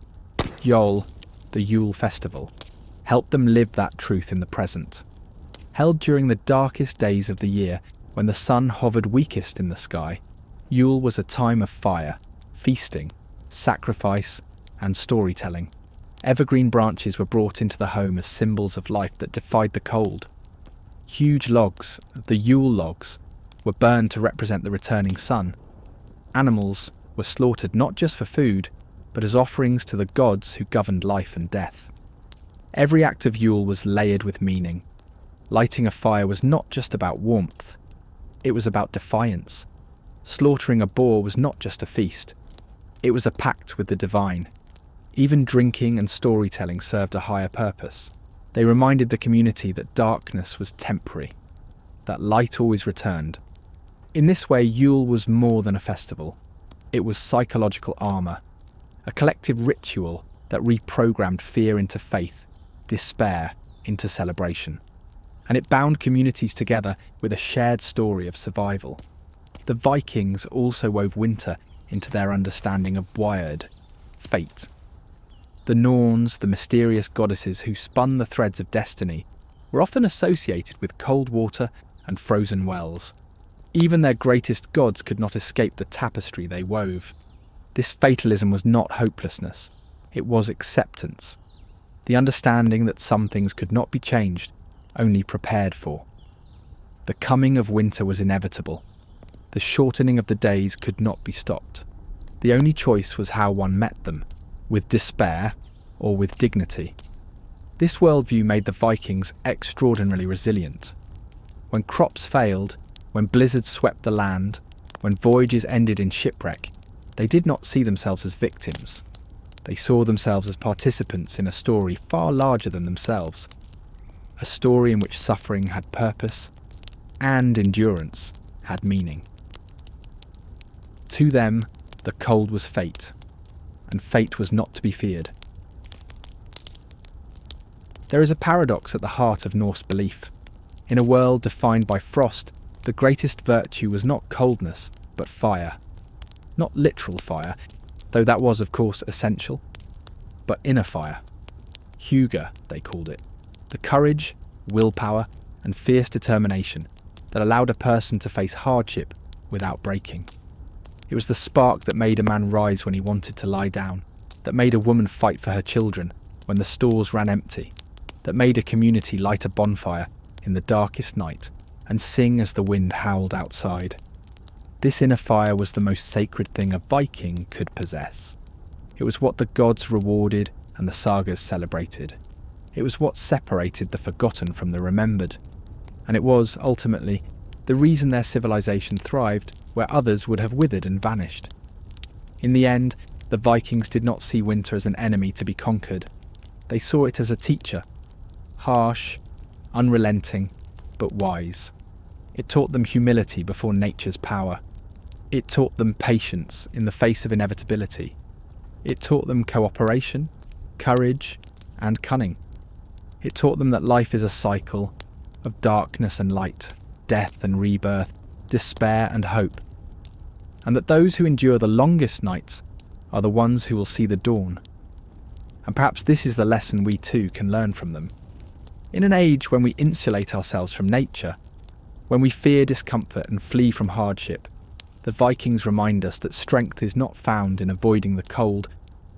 Yule, the Yule festival, helped them live that truth in the present. Held during the darkest days of the year, when the sun hovered weakest in the sky, Yule was a time of fire, feasting, sacrifice, and storytelling. Evergreen branches were brought into the home as symbols of life that defied the cold. Huge logs, the Yule logs, were burned to represent the returning sun. Animals were slaughtered not just for food, but as offerings to the gods who governed life and death. Every act of Yule was layered with meaning. Lighting a fire was not just about warmth, it was about defiance. Slaughtering a boar was not just a feast, it was a pact with the divine. Even drinking and storytelling served a higher purpose. They reminded the community that darkness was temporary, that light always returned. In this way, Yule was more than a festival. It was psychological armour, a collective ritual that reprogrammed fear into faith, despair into celebration. And it bound communities together with a shared story of survival. The Vikings also wove winter into their understanding of Wyrd, fate. The Norns, the mysterious goddesses who spun the threads of destiny, were often associated with cold water and frozen wells. Even their greatest gods could not escape the tapestry they wove. This fatalism was not hopelessness, it was acceptance. The understanding that some things could not be changed, only prepared for. The coming of winter was inevitable. The shortening of the days could not be stopped. The only choice was how one met them, with despair or with dignity. This worldview made the Vikings extraordinarily resilient. When crops failed, when blizzards swept the land, when voyages ended in shipwreck, they did not see themselves as victims. They saw themselves as participants in a story far larger than themselves, a story in which suffering had purpose and endurance had meaning. To them, the cold was fate, and fate was not to be feared. There is a paradox at the heart of Norse belief. In a world defined by frost, the greatest virtue was not coldness, but fire. Not literal fire, though that was of course essential, but inner fire. Huger, they called it. The courage, willpower, and fierce determination that allowed a person to face hardship without breaking. It was the spark that made a man rise when he wanted to lie down, that made a woman fight for her children when the stores ran empty, that made a community light a bonfire in the darkest night and sing as the wind howled outside. This inner fire was the most sacred thing a Viking could possess. It was what the gods rewarded and the sagas celebrated. It was what separated the forgotten from the remembered. And it was, ultimately, the reason their civilization thrived where others would have withered and vanished. In the end, the Vikings did not see winter as an enemy to be conquered. They saw it as a teacher, harsh, unrelenting, but wise. It taught them humility before nature's power. It taught them patience in the face of inevitability. It taught them cooperation, courage, and cunning. It taught them that life is a cycle of darkness and light, death and rebirth, despair and hope, and that those who endure the longest nights are the ones who will see the dawn. And perhaps this is the lesson we too can learn from them. In an age when we insulate ourselves from nature, when we fear discomfort and flee from hardship, the Vikings remind us that strength is not found in avoiding the cold,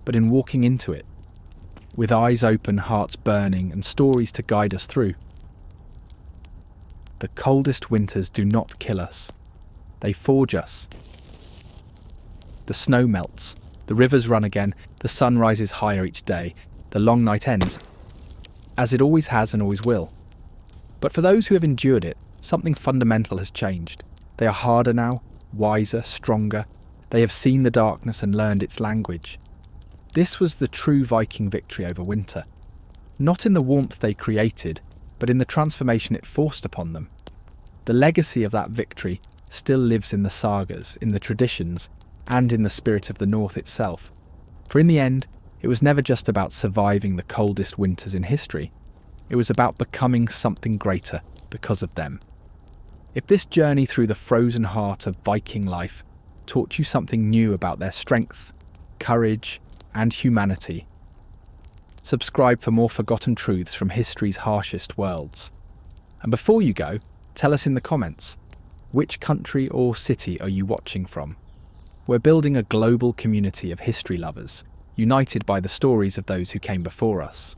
but in walking into it, with eyes open, hearts burning, and stories to guide us through. The coldest winters do not kill us. They forge us. The snow melts, the rivers run again, the sun rises higher each day, the long night ends, as it always has and always will. But for those who have endured it, something fundamental has changed. They are harder now, wiser, stronger. They have seen the darkness and learned its language. This was the true Viking victory over winter. Not in the warmth they created, but in the transformation it forced upon them. The legacy of that victory still lives in the sagas, in the traditions, and in the spirit of the North itself. For in the end, it was never just about surviving the coldest winters in history. It was about becoming something greater because of them. If this journey through the frozen heart of Viking life taught you something new about their strength, courage, and humanity, subscribe for more forgotten truths from history's harshest worlds. And before you go, tell us in the comments, which country or city are you watching from? We're building a global community of history lovers, united by the stories of those who came before us.